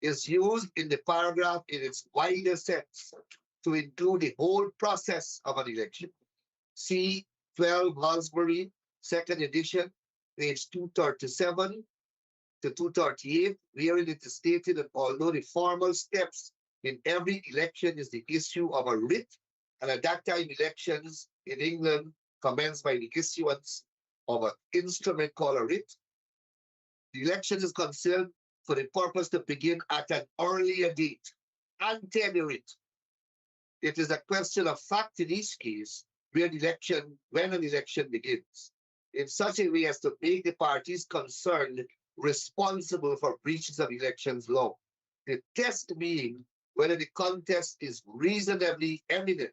is used in the paragraph in its wider sense to include the whole process of an election. See 12 Halsbury, 2nd edition, page 237 to 238, wherein it is stated that although the formal steps in every election is the issue of a writ, and at that time elections in England commenced by the issuance of an instrument called a writ, the election is considered for the purpose to begin at an earlier date, ante the writ. It is a question of fact in each case when an election begins, in such a way as to make the parties concerned responsible for breaches of elections law. The test being whether the contest is reasonably eminent.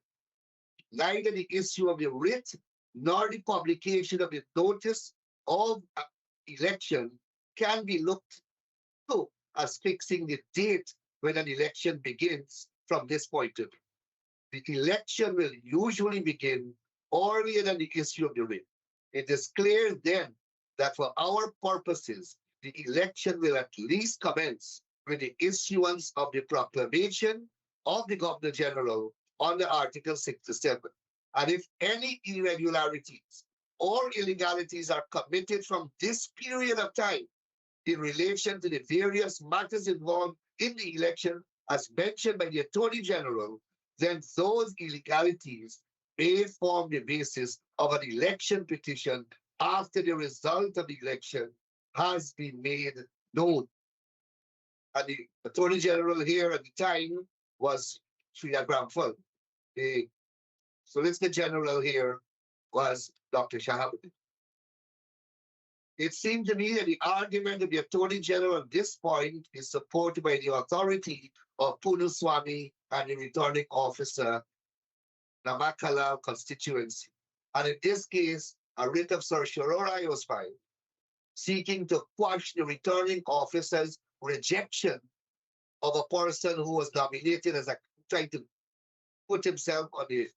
Neither the issue of the writ nor the publication of the notice of election can be looked to as fixing the date when an election begins from this point of view. The election will usually begin earlier than the issue of the writ. It is clear then that for our purposes, the election will at least commence with the issuance of the proclamation of the Governor General under Article 67. And if any irregularities or illegalities are committed from this period of time in relation to the various matters involved in the election, as mentioned by the Attorney General, then those illegalities may form the basis of an election petition after the result of the election has been made known. And the Attorney General here at the time was Sria Gramful. The Solicitor General here was Dr. Shahabuddin. It seemed to me that the argument of the Attorney General at this point is supported by the authority of Punuswamy and the returning officer, Namakala constituency. And in this case, a writ of certiorari was filed, seeking to quash the returning officer's rejection of a person who was nominated as trying to put himself on the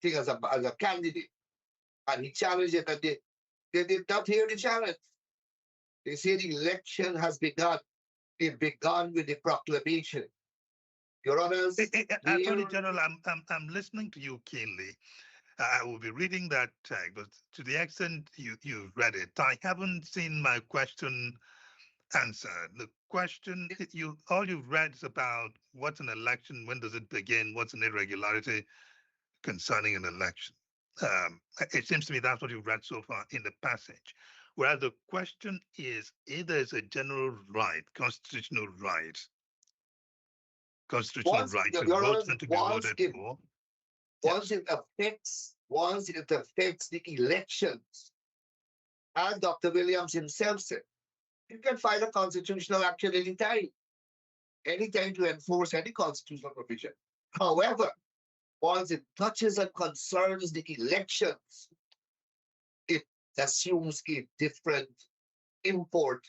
thing as a candidate. And he challenged it, and they did not hear the challenge. They say the election has begun. It began with the proclamation. Your Honors, Attorney General, I'm listening to you keenly. I will be reading that tag, but to the extent you read it, I haven't seen my question answered. The question, all you've read is about what's an election, when does it begin, what's an irregularity concerning an election. It seems to me that's what you've read so far in the passage. Whereas the question is, if there's a general right, constitutional right to vote and to be voted for. Once it affects the elections, as Dr. Williams himself said, you can file a constitutional action anytime to enforce any constitutional provision. However, once it touches and concerns the elections, it assumes a different import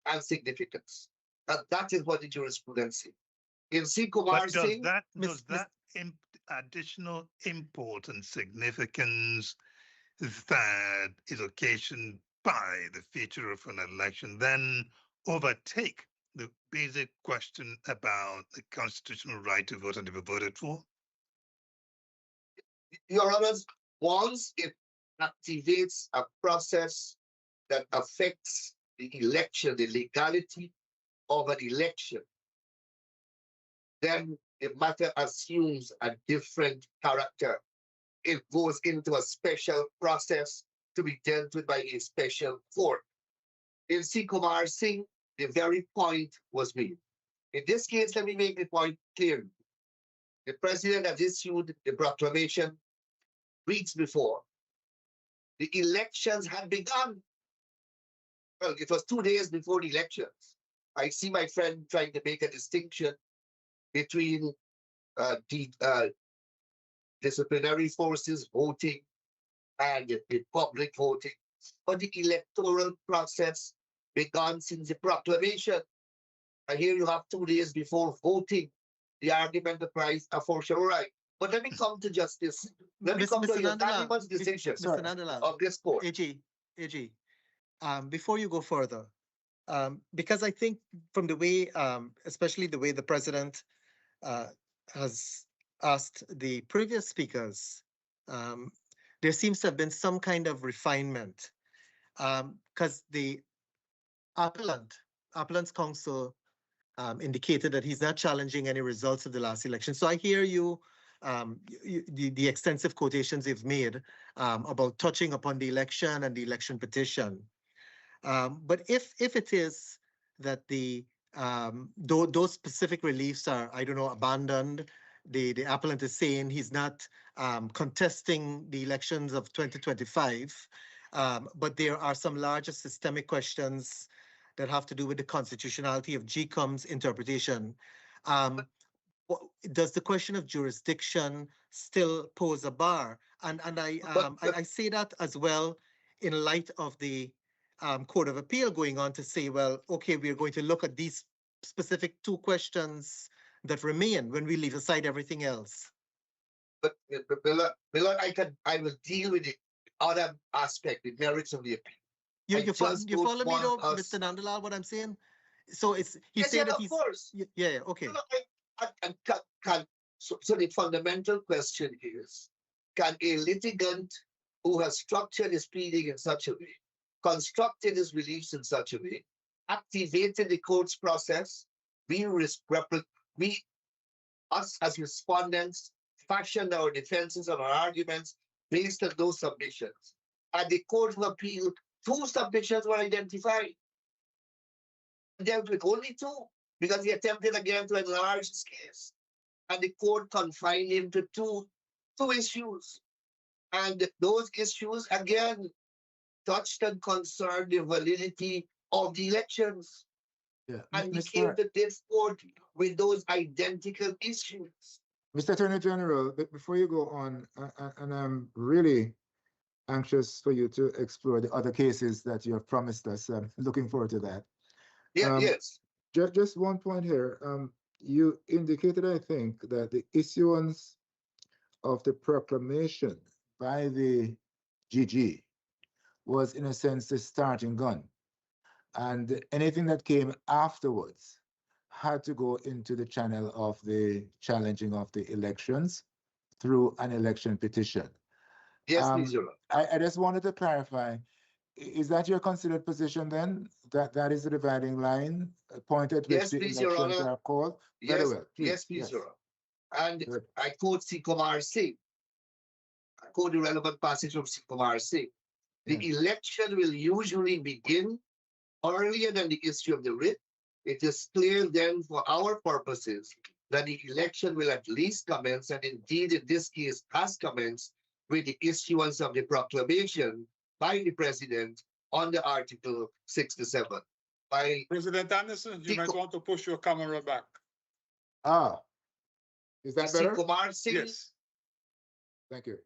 and significance. And that is what the jurisprudence is. In GECOM Singh, does that additional import and significance that is occasioned by the feature of an election then overtake the basic question about the constitutional right to vote and to be voted for? Your Honors, once it activates a process that affects the election, the legality of an election, then the matter assumes a different character. It goes into a special process to be dealt with by a special court. In GECOM Singh, the very point was made. In this case, let me make the point clear. The president has issued the proclamation weeks before. The elections had begun. Well, it was 2 days before the elections. I see my friend trying to make a distinction between the disciplinary forces voting and the public voting. But the electoral process began since the proclamation. And here you have 2 days before voting. The argument applies a fortiori. But let me come to justice. Let me come to the unanimous decision of this court. AG, before you go further, because I think from the way, especially the way the president has asked the previous speakers, there seems to have been some kind of refinement, because the Appellant's counsel indicated that he's not challenging any results of the last election. So I hear you, the extensive quotations you've made about touching upon the election and the election petition. But if it is that those specific reliefs are, I don't know, abandoned, the appellant is saying he's not contesting the elections of 2025, but there are some larger systemic questions that have to do with the constitutionality of GECOM's interpretation. Does the question of jurisdiction still pose a bar? And I say that as well in light of the Court of Appeal going on to say, well, okay, we're going to look at these specific 2 questions that remain when we leave aside everything else. But Billard, I will deal with the other aspect, the merits of the appeal. You, I you, just you don't follow me want though, us- Mr. Nandalal, what I'm saying? So it's, he's Yes, saying yeah, that of he's, course. yeah, okay. No, so the fundamental question is, can a litigant who has structured his pleading in such a way, constructed his beliefs in such a way, activated the court's process, us as respondents, fashioned our defenses and our arguments based on those submissions. At the Court of Appeal, 2 submissions were identified. Dealt with only 2, because he attempted again to enlarge his case. And the court confined him to two issues. And those issues, again, touched and concerned the validity of the elections. Yeah, And we Mr. came to this court with those identical issues. Mr. Attorney General, before you go on, and I'm really anxious for you to explore the other cases that you have promised us. I'm looking forward to that. Yeah, yes. Just one point here. You indicated, I think, that the issuance of the proclamation by the GG was, in a sense, the starting gun. And anything that came afterwards had to go into the channel of the challenging of the elections through an election petition. Yes, please, Your Honor. I just wanted to clarify, is that your considered position then? That is the dividing line, point at which Yes, the please, Your elections Honor. are called? Very Yes, well. Please, yes, please, Your Honor. And Good. I quote GECOM Singh. I quote the relevant passage from GECOM Singh. The election will usually begin earlier than the issue of the writ. It is clear then for our purposes that the election will at least commence, and indeed in this case has commenced, with the issuance of the proclamation by the President under Article 67. By President Anderson, you might GECOM. want to push your camera back. Is that better? Kumar Singh, Yes. Thank you.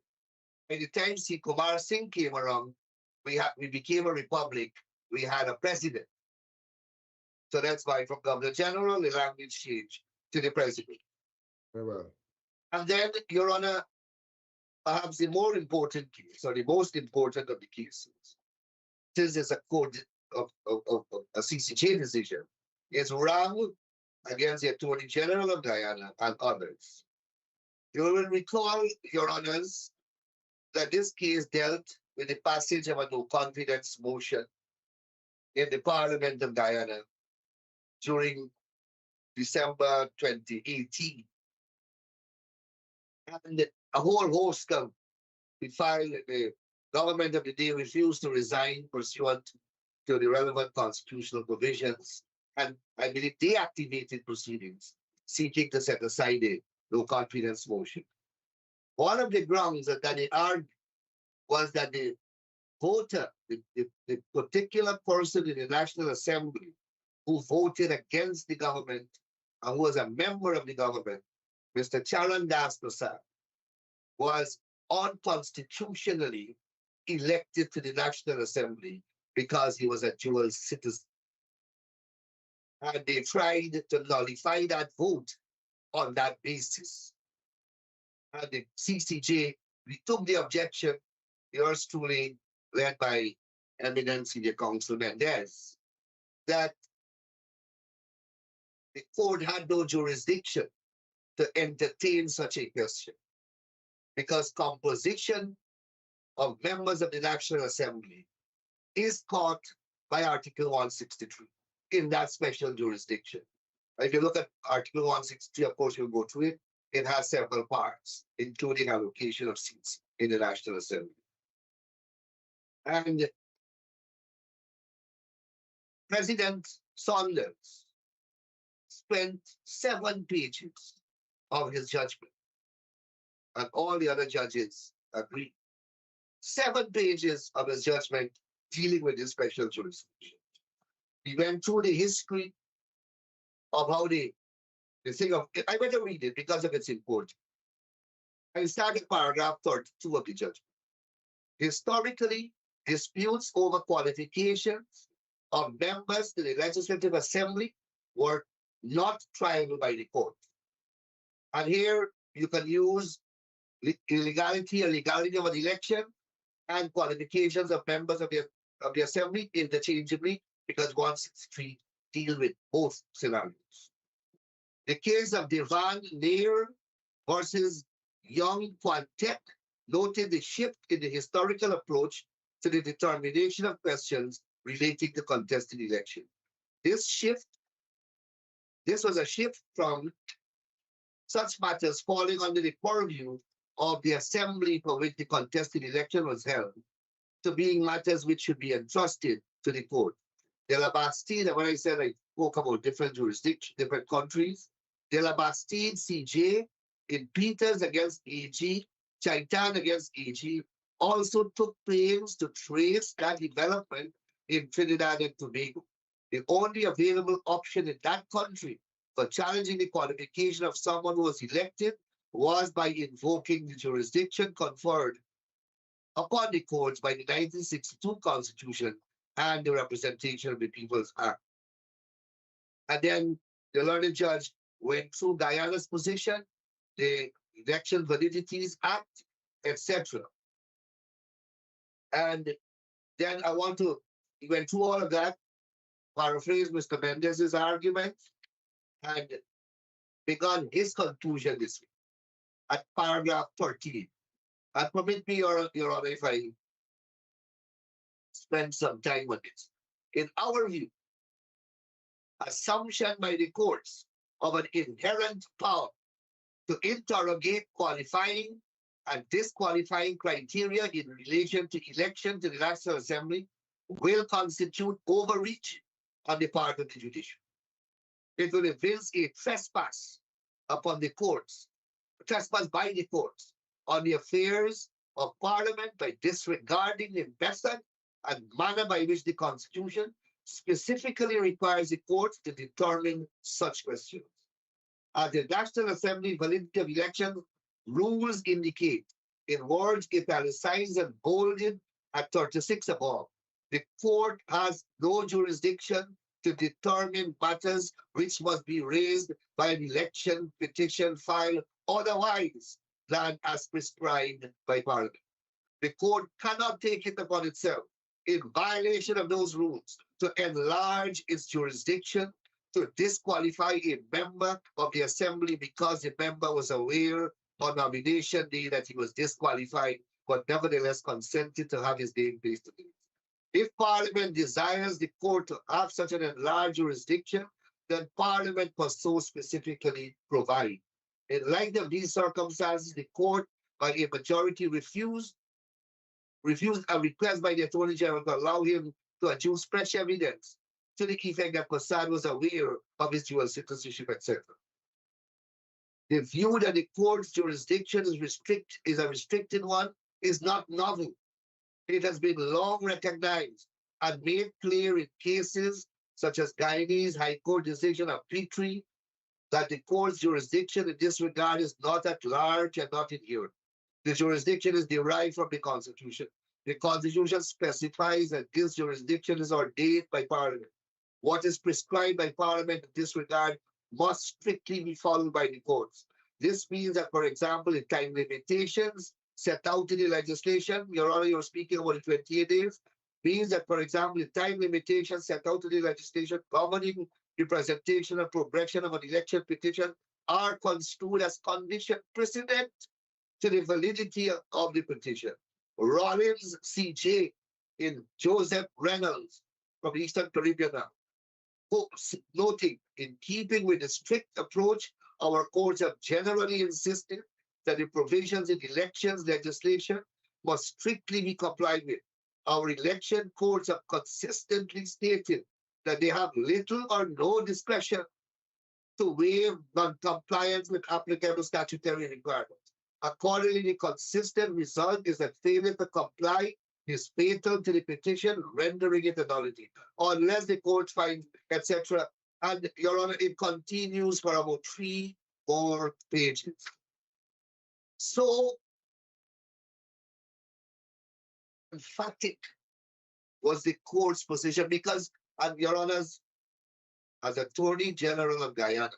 by the time Kumar Singh came around, we became a republic. We had a president. So that's why from Governor General, the language changed to the president. Very well. And then, Your Honor, perhaps the more important case, or the most important of the cases, since there's a court of a CCJ decision, is Ram against the Attorney General of Guyana and others. You will recall, Your Honors, that this case dealt with the passage of a no confidence motion in the Parliament of Guyana during December 2018. And a whole host of the government of the day refused to resign pursuant to the relevant constitutional provisions. And I believe they activated proceedings seeking to set aside a no confidence motion. One of the grounds that they argued was that the voter, the particular person in the National Assembly who voted against the government and who was a member of the government, Mr. Charan Das Prasad, was unconstitutionally elected to the National Assembly because he was a dual citizen. And they tried to nullify that vote on that basis. And the CCJ, we took the objection, yours truly, led by eminent Senior Counsel Mendez, that the court had no jurisdiction to entertain such a question because composition of members of the National Assembly is caught by Article 163 in that special jurisdiction. If you look at Article 163, of course, you'll go through it. It has several parts, including allocation of seats in the National Assembly. And President Saunders spent 7 pages of his judgment, and all the other judges agreed. 7 pages of his judgment dealing with this special jurisdiction. He went through the history of how the thing of, I better read it because of its importance. I started paragraph 32 of the judgment. Historically, Disputes over qualifications of members to the Legislative Assembly were not triable by the court. And here you can use illegality or legality of an election and qualifications of members of the Assembly interchangeably, because 163 deal with both scenarios. The case of Devan Nair versus Young Quantek noted the shift in the historical approach to the determination of questions relating to contested election. This was a shift from such matters falling under the purview of the assembly for which the contested election was held to being matters which should be entrusted to the court. De la Bastide, when I said I spoke about different jurisdictions, different countries, De la Bastide, CJ, in Peters against AG, Chaitan against AG, also took pains to trace that development in Trinidad and Tobago. The only available option in that country for challenging the qualification of someone who was elected was by invoking the jurisdiction conferred upon the courts by the 1962 Constitution and the Representation of the People's Act. And then the learned judge went through Guyana's position, the Election Validities Act, etc. And then he went through all of that, paraphrase Mr. Mendez's argument, and began his conclusion this week at paragraph 13. And permit me, Your Honor, if I spend some time on this. In our view, assumption by the courts of an inherent power to interrogate qualifying and disqualifying criteria in relation to election to the National Assembly will constitute overreach on the part of the judiciary. It will evince a trespass upon the courts, trespass by the courts on the affairs of Parliament by disregarding the method and manner by which the Constitution specifically requires the courts to determine such questions. As the National Assembly validity of election rules indicate, in words italicized and bolded at 36 above, the court has no jurisdiction to determine matters which must be raised by an election petition filed otherwise than as prescribed by Parliament. The court cannot take it upon itself, in violation of those rules, to enlarge its jurisdiction to disqualify a member of the Assembly because the member was aware on nomination day that he was disqualified, but nevertheless consented to have his name placed on it. If Parliament desires the court to have such an enlarged jurisdiction, then Parliament must so specifically provide. In light of these circumstances, the court, by a majority, refused a request by the Attorney General to allow him to adduce fresh evidence to the effect that Prasad was aware of his dual citizenship, etc. The view that the court's jurisdiction is a restricted one is not novel. It has been long recognized and made clear in cases such as Guyanese High Court decision of Petrie that the court's jurisdiction in this regard is not at large and not inherent. The jurisdiction is derived from the Constitution. The Constitution specifies that this jurisdiction is ordained by Parliament. What is prescribed by Parliament in this regard must strictly be followed by the courts. This means that, for example, the time limitations set out in the legislation, Your Honor, you're speaking about the 28 days, means that, for example, the time limitations set out in the legislation governing the presentation and progression of an election petition are construed as condition precedent to the validity of the petition. Rollins CJ in Joseph Reynolds from the Eastern Caribbean now, noting, in keeping with the strict approach our courts have generally insisted that the provisions in elections legislation must strictly be complied with. Our election courts have consistently stated that they have little or no discretion to waive non-compliance with applicable statutory requirements. Accordingly, the consistent result is that failure to comply is fatal to the petition, rendering it a nullity, unless the court finds, etc. And, Your Honor, it continues for about 3 more pages. So emphatic was the court's position because, and Your Honors, as Attorney General of Guyana,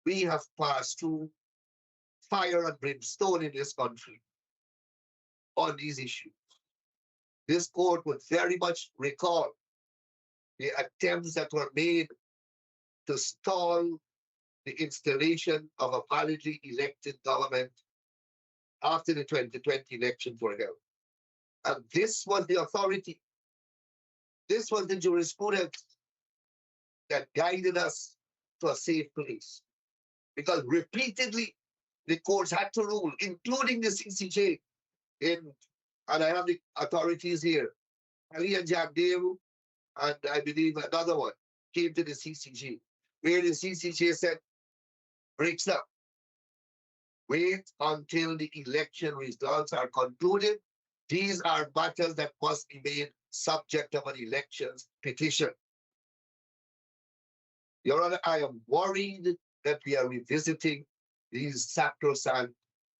we have passed through fire and brimstone in this country on these issues. This court would very much recall the attempts that were made to stall the installation of a validly elected government after the 2020 elections were held. And this was the authority, this was the jurisprudence that guided us to a safe place. Because repeatedly, the courts had to rule, including the CCJ, and I have the authorities here, Ali and Jack Deru, and I believe another one, came to the CCJ, where the CCJ said, breaks up. Wait until the election results are concluded. These are matters that must be made subject of an elections petition. Your Honor, I am worried that we are revisiting these sacrosanct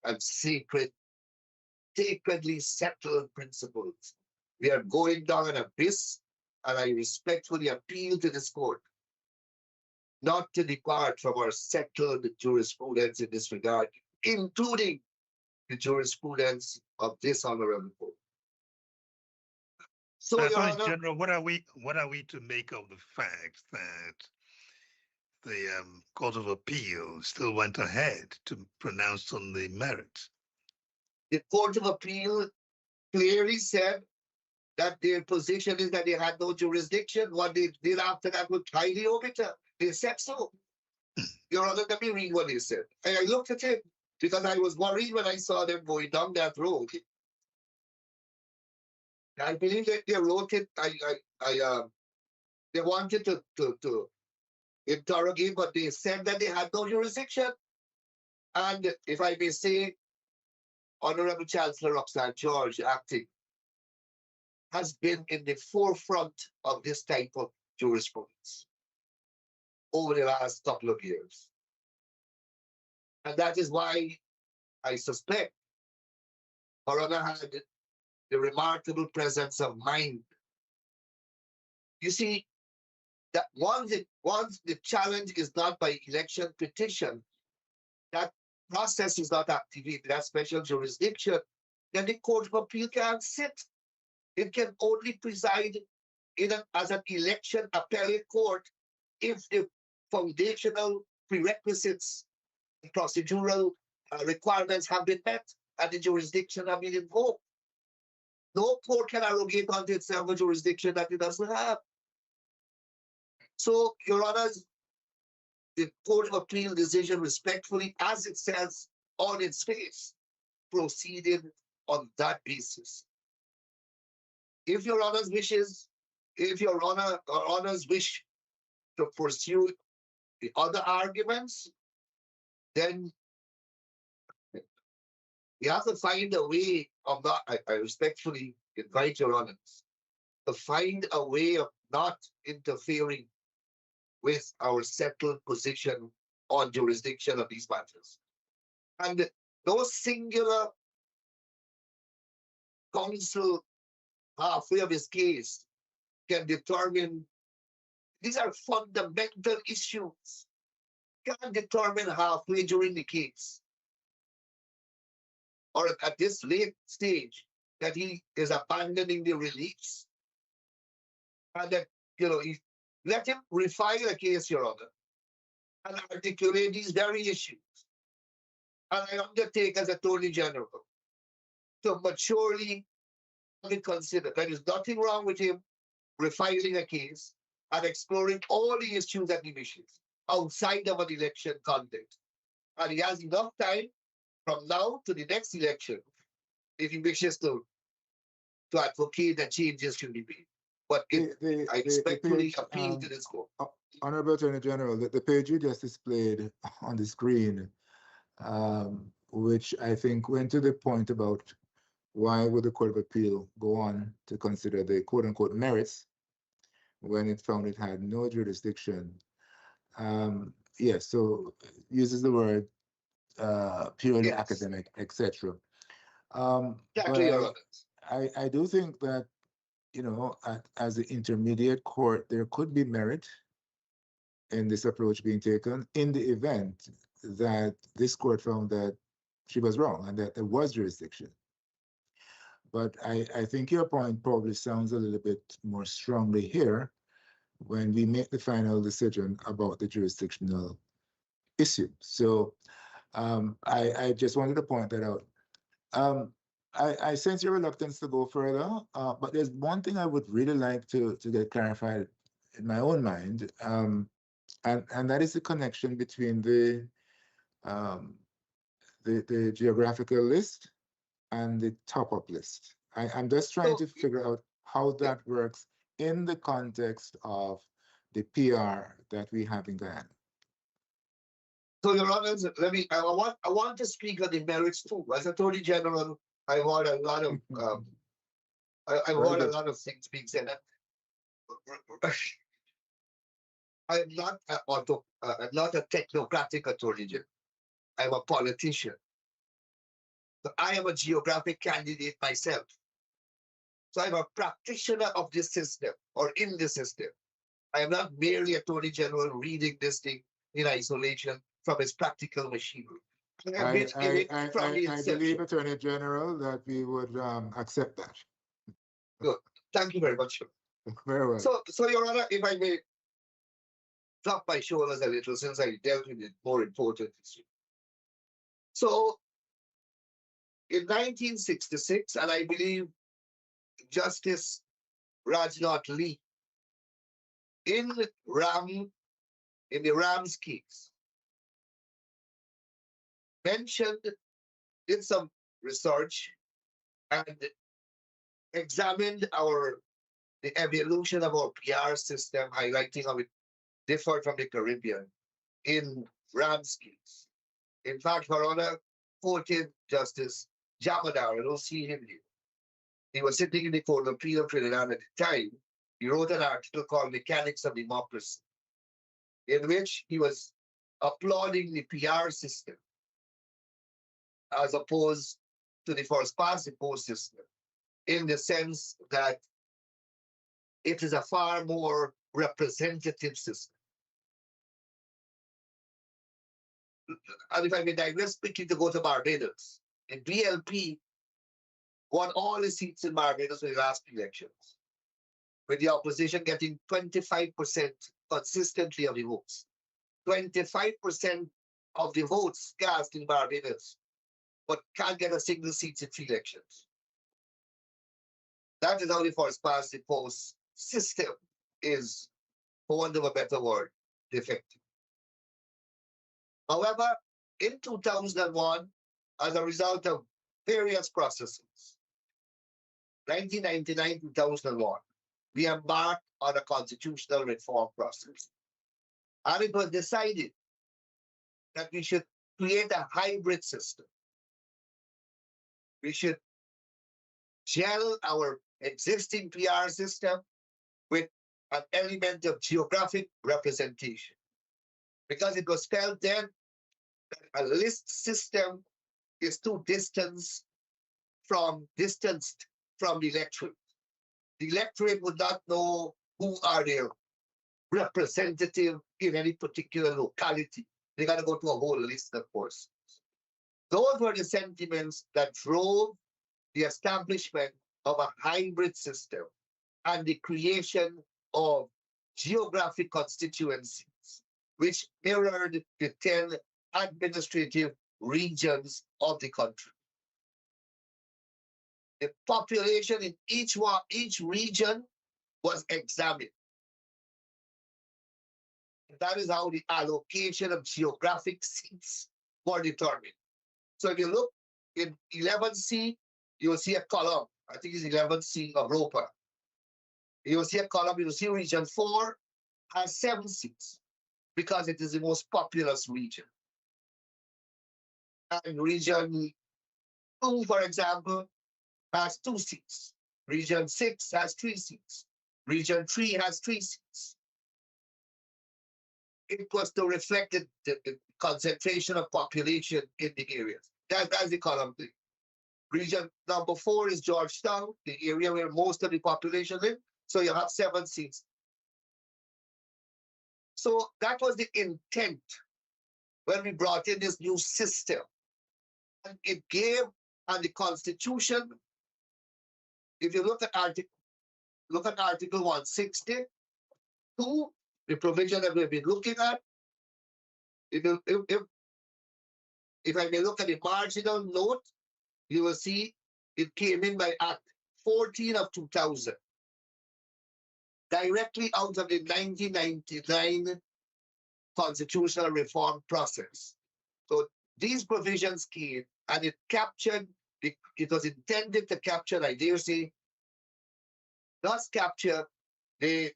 and sacredly settled principles. We are going down an abyss, and I respectfully appeal to this court not to depart from our settled jurisprudence in this regard, including the jurisprudence of this honorable court. So, Your Attorney Honor, General, what are we to make of the fact that the Court of Appeal still went ahead to pronounce on the merits? the Court of Appeal clearly said that their position is that they had no jurisdiction. What they did after that was highly omiter. They said so. Your Honor, let me read what they said. And I looked at it because I was worried when I saw them going down that road. I believe that they wrote it. They wanted to interrogate, but they said that they had no jurisdiction. And if I may say, Honorable Chancellor Roxanne George, acting, has been in the forefront of this type of jurisprudence over the last couple of years. And that is why I suspect Her Honor had the remarkable presence of mind. You see, that once the challenge is not by election petition, that process is not activated, that special jurisdiction, then the Court of Appeal can't sit. It can only preside as an election appellate court if the foundational prerequisites, the procedural requirements have been met and the jurisdiction have been invoked. No court can arrogate unto itself a jurisdiction that it doesn't have. So, Your Honors, the Court of Appeal decision respectfully, as it says on its face, proceeded on that basis. If Your Honor's wishes, if Your Honor or Honors wish to pursue the other arguments, then we have to find a way of not, I respectfully invite Your Honors to find a way of not interfering with our settled position on jurisdiction of these matters. And those singular counsel halfway of his case can determine, these are fundamental issues, can determine halfway during the case or at this late stage that he is abandoning the release. And that, let him refile a case, Your Honor, and articulate these very issues. And I undertake as Attorney General to maturely consider there is nothing wrong with him refiling a case and exploring all the issues that he wishes outside of an election context. And he has enough time from now to the next election if he wishes to advocate that changes should be made. But I respectfully appeal to this court. Honorable Attorney General, the page you just displayed on the screen, which I think went to the point about why would the Court of Appeal go on to consider the quote-unquote merits when it found it had no jurisdiction. Yes, so uses the word purely academic, etc. Exactly. I do think that you know, as the intermediate court, there could be merit in this approach being taken in the event that this court found that she was wrong and that there was jurisdiction. But I think your point probably sounds a little bit more strongly here when we make the final decision about the jurisdictional issue. So I just wanted to point that out. I sense your reluctance to go further, but there's one thing I would really like to get clarified in my own mind, and that is the connection between the geographical list and the top-up list. I'm just trying to figure out how that works in the context of the PR that we have in Guyana. So, Your Honor, I want to speak on the merits too. As Attorney General, I heard a lot of I heard a lot of things being said. I am not a technocratic attorney general. I'm a politician. So I am a geographic candidate myself. So I'm a practitioner of this system or in the system. I am not merely attorney general reading this thing in isolation from its practical machinery. I believe, Attorney General, that we would accept that. Good. Thank you very much. Very well. So, Your Honor, if I may drop my shoulders a little since I dealt with it more important issue. So, in 1966, and I believe Justice Rajnath Lee, in the Rams case, did some research and examined the evolution of our PR system, highlighting how it differed from the Caribbean in Rams case. In fact, Your Honor, quoted Justice Jamadar, I don't see him here. He was sitting in the Court of Appeal of Trinidad at the time. He wrote an article called Mechanics of Democracy, in which he was applauding the PR system as opposed to the first past the post system, in the sense that it is a far more representative system. And if I may digress quickly to go to Barbados, in BLP won all the seats in Barbados in the last elections, with the opposition getting 25% consistently of the votes. 25% of the votes cast in Barbados, but can't get a single seat in 3 elections. That is how the first past the post system is, for want of a better word, defective. However, in 2001, as a result of various processes, 1999-2001, we embarked on a constitutional reform process. And it was decided that we should create a hybrid system. We should gel our existing PR system with an element of geographic representation. Because it was felt then that a list system is too distanced from the electorate. The electorate would not know who are their representative in any particular locality. They got to go to a whole list of persons. Those were the sentiments that drove the establishment of a hybrid system and the creation of geographic constituencies, which mirrored the 10 administrative regions of the country. The population in each region was examined. That is how the allocation of geographic seats were determined. So if you look in 11C, you will see a column. I think it's 11C of ROPA. You will see a column, you will see region 4 has 7 seats because it is the most populous region. And region 2, for example, has 2 seats. Region 6 has 3 seats. Region 3 has 3 seats. It was to reflect the concentration of population in the areas. That's the column thing. Region number 4 is Georgetown, the area where most of the population live. So you have 7 seats. So that was the intent when we brought in this new system. And it gave, and the Constitution, if you look at Article 162, the provision that we've been looking at, if I may look at the marginal note, you will see it came in by Act 14 of 2000, directly out of the 1999 constitutional reform process. So these provisions came and it captured, it was intended to capture, I dare say, thus capture the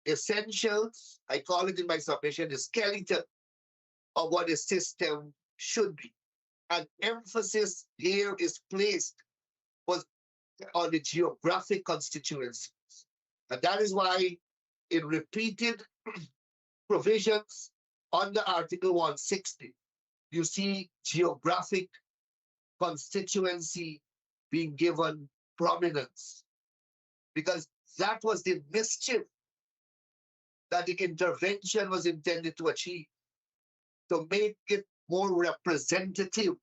essentials, I call it in my submission, the skeleton of what a system should be. And emphasis here is placed on the geographic constituencies. And that is why in repeated provisions under Article 160, you see geographic constituency being given prominence. Because that was the mischief that the intervention was intended to achieve, to make it more representative,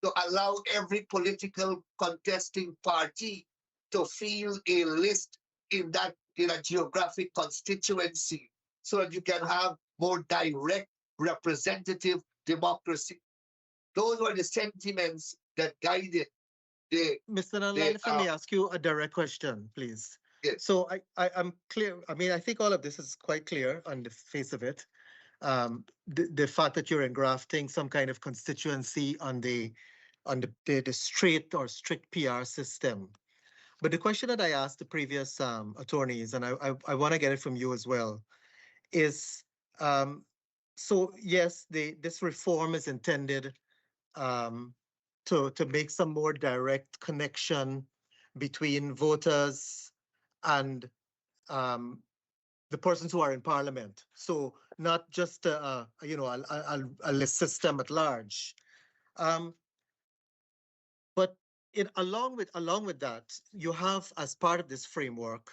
to allow every political contesting party to feel a list in a geographic constituency, so that you can have more direct representative democracy. Those were the sentiments that guided the. Mr. Nandlal, if I may ask you a direct question, please. Yes. So I'm clear. I mean, I think all of this is quite clear on the face of it. The fact that you're engrafting some kind of constituency on the straight or strict PR system. But the question that I asked the previous attorneys, and I want to get it from you as well, is so yes, this reform is intended to make some more direct connection between voters and the persons who are in parliament. So not just a list system at large. But along with that, you have, as part of this framework,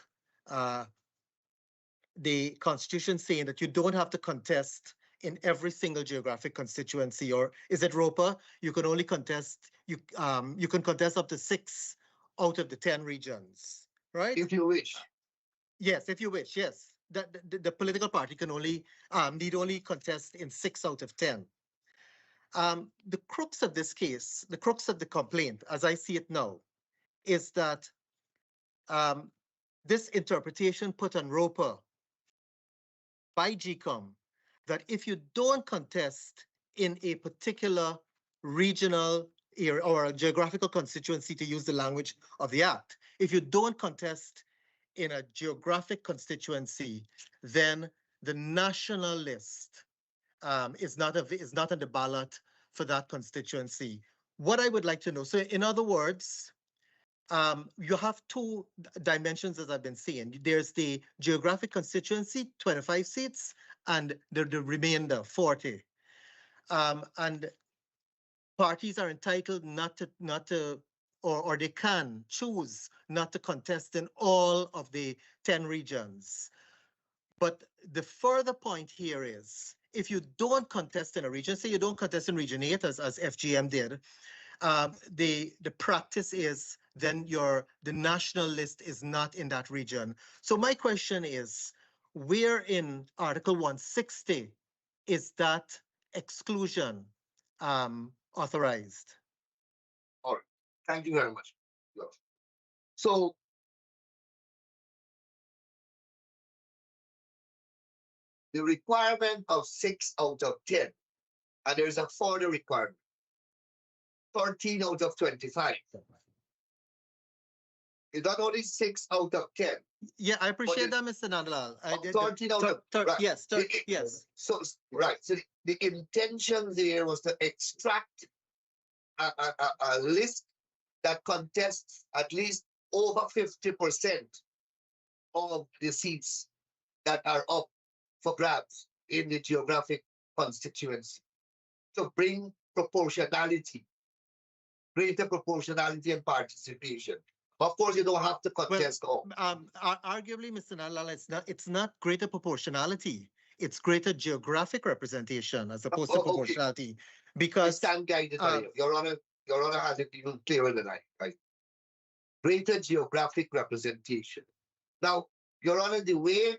the Constitution saying that you don't have to contest in every single geographic constituency, or is it ROPA? You can only contest, you can contest up to 6 out of the 10 regions, right? If you wish. Yes, if you wish, yes. The political party can only need only contest in 6 out of 10. The crux of this case, the crux of the complaint, as I see it now, is that this interpretation put on ROPA by GECOM, that if you don't contest in a particular regional area or a geographical constituency, to use the language of the Act, if you don't contest in a geographic constituency, then the national list is not on the ballot for that constituency. What I would like to know, so in other words, you have 2 dimensions, as I've been saying. There's the geographic constituency, 25 seats, and the remainder, 40. And parties are entitled not to, or they can choose not to contest in all of the 10 regions. But the further point here is, if you don't contest in a region, say you don't contest in Region 8, as FGM did, the practice is then the national list is not in that region. So my question is, where in Article 160 is that exclusion authorized? All right, thank you very much. So the requirement of 6 out of 10, and there's a further requirement, 13 out of 25. It's not only 6 out of 10. Yeah, I appreciate that, Mr. Nandlal. 13 out of right. Yes, yes. So right. So the intention there was to extract a list that contests at least over 50% of the seats that are up for grabs in the geographic constituency, to bring proportionality greater proportionality and participation. Of course, you don't have to contest all. Arguably, Mr. Nalal, it's not greater proportionality. It's greater geographic representation as opposed to okay. proportionality. I Because stand guided by you. Your Honor has it even clearer than I. Right? Greater geographic representation. Now, Your Honor, the way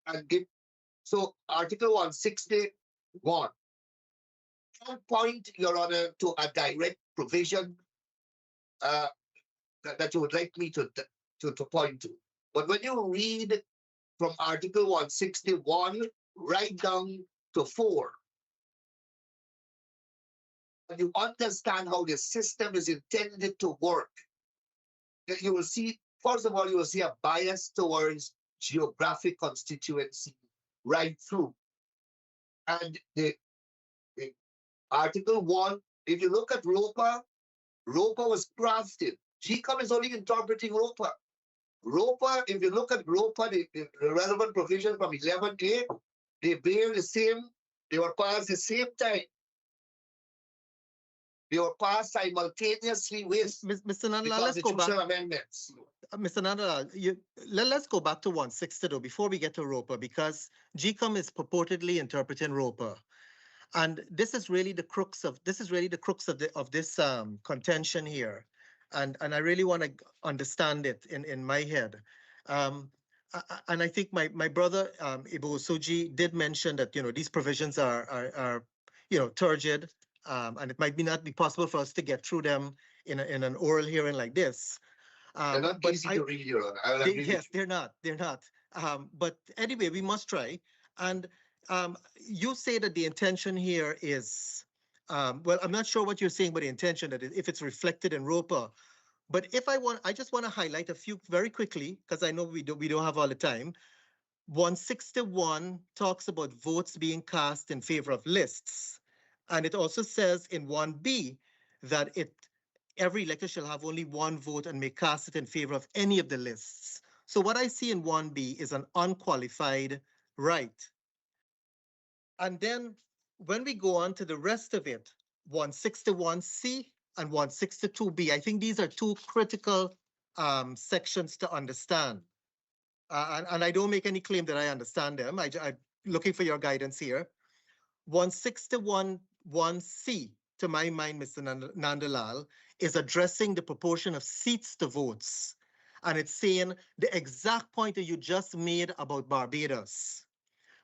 I give so Article 161 can point, Your Honor, to a direct provision that you would like me to point to. But when you read from Article 161 right down to 4, and you understand how the system is intended to work, you will see, first of all, you will see a bias towards geographic constituency right through. And the Article 1, if you look at ROPA, ROPA was crafted. GECOM is only interpreting ROPA. ROPA, if you look at ROPA, the relevant provision from 11A, they bear the same, they were passed the same time. They were passed simultaneously with Mr. Nandala, the let's go back. constitutional amendments. Mr. Nandala, let's go back to 160 though before we get to ROPA, because GECOM is purportedly interpreting ROPA, and this is really the crux of this contention here, and I really want to understand it in my head. And I think my brother Ibo Soji did mention that these provisions are turgid. And it might not be possible for us to get through them in an oral hearing like this. They're not easy to read, Your Honor. I will agree with Yes, you. they're not. But anyway, we must try. And you say that the intention here is, well, I'm not sure what you're saying about the intention, that if it's reflected in ROPA. But I just want to highlight a few very quickly, because I know we don't have all the time. 161 talks about votes being cast in favor of lists. And it also says in 1B that every elector shall have only one vote and may cast it in favor of any of the lists. So what I see in 1B is an unqualified right. And then when we go on to the rest of it, 161C and 162B, I think these are two critical sections to understand. And I don't make any claim that I understand them. I'm looking for your guidance here. 161(1)(c), to my mind, Mr. Nandalal, is addressing the proportion of seats to votes. And it's saying the exact point that you just made about Barbados,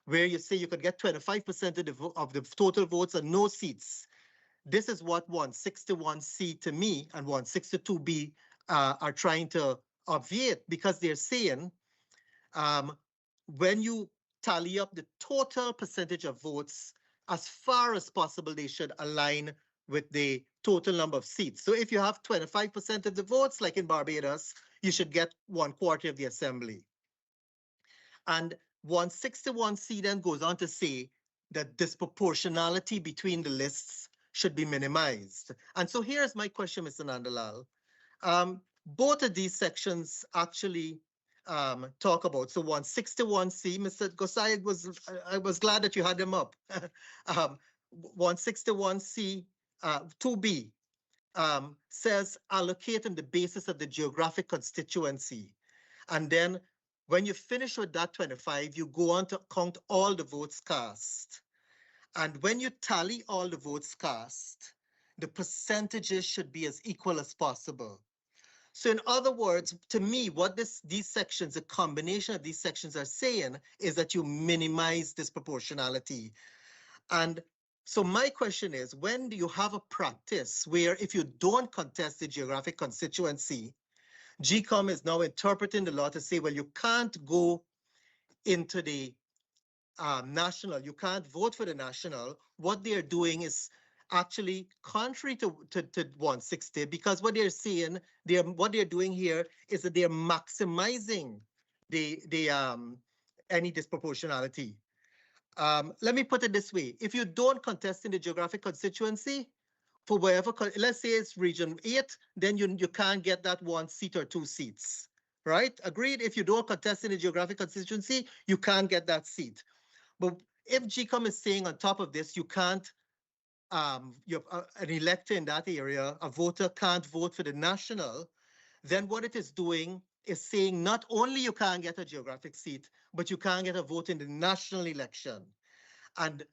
where you say you could get 25% of the total votes and no seats. This is what 161(c) to me and 162(b) are trying to obviate, because they're saying when you tally up the total percentage of votes, as far as possible, they should align with the total number of seats. So if you have 25% of the votes, like in Barbados, you should get 1/4 of the assembly. And 161(c) then goes on to say that disproportionality between the lists should be minimized. And so here's my question, Mr. Nandalal. Both of these sections actually talk about. So 161(c), Mr. Gosai, I was glad that you had them up. 161(c) 2B says allocate on the basis of the geographic constituency. And then when you finish with that 25, you go on to count all the votes cast. And when you tally all the votes cast, the percentages should be as equal as possible. So in other words, to me, what these sections, a combination of these sections are saying is that you minimize disproportionality. And so my question is, when do you have a practice where if you don't contest the geographic constituency, GECOM is now interpreting the law to say, well, you can't go into the national, you can't vote for the national. What they're doing is actually contrary to 160, because what they're saying, what they're doing here is that they're maximizing any disproportionality. Let me put it this way: if you don't contest in the geographic constituency, for wherever, let's say it's region 8, then you can't get that 1 seat or 2 seats, right? Agreed. If you don't contest in the geographic constituency, you can't get that seat. But if GECOM is saying on top of this, you can't you have an elector in that area, a voter can't vote for the national, then what it is doing is saying not only you can't get a geographic seat, but you can't get a vote in the national election. And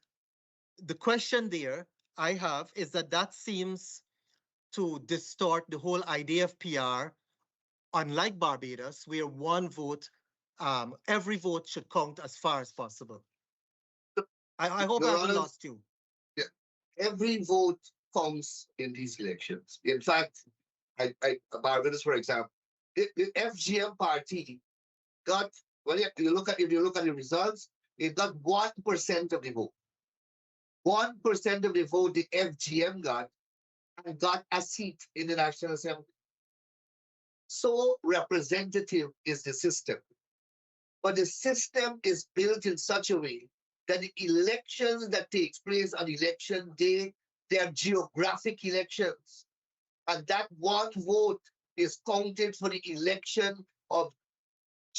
the question there I have is that seems to distort the whole idea of PR, unlike Barbados, where one vote, every vote should count as far as possible. I hope I Your haven't Honor, lost you. every vote counts in these elections. In fact, Barbados, for example, the FGM party got, well, if you look at the results, it got 1% of the vote. 1% of the vote the FGM got, and got a seat in the National Assembly. So representative is the system. But the system is built in such a way that the elections that takes place on election day, they are geographic elections. And that one vote is counted for the election of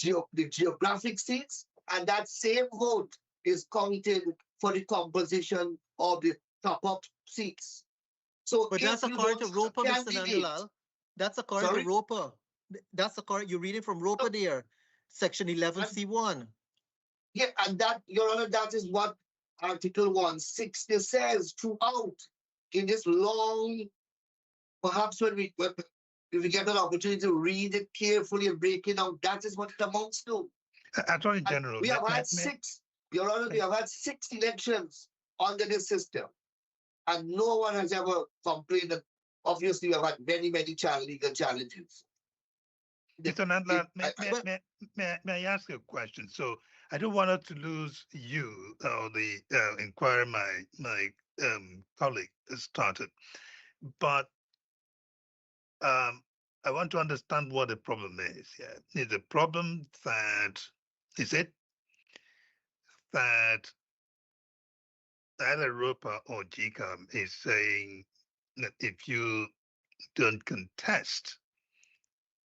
the geographic seats, and that same vote is counted for the composition of the top-up seats. So, but that's according to Roper, Mr. Nandalal. That's according Sorry? to Roper. That's according. You're reading from Roper there, section 11C1. Yeah, and that, Your Honor, that is what Article 160 says throughout in this long. Perhaps when we get an opportunity to read it carefully and break it down, that is what it amounts to. Attorney General, We have had six, Your Honor, we have had 6 elections under this system, and no one has ever complained. That obviously, we have had many, many legal challenges. Mr. Nandla, may I ask you a question? So I don't want to lose you or the inquiry my colleague started, but I want to understand what the problem is. Yeah, is the problem that either Roper or GECOM is saying that if you don't contest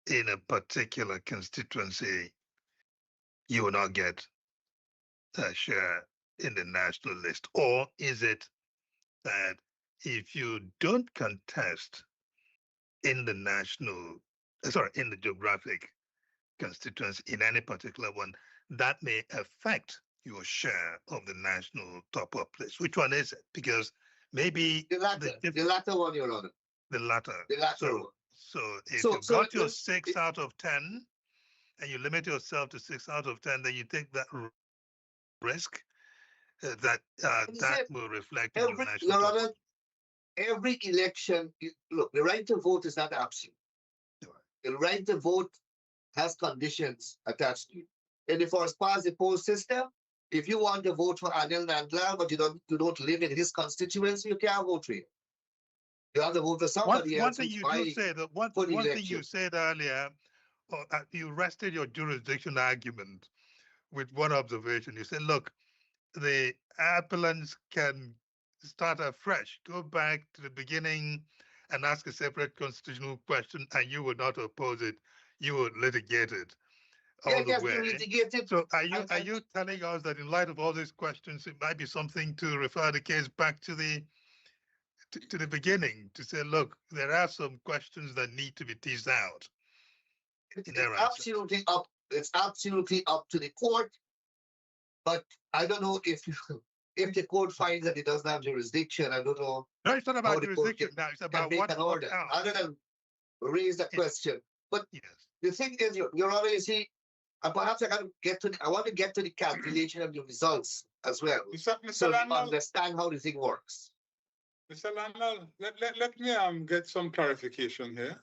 in a particular constituency, you will not get a share in the national list? Or is it that if you don't contest in the in the geographic constituency in any particular one, that may affect your share of the national top-up list? Which one is it? Because maybe the latter one, Your Honor. The latter. The latter one. So if you got your 6 out of 10 and you limit yourself to 6 out of 10, then you take that risk that will reflect in your national. Your Honor, every election, look, the right to vote is not absolute. The right to vote has conditions attached to it. In the first past the post system, if you want to vote for Anil Nandlal, but you don't live in his constituency, you can't vote for him. You have to vote for somebody else. One thing you said earlier, you rested your jurisdiction argument with one observation. You said, look, the appellants can start afresh, go back to the beginning and ask a separate constitutional question, and you would not oppose it. You would litigate it all the way. So are you telling us that in light of all these questions, it might be something to refer the case back to the beginning, to say, look, there are some questions that need to be teased out? It's absolutely up to the court, but I don't know if the court finds that it doesn't have jurisdiction. I don't know. No, it's not about jurisdiction now. It's about what order. Other than raise that question. But yes, the thing is, Your Honor, you see, and perhaps I want to get to the calculation of the results as well, so you understand how the thing works. Mr. Landal, let me get some clarification here.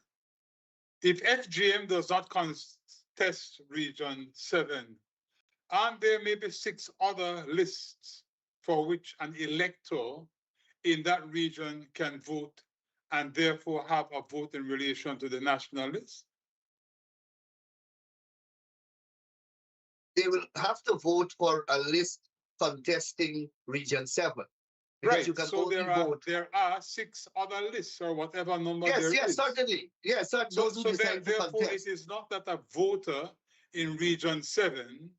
If FGM does not contest Region 7, and there may be 6 other lists for which an elector in that region can vote and therefore have a vote in relation to the national list? They will have to vote for a list contesting Region 7. Right, so there are 6 other lists or whatever number there is. Yes, certainly. Yes, so therefore it is not that a voter in Region 7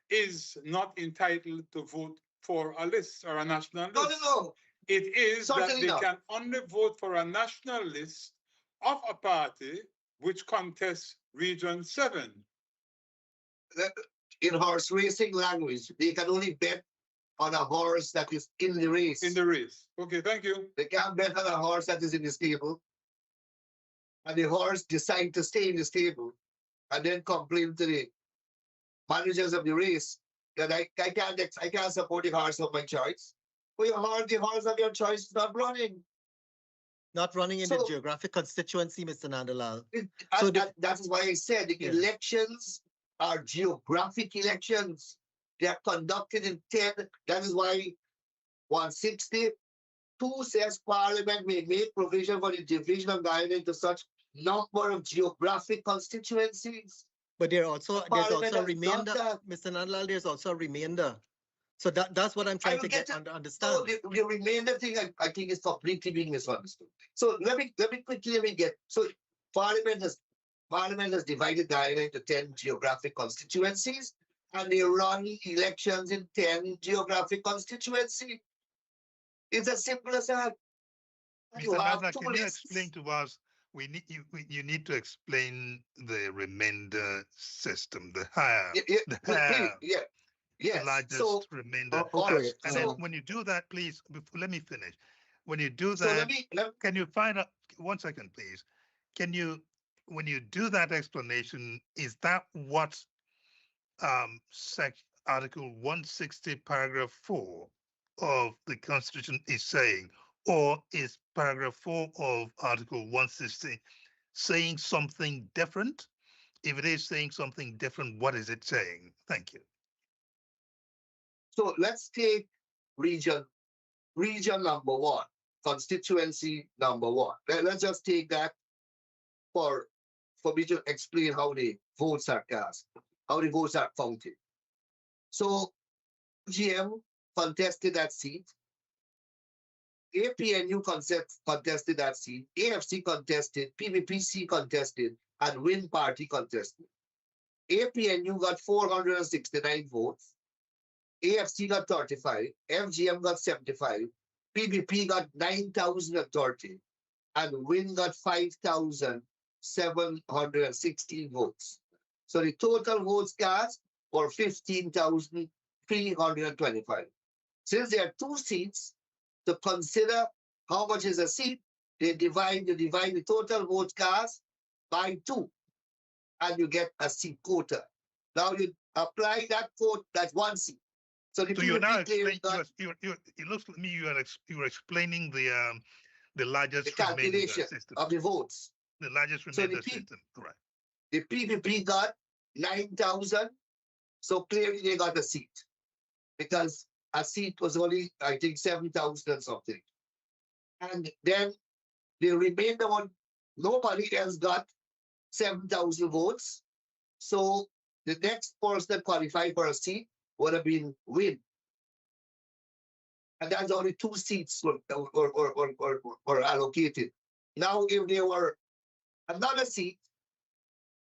is not entitled to vote for a list or a national list. No. It is that Certainly they not. can only vote for a national list of a party which contests Region 7. In horse racing language, they can only bet on a horse that is in the race. In the race. Okay, thank you. They can't bet on a horse that is in the stable. And the horse decide to stay in the stable and then complain to the managers of the race that I can't support the horse of my choice. Well, the horse of your choice is not running. Not running in the geographic constituency, Mr. Nandalal. So that is why I said the Yeah. elections are geographic elections. They are conducted in 10. That is why 162 says Parliament may make provision for the division of Guyana into such number of geographic constituencies. But there's also a Parliament remainder, has done Mr. Nandalal, there's also a remainder. So that's what I'm trying to get understand. So the remainder thing I think is completely being misunderstood. So let me quickly get. So Parliament has divided Guyana into 10 geographic constituencies, and they run elections in 10 geographic constituencies. It's as simple as that. You Mr. have Nandalal, two can you lists. explain to us? You need to explain the remainder system, the higher, Yes. the largest So, remainder. okay, And then when you do that, please, let me finish. When you do so that, let can you find out, 1 second, please. When you do that explanation, is that what Article 160, paragraph 4 of the Constitution is saying? Or is paragraph 4 of Article 160 saying something different? If it is saying something different, what is it saying? Thank you. So let's take region number 1, constituency number 1. Let's just take that for me to explain how the votes are cast, how the votes are counted. So GM contested that seat. APNU contested that seat. AFC contested, PVPC contested, and Win Party contested. APNU got 469 votes. AFC got 35, FGM got 75, PVP got 9,030, and WIN got 5,716 votes. So the total votes cast were 15,325. Since there are 2 seats, to consider how much is a seat, they divide the total votes cast by 2, and you get a seat quota. Now you apply that quote, that's 1 seat. So you're now explaining. It looks to me you are explaining the largest remainder system of the votes. The largest remainder system, right? The PVP got 9,000, so clearly they got a seat because a seat was only, I think, 7,000 and something. And then the remainder one, nobody else got 7,000 votes. So the next person that qualified for a seat would have been Win. And that's only 2 seats were allocated. Now, if there were another seat,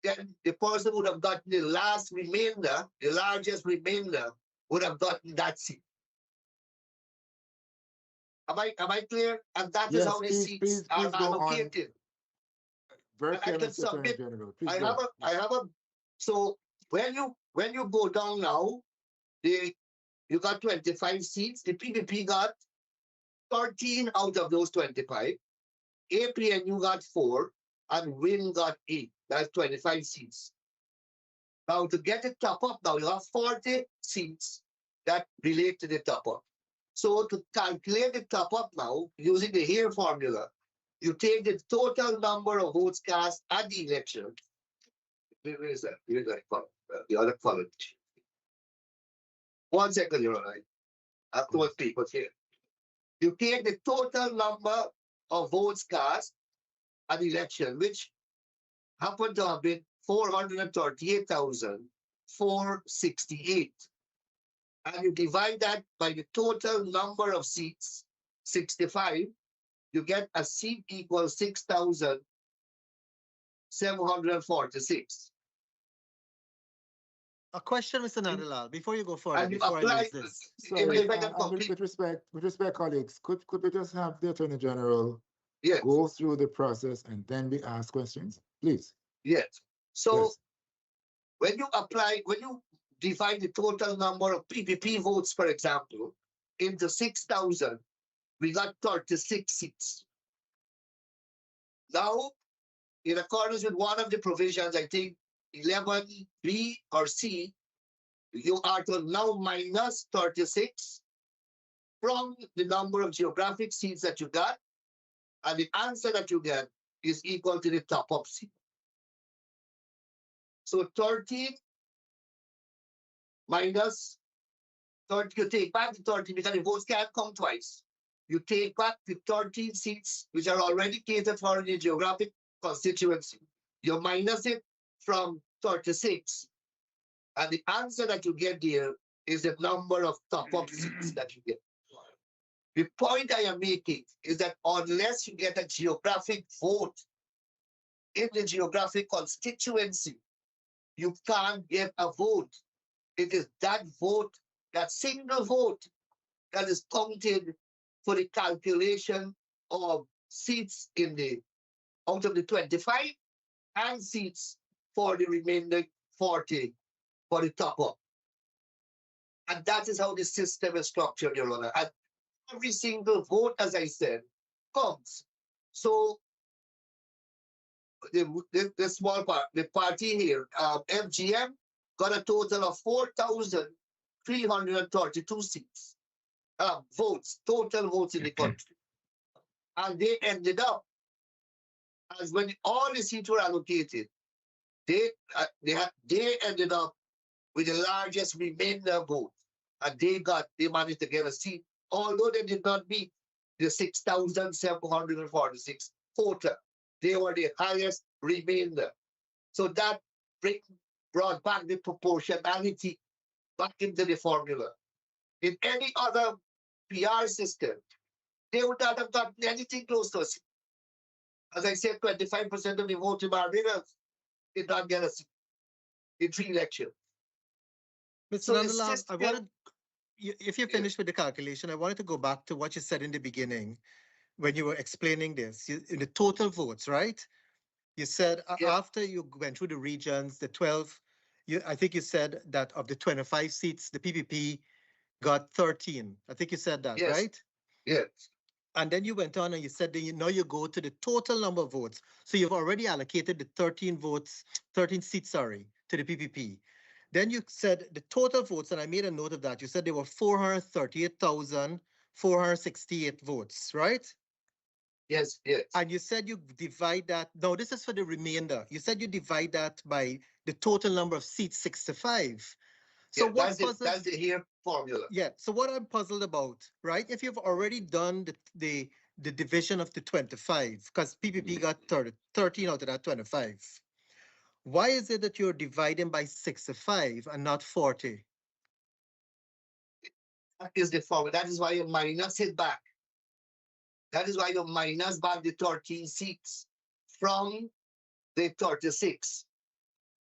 then the person would have gotten the last remainder, the largest remainder, would have gotten that seat. Am I clear? And that is how the seats are allocated. Very clear, I can Mr. Attorney submit. General. I have a. So when you go down now, you got 25 seats. The PVP got 13 out of those 25. APNU got 4, and WIN got 8. That's 25 seats. Now to get the top up, now you have 40 seats that relate to the top up. So to calculate the top up now, using the here formula, you take the total number of votes cast at the election. Where is that? Where is that column? The other column. 1 second, Your Honor. I have to speak, but here. You take the total number of votes cast at the election, which happened to have been 438,468. And you divide that by the total number of seats, 65, you get a seat equals 6,746. A question, Mr. Nadalal, before you go further, And you before I apply, lose this. Sorry, if I can and complete, with respect, colleagues, could we just have the Attorney General yes, go through the process and then we ask questions, please? yes. So Yes. when you divide the total number of PPP votes, for example, into 6,000, we got 36 seats. Now, in accordance with one of the provisions, I think 11B or C, you are to now minus 36 from the number of geographic seats that you got, and the answer that you get is equal to the top-up seat. So 13 minus 30, you take back the 13 because the votes can't come twice. You take back the 13 seats which are already catered for in the geographic constituency. You minus it from 36. And the answer that you get there is the number of top-up seats that you get. The point I am making is that unless you get a geographic vote in the geographic constituency, you can't get a vote. It is that vote, that single vote, that is counted for the calculation of seats in the out of the 25 and seats for the remaining 40 for the top up. And that is how the system is structured, Your Honor. And every single vote, as I said, counts. So the small part, the party here, FGM, got a total of 4,332 seats, votes, total votes in the country. And they ended up, as when all the seats were allocated, they ended up with the largest remainder vote. And they managed to get a seat, although they did not meet the 6,746 quota. They were the highest remainder. So that brought back the proportionality back into the formula. In any other PR system, they would not have gotten anything close to us. As I said, 25% of the vote in Barbados did not get a seat in 3 elections. Mr. So the Nandalal, I system- wanted, if you're finished with the calculation, I wanted to go back to what you said in the beginning when you were explaining this. In the total votes, right? You said after you went through the regions, the 12, I think you said that of the 25 seats, the PPP got 13. I think you said that, Yes. right? Yes. And then you went on and you said that now you go to the total number of votes. So you've already allocated the 13 seats, to the PPP. Then you said the total votes, and I made a note of that. You said there were 438,468 votes, right? Yes, yes. And you said you divide that. No, this is for the remainder. You said you divide that by the total number of seats, 65. So Yeah, that's the here formula. Yeah. So what I'm puzzled about, right? If you've already done the division of the 25, because PPP got 13 out of that 25. Why is it that you're dividing by 65 and not 40? That is the formula. That is why you minus it back. That is why you minus back the 13 seats from the 36.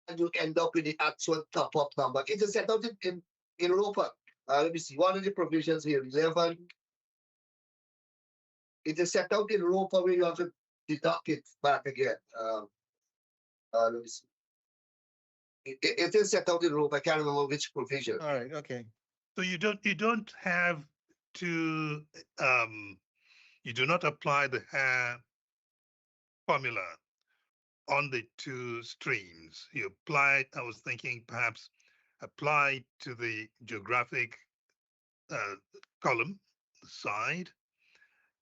And you end up with the actual top-up number. It is set out in Europa. Let me see. One of the provisions here, 11. It is set out in Europa where you have to deduct it back again. Let me see. It is set out in Europa. I can't remember which provision. All right. Okay. So you don't have to you do not apply the Hare formula on the 2 streams. You apply, I was thinking perhaps apply to the geographic column, the side,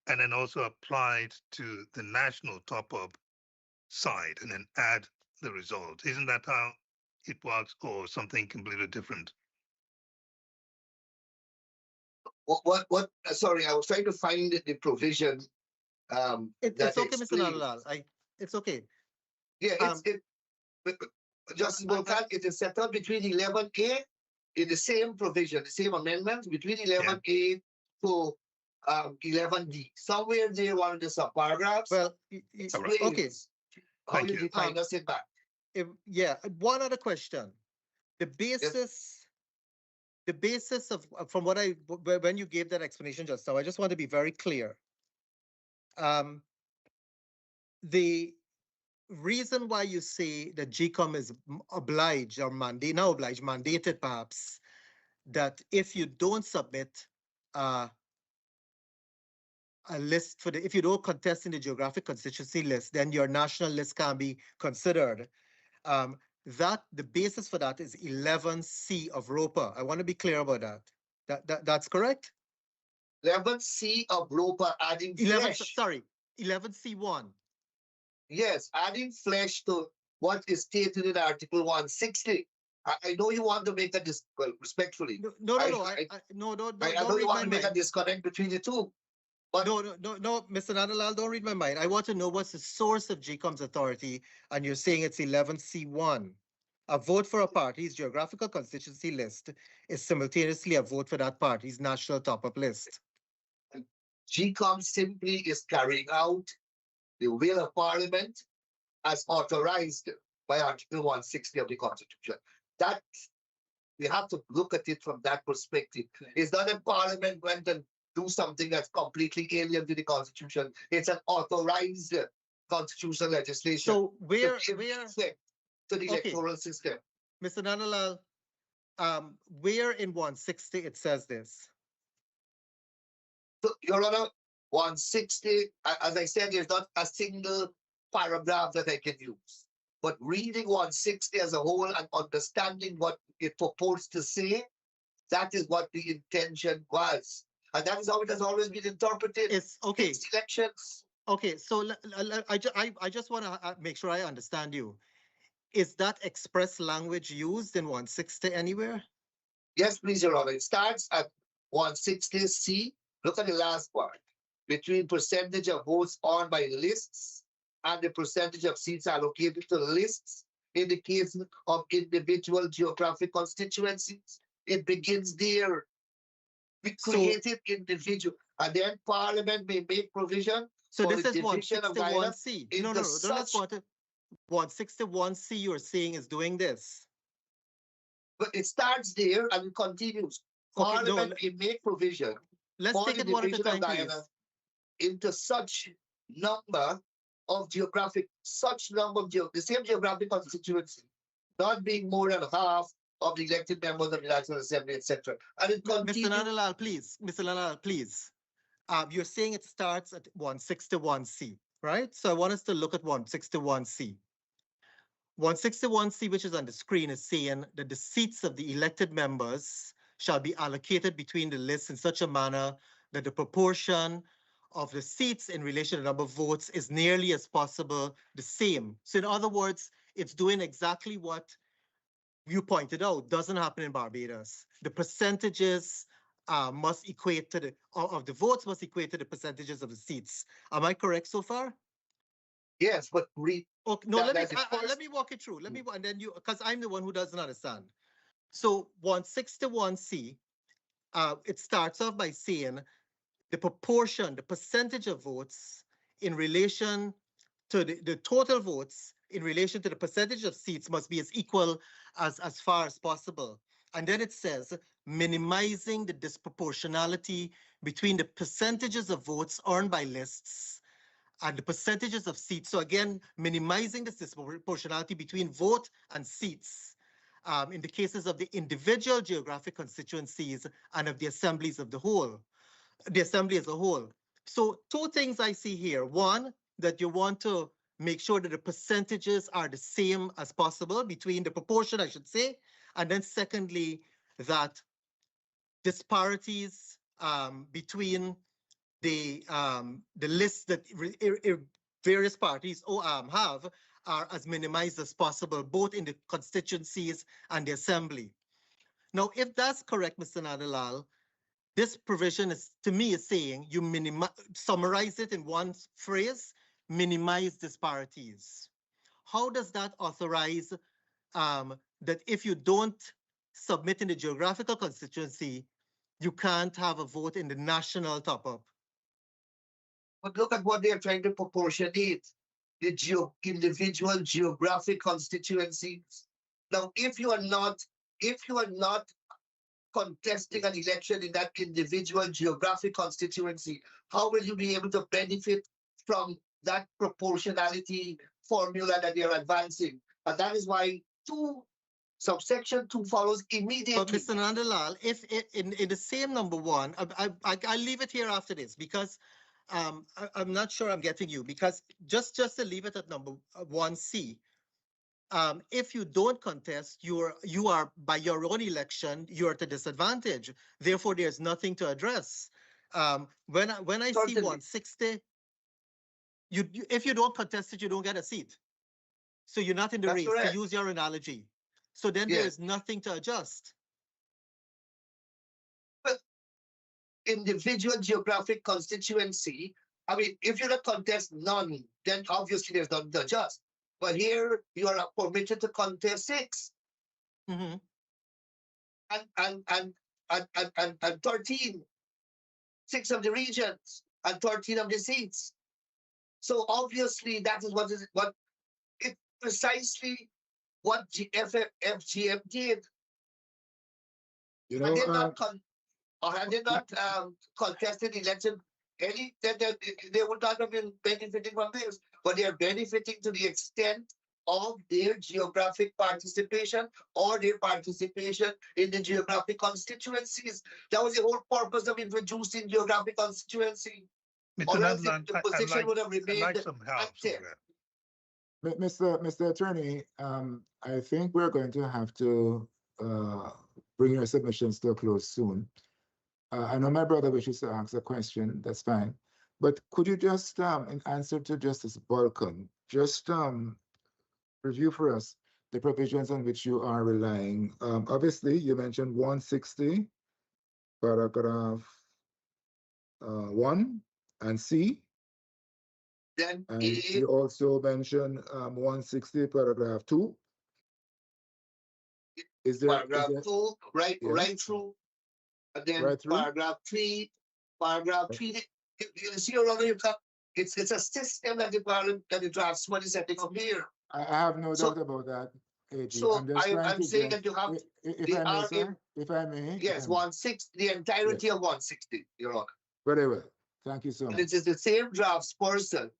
and then also apply it to the national top-up side and then add the result. Isn't that how it works, or something completely different? What? Sorry, I was trying to find the provision. It's okay, Mr. Nandalal. It's okay. Yeah, Justice Bolkan, it is set up between 11A in the same provision, the same amendment between 11A to 11D. Somewhere there, one of the subparagraphs. Well, okay. How you define us it back. One other question. the basis of from what when you gave that explanation just now, I just want to be very clear. The reason why you say that GECOM is obliged or mandated perhaps, that if you don't submit a list if you don't contest in the geographic constituency list, then your national list can be considered. That the basis for that is 11C of ROPA. I want to be clear about that. That's correct? 11C of ROPA adding 11C1. Yes, adding flesh to what is stated in Article 160. I know you want to make a respectfully. No, I know know you want to make a disconnect between the two. But no, Mr. Nadalal, don't read my mind. I want to know what's the source of GECOM's authority, and you're saying it's 11C1. A vote for a party's geographical constituency list is simultaneously a vote for that party's national top-up list. GECOM simply is carrying out the will of Parliament as authorized by Article 160 of the Constitution. That we have to look at it from that perspective. It's not that Parliament went and do something that's completely alien to the Constitution. It's an authorized constitutional legislation. So where to the electoral system. Mr. Nadalal, where in 160 it says this? So, Your Honor, 160, as I said, there's not a single paragraph that I can use. But reading 160 as a whole and understanding what it purports to say, that is what the intention was. And that is how it has always been interpreted. It's okay. In elections. Okay, so I just want to make sure I understand you. Is that express language used in 160 anywhere? Yes, please, Your Honor. It starts at 160C. Look at the last part. Between percentage of votes earned by lists and the percentage of seats allocated to lists in the case of individual geographic constituencies. It begins there. We created individual, and then Parliament may make provision. So for this the is division of 161C. No, let's go to 161C. You're saying is doing this. But it starts there and it continues. Parliament may make provision. Let's take it one at a time, please. Into such number of the same geographic constituency, not being more than half of the elected members of the National Assembly, etc. And it continues. Mr. Nadalal, please. You're saying it starts at 161C, right? So I want us to look at 161C. 161C, which is on the screen, is saying that the seats of the elected members shall be allocated between the lists in such a manner that the proportion of the seats in relation to the number of votes is nearly as possible the same. So in other words, it's doing exactly what you pointed out doesn't happen in Barbados. The percentages must equate to the votes must equate to the percentages of the seats. Am I correct so far? Yes, but okay, no, let me walk it through. And then because I'm the one who doesn't understand. So 161C, it starts off by saying the proportion, the percentage of votes in relation to the total votes in relation to the percentage of seats must be as equal as far as possible. And then it says minimizing the disproportionality between the percentages of votes earned by lists and the percentages of seats. So again, minimizing this disproportionality between vote and seats in the cases of the individual geographic constituencies and of the assemblies of the whole, the assembly as a whole. So two things I see here. One, that you want to make sure that the percentages are the same as possible between the proportion, I should say. And then secondly, that disparities between the lists that various parties have are as minimized as possible, both in the constituencies and the assembly. Now, if that's correct, Mr. Nadalal, this provision is, to me, is saying you summarize it in one phrase, minimize disparities. How does that authorize that if you don't submit in the geographical constituency, you can't have a vote in the national top-up? But look at what they are trying to proportionate, the individual geographic constituencies. Now, if you are not if you are not contesting an election in that individual geographic constituency, how will you be able to benefit from that proportionality formula that you're advancing? And that is why subsection 2 follows immediately. But Mr. Nandalal, if in the same number 1, I'll leave it here after this because I'm not sure I'm getting you, because just to leave it at number 1C, if you don't contest, you are by your own election, you're at a disadvantage. Therefore, there's nothing to address. When I see 160, if you don't contest it, you don't get a seat. So you're not in the race, to use your analogy. So then there's nothing to adjust. But individual geographic constituency, I mean, if you don't contest none, then obviously there's nothing to adjust. But here you are permitted to contest 6. Mm-hmm. And 13. 6 of the regions and 13 of the seats. So obviously that is what it precisely what FGM did. You know, Had they not contested the election, they would not have been benefiting from this, but they are benefiting to the extent of their geographic participation or their participation in the geographic constituencies. That was the whole purpose of introducing geographic constituency. Or else the position would have remained active. Mr. Attorney, I think we're going to have to bring your submissions to a close soon. I know my brother wishes to ask a question, that's fine. But could you just, in answer to Justice Balkan, just review for us the provisions on which you are relying? Obviously, you mentioned 160, paragraph 1 and C. Then you also mentioned 160, paragraph 2. Is there paragraph 2, right through, and then right through? paragraph 3, you see already it's a system that the draftsman is setting up here. I have no doubt about that, AG. So I'm saying get, that you have if I may. Yes, 160, the entirety of 160, Your Honor. Very well. Thank you so much. It is the same draftsperson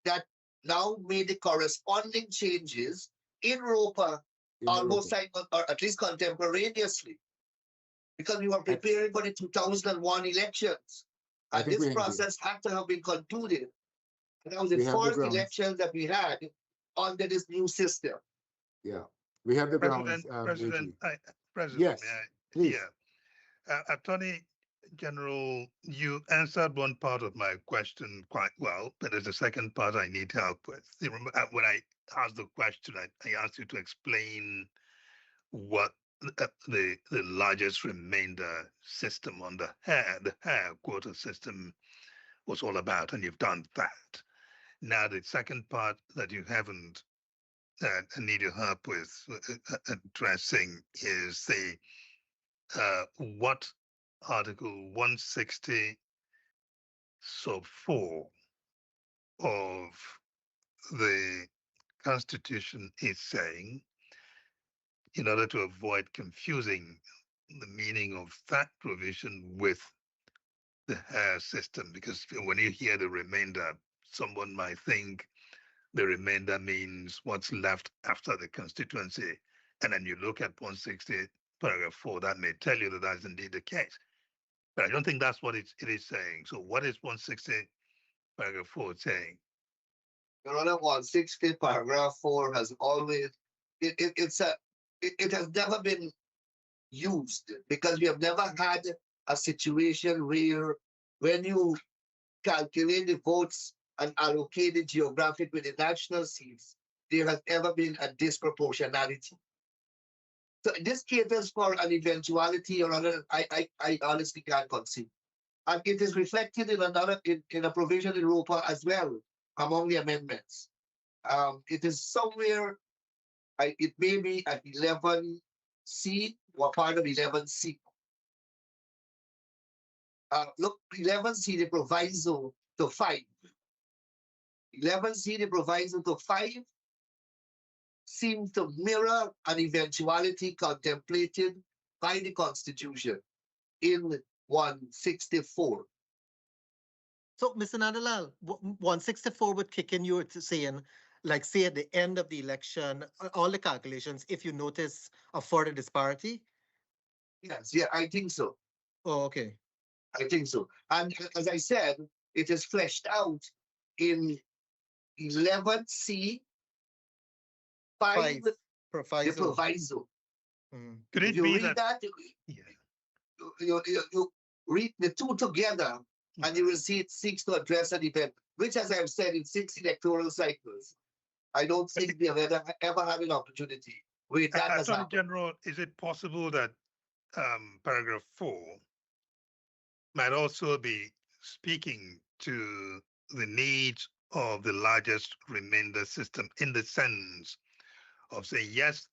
that now made the corresponding changes in ROPA almost like, or at least contemporaneously, because we were preparing for the 2001 elections. And this process had to have been concluded. And that was the first election that we had under this new system. Yeah, we have the grounds. President, yes, please. Yeah. Attorney General, you answered one part of my question quite well, but there's a second part I need help with. You remember when I asked the question, I asked you to explain what the largest remainder system on the hair quota system was all about, and you've done that. Now, the second part that you haven't need your help with addressing is the what Article 160 sub 4 of the Constitution is saying, in order to avoid confusing the meaning of that provision with the hair system, because when you hear the remainder, someone might think the remainder means what's left after the constituency. And then you look at 160 paragraph 4, that may tell you that that's indeed the case. But I don't think that's what it is saying. So what is 160 paragraph 4 saying? Your Honor, 160 paragraph 4 has always, it has never been used, because we have never had a situation where when you calculate the votes and allocate the geographic with the national seats, there has ever been a disproportionality. So this caters for an eventuality, Your Honor, I honestly can't conceive. And it is reflected in in a provision in ROPA as well, among the amendments. It is somewhere, it may be at 11C or part of 11C. Look, 11C, the proviso to 5. 11C, the proviso to 5 seems to mirror an eventuality contemplated by the Constitution in 164. So, Mr. Nadalal, 164 would kick in, you were saying, like, say at the end of the election, all the calculations, if you notice a further disparity? Yes, yeah, I think so. Oh, okay. I think so. And as I said, it is fleshed out in 11C 5, the Proviso. proviso. Could If it you be read that? that, Yeah. you read the two together, and you will see it seeks to address an event, which, as I've said, in 6 electoral cycles, I don't think we have ever had an opportunity where that has Attorney happened. General, is it possible that paragraph 4 might also be speaking to the needs of the largest remainder system, in the sense of saying, yes,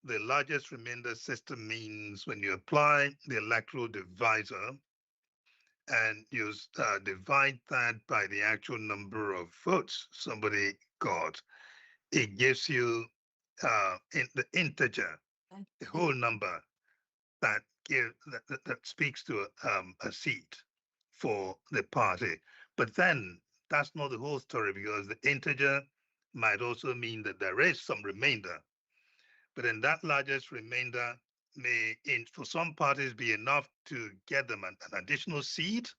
the largest remainder system means when you apply the electoral divisor and you divide that by the actual number of votes somebody got, it gives you in the integer, the whole number that that speaks to a seat for the party. But then that's not the whole story, because the integer might also mean that there is some remainder. But then that largest remainder may, for some parties, be enough to get them an additional seat.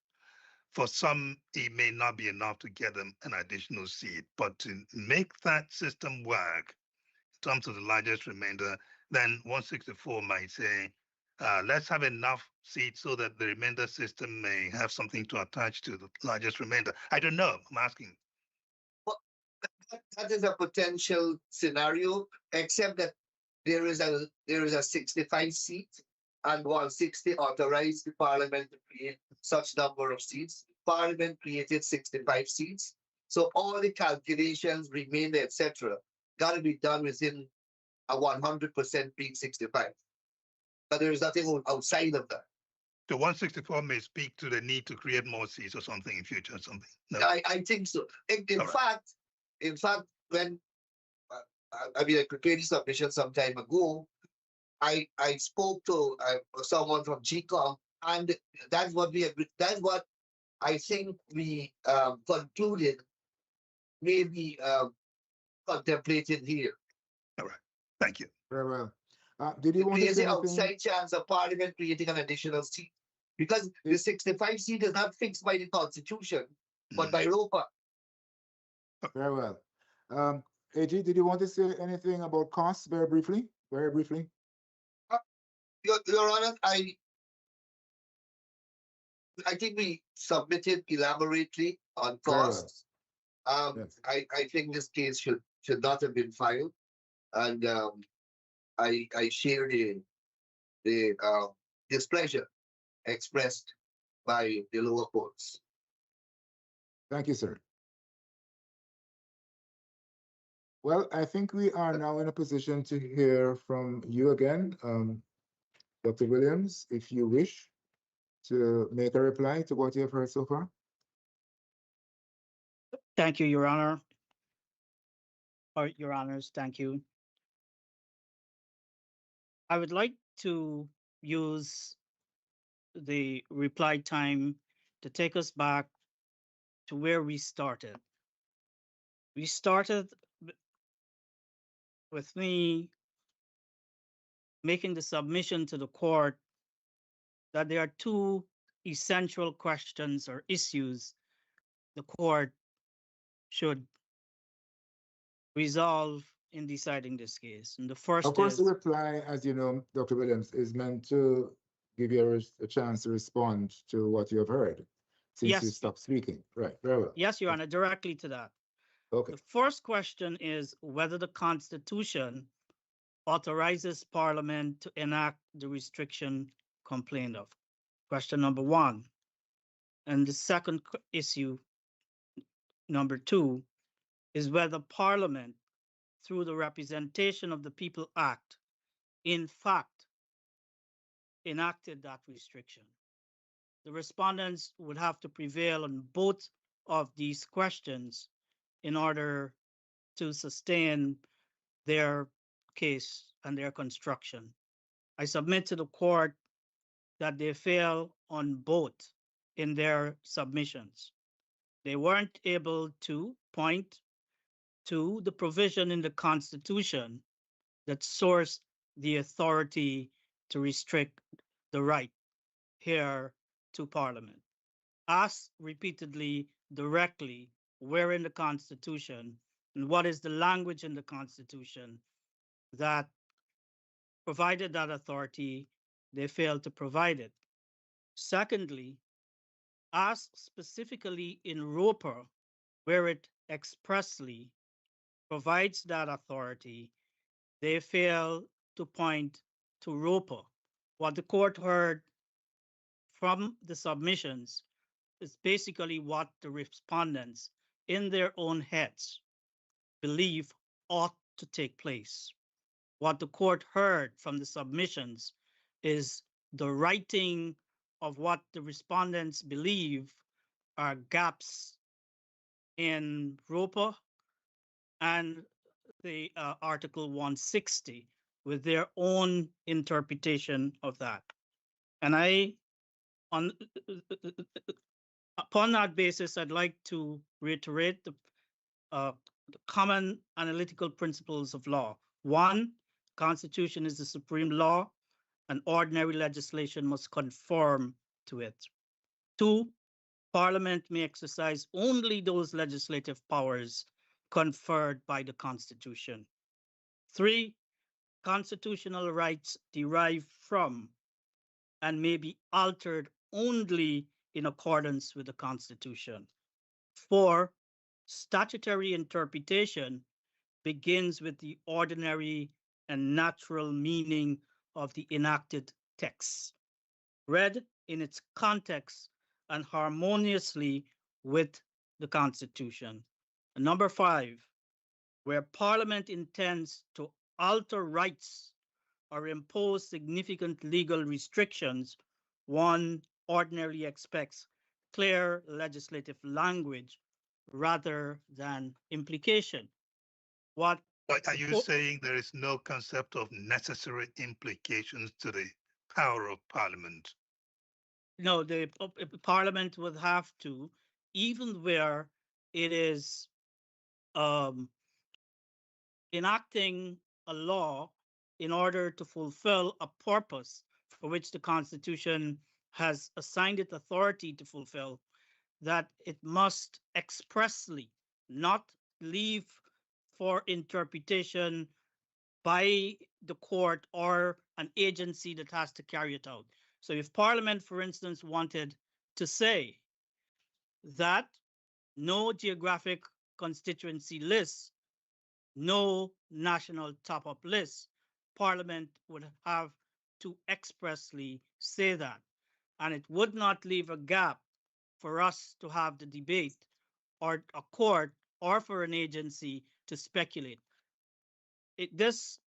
For some, it may not be enough to get them an additional seat. But to make that system work in terms of the largest remainder, then 164 might say, let's have enough seats so that the remainder system may have something to attach to the largest remainder. I don't know. I'm asking. Well, that is a potential scenario, except that there is a 65 seat, and 160 authorized the Parliament to create such number of seats. Parliament created 65 seats, so all the calculations, remainder, etc., got to be done within a 100% being 65. But there is nothing outside of that. The 164 may speak to the need to create more seats or something in future, or something. No. I think so. In fact, when I mean, I prepared this submission some time ago, I spoke to someone from GECOM, and that's what we agreed. That's what I think we concluded may be contemplated here. All right. Thank you. Very well. Did you want to There's say the anything? outside chance of Parliament creating an additional seat, because the 65 seat is not fixed by the Constitution, but by ROPA. Very well. AG, did you want to say anything about costs very briefly? Very briefly. Your Honor, I think we submitted elaborately on costs. Yes. I think this case should not have been filed, and I share the displeasure expressed by the lower courts. Thank you, sir. Well, I think we are now in a position to hear from you again, Dr. Williams, if you wish to make a reply to what you have heard so far. Thank you, Your Honor. Or Your Honors, thank you. I would like to use the reply time to take us back to where we started. We started with me making the submission to the court that there are two essential questions or issues the court should resolve in deciding this case. And the first Of course, is, the reply, as you know, Dr. Williams, is meant to give you a chance to respond to what you have heard since you Yes. stopped speaking. Right, very well. yes, Your Honor, directly to that. Okay, The first question is whether the Constitution authorizes Parliament to enact the restriction complained of. Question number one. And the second issue, number two, is whether Parliament, through the Representation of the People Act, in fact, enacted that restriction. The respondents would have to prevail on both of these questions in order to sustain their case and their construction. I submit to the court that they fail on both in their submissions. They weren't able to point to the provision in the Constitution that sourced the authority to restrict the right here to Parliament. Ask repeatedly, directly, where in the Constitution and what is the language in the Constitution that provided that authority. They failed to provide it. Secondly, ask specifically in ROPA where it expressly provides that authority. They fail to point to ROPA. What the court heard from the submissions is basically what the respondents in their own heads believe ought to take place. What the court heard from the submissions is the writing of what the respondents believe are gaps in ROPA and the Article 160 with their own interpretation of that. And upon that basis, I'd like to reiterate the common analytical principles of law. One, Constitution is the supreme law, and ordinary legislation must conform to it. Two, Parliament may exercise only those legislative powers conferred by the Constitution. Three, constitutional rights derive from and may be altered only in accordance with the Constitution. Four, statutory interpretation begins with the ordinary and natural meaning of the enacted text, read in its context and harmoniously with the Constitution. And number five, where Parliament intends to alter rights or impose significant legal restrictions, one ordinarily expects clear legislative language rather than implication. What are you saying? There is no concept of necessary implications to the power of Parliament? No, the Parliament would have to, even where it is enacting a law in order to fulfill a purpose for which the Constitution has assigned it authority to fulfill, that it must expressly not leave for interpretation by the court or an agency that has to carry it out. So if Parliament, for instance, wanted to say that no geographic constituency list, no national top-up list, Parliament would have to expressly say that. And it would not leave a gap for us to have the debate or a court or for an agency to speculate. This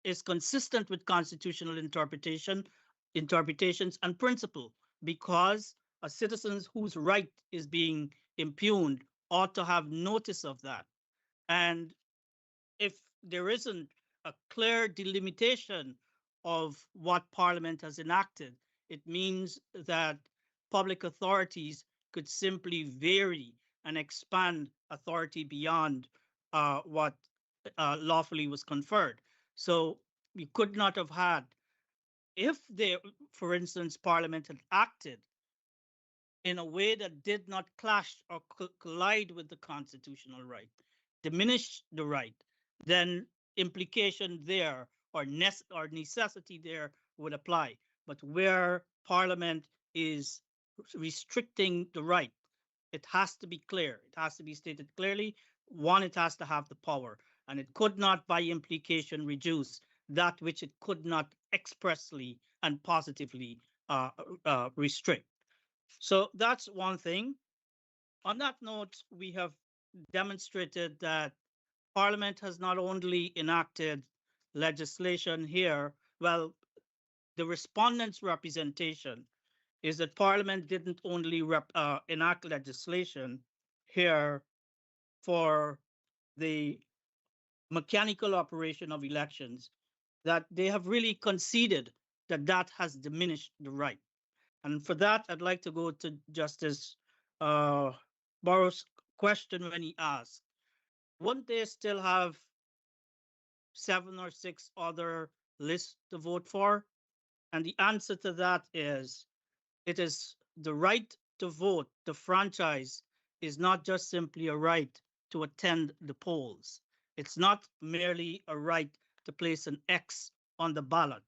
is consistent with constitutional interpretations and principle, because a citizen whose right is being impugned ought to have notice of that. And if there isn't a clear delimitation of what Parliament has enacted, it means that public authorities could simply vary and expand authority beyond what lawfully was conferred. So we could not have had, if there, for instance, Parliament had acted in a way that did not clash or collide with the constitutional right, diminish the right, then implication there or necessity there would apply. But where Parliament is restricting the right, it has to be clear. It has to be stated clearly. One, it has to have the power, and it could not by implication reduce that which it could not expressly and positively restrict. So that's one thing. On that note, we have demonstrated that Parliament has not only enacted legislation here, well, the respondents' representation is that Parliament didn't only enact legislation here for the mechanical operation of elections, that they have really conceded that that has diminished the right. And for that, I'd like to go to Justice Barrow's question when he asked, wouldn't they still have 7 or 6 other lists to vote for? And the answer to that is, it is the right to vote, the franchise, is not just simply a right to attend the polls. It's not merely a right to place an X on the ballot.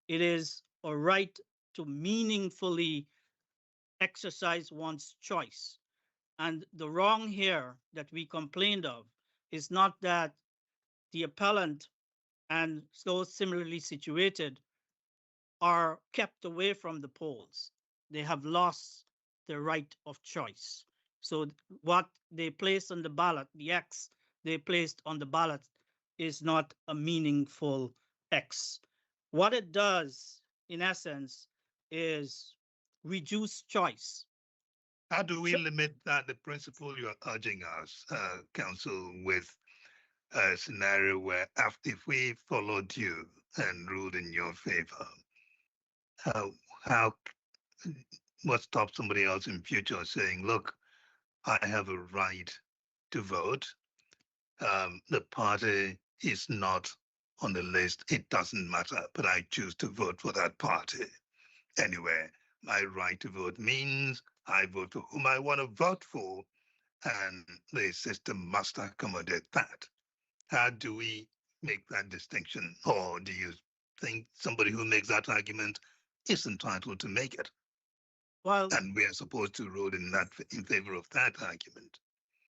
It is a right to meaningfully exercise one's choice. And the wrong here that we complained of is not that the appellant and those similarly situated are kept away from the polls. They have lost the right of choice. So what they placed on the ballot, the X they placed on the ballot, is not a meaningful X. What it does, in essence, is reduce choice. How do we limit that, the principle you're urging us, counsel, with a scenario where if we followed you and ruled in your favor, what stops somebody else in future saying, look, I have a right to vote. The party is not on the list. It doesn't matter, but I choose to vote for that party. Anyway, my right to vote means I vote for whom I want to vote for, and the system must accommodate that. How do we make that distinction? Or do you think somebody who makes that argument is entitled to make it? Well, and we are supposed to rule in favor of that argument.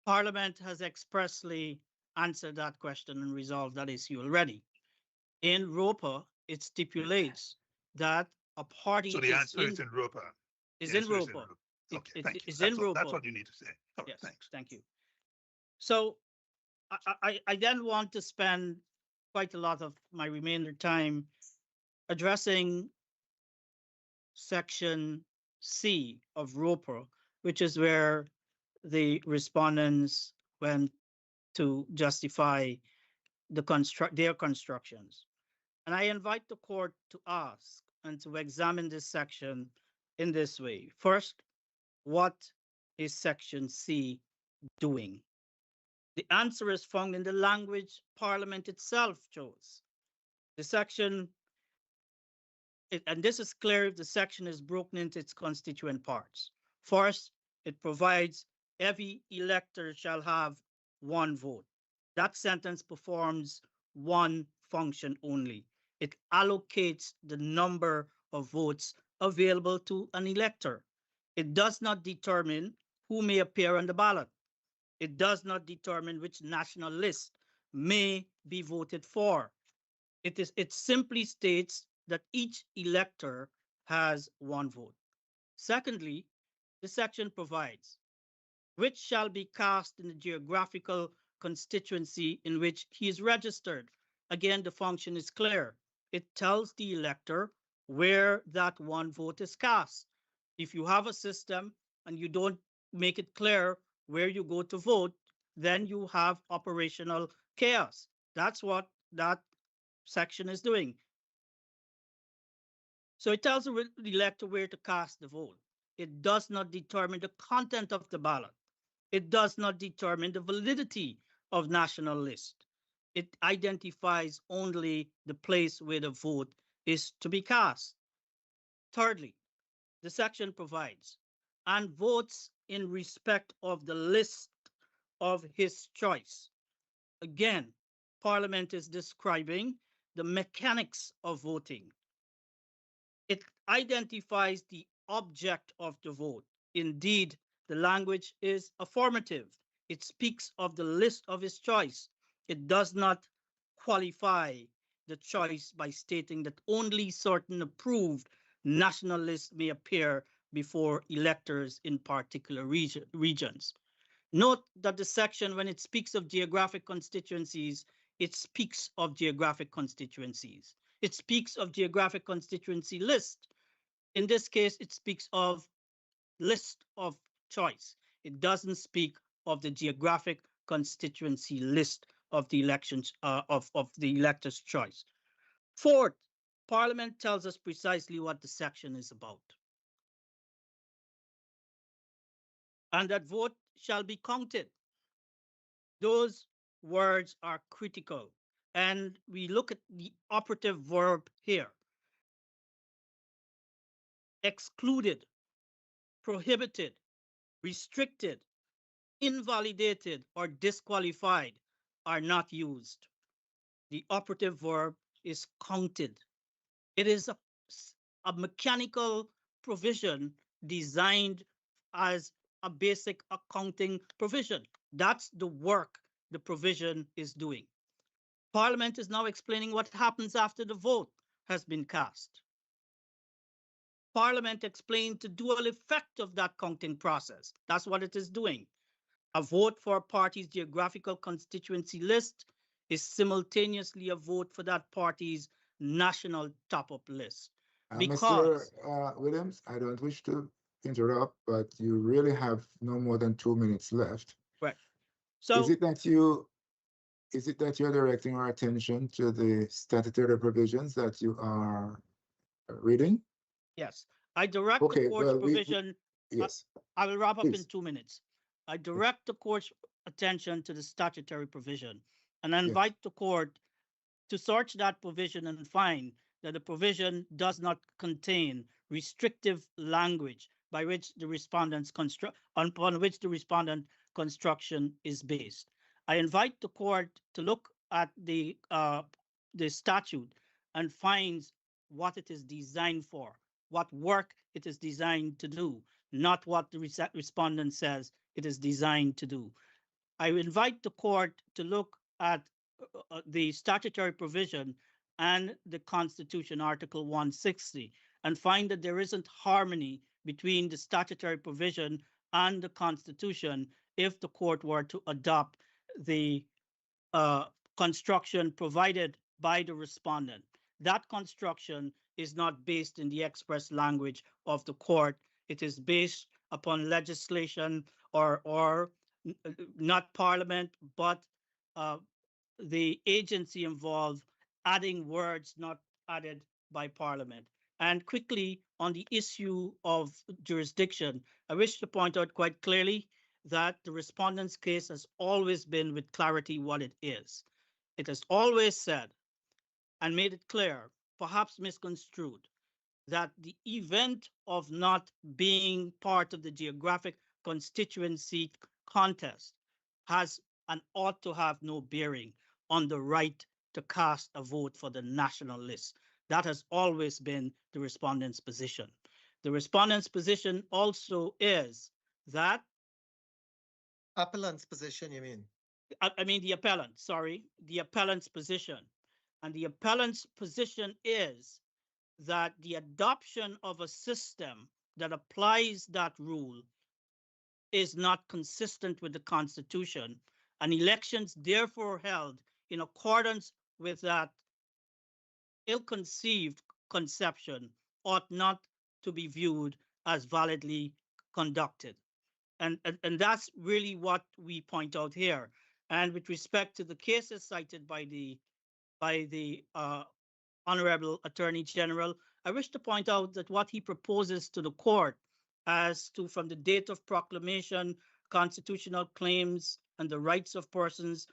Parliament has expressly answered that question and resolved that issue already. In ROPA, it stipulates that a party So the answer is in ROPA. Is in ROPA. Okay, thank you. It's in ROPA. That's what you need to say. All right, yes, thanks. Thank you. So I then want to spend quite a lot of my remainder time addressing Section C of ROPA, which is where the respondents went to justify their constructions. And I invite the court to ask and to examine this section in this way. First, what is Section C doing? The answer is found in the language Parliament itself chose. The section, and this is clear if the section is broken into its constituent parts. First, it provides every elector shall have one vote. That sentence performs one function only. It allocates the number of votes available to an elector. It does not determine who may appear on the ballot. It does not determine which national list may be voted for. It simply states that each elector has one vote. Secondly, the section provides which shall be cast in the geographical constituency in which he is registered. Again, the function is clear. It tells the elector where that one vote is cast. If you have a system and you don't make it clear where you go to vote, then you have operational chaos. That's what that section is doing. So it tells the elector where to cast the vote. It does not determine the content of the ballot. It does not determine the validity of national list. It identifies only the place where the vote is to be cast. Thirdly, the section provides and votes in respect of the list of his choice. Again, Parliament is describing the mechanics of voting. It identifies the object of the vote. Indeed, the language is affirmative. It speaks of the list of his choice. It does not qualify the choice by stating that only certain approved national lists may appear before electors in particular regions. Note that the section, when it speaks of geographic constituencies, it speaks of geographic constituencies. It speaks of geographic constituency list. In this case, it speaks of list of choice. It doesn't speak of the geographic constituency list of the elections of the elector's choice. Fourth, Parliament tells us precisely what the section is about. And that vote shall be counted. Those words are critical. And we look at the operative verb here. Excluded, prohibited, restricted, invalidated, or disqualified are not used. The operative verb is counted. It is a mechanical provision designed as a basic accounting provision. That's the work the provision is doing. Parliament is now explaining what happens after the vote has been cast. Parliament explained the dual effect of that counting process. That's what it is doing. A vote for a party's geographical constituency list is simultaneously a vote for that party's national top-up list. Because, Mr. Williams, I don't wish to interrupt, but you really have no more than 2 minutes left. Right. So is it that you're directing our attention to the statutory provisions that you are reading? Yes, I direct the court's provision. Yes. I will wrap up Please. in 2 minutes. I direct the court's attention to the statutory provision and invite the court to search that provision and find that the provision does not contain restrictive language by which the respondent's upon which the respondent construction is based. I invite the court to look at the statute and find what it is designed for, what work it is designed to do, not what the respondent says it is designed to do. I invite the court to look at the statutory provision and the Constitution, Article 160, and find that there isn't harmony between the statutory provision and the Constitution if the court were to adopt the construction provided by the respondent. That construction is not based in the express language of the court. It is based upon legislation or not Parliament, but the agency involved adding words not added by Parliament. And quickly on the issue of jurisdiction, I wish to point out quite clearly that the respondent's case has always been with clarity what it is. It has always said and made it clear, perhaps misconstrued, that the event of not being part of the geographic constituency contest has and ought to have no bearing on the right to cast a vote for the national list. That has always been the respondent's position. The respondent's position also is that Appellant's position, you mean? I mean the appellant, sorry, the appellant's position. And the appellant's position is that the adoption of a system that applies that rule is not consistent with the Constitution, and elections therefore held in accordance with that ill-conceived conception ought not to be viewed as validly conducted. And that's really what we point out here. And with respect to the cases cited by the Honorable Attorney General, I wish to point out that what he proposes to the court as to from the date of proclamation, constitutional claims and the rights of persons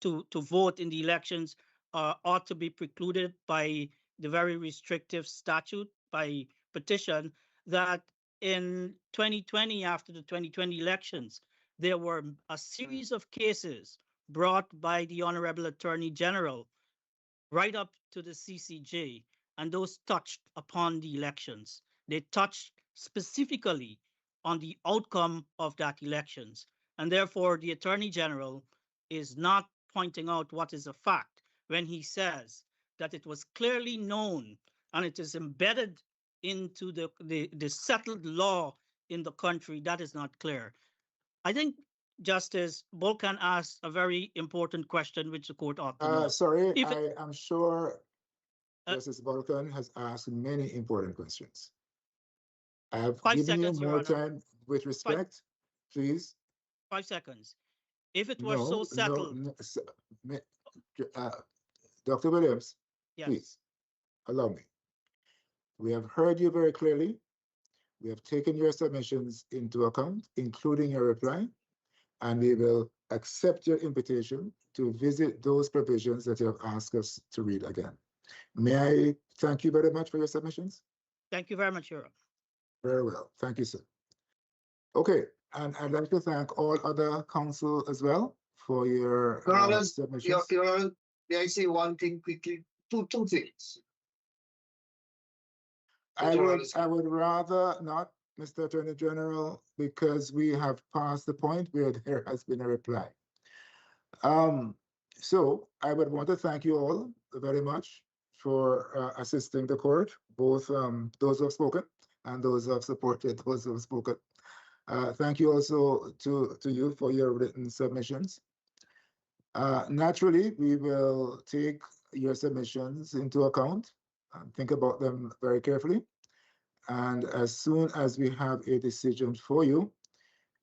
to vote in the elections ought to be precluded by the very restrictive statute by petition that in 2020, after the 2020 elections, there were a series of cases brought by the Honorable Attorney General right up to the CCJ, and those touched upon the elections. They touched specifically on the outcome of that elections. And therefore, the Attorney General is not pointing out what is a fact when he says that it was clearly known and it is embedded into the settled law in the country. That is not clear. I think Justice Bolkan asked a very important question, which the court ought to know. Sorry, I'm sure Justice Bolkan has asked many important questions. I have given you more time with respect, please. 5 seconds. If it were so settled. Dr. Williams, Yes. Please, allow me. We have heard you very clearly. We have taken your submissions into account, including your reply, and we will accept your invitation to visit those provisions that you have asked us to read again. May I thank you very much for your submissions? Thank you very much, Your Honor. Very well. Thank you, sir. Okay, and I'd like to thank all other council as well for your Your Honor, submissions. Your Honor, may I say one thing quickly? Two things. I would rather not, Mr. Attorney General, because we have passed the point where there has been a reply. So I would want to thank you all very much for assisting the court, both those who have spoken and those who have supported those who have spoken. Thank you also to you for your written submissions. Naturally, we will take your submissions into account and think about them very carefully. And as soon as we have a decision for you,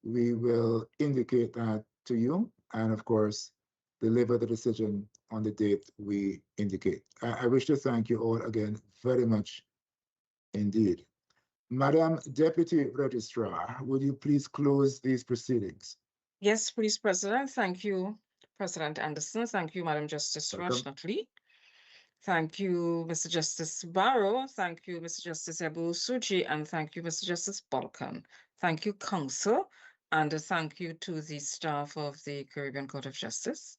we will indicate that to you and, of course, deliver the decision on the date we indicate. I wish to thank you all again very much indeed. Madam Deputy Registrar, would you please close these proceedings? Yes, please, President. Thank you, President Anderson. Thank you, Madam Justice Rushnutley. Thank you, Mr. Justice Barrow. Thank you, Mr. Justice Ebu Suji, and thank you, Mr. Justice Balkan. Thank you, Council, and thank you to the staff of the Caribbean Court of Justice.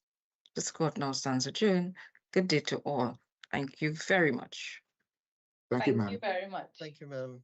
This court now stands adjourned. Good day to all. Thank you very much. Thank you, ma'am. Thank you very much. Thank you, ma'am.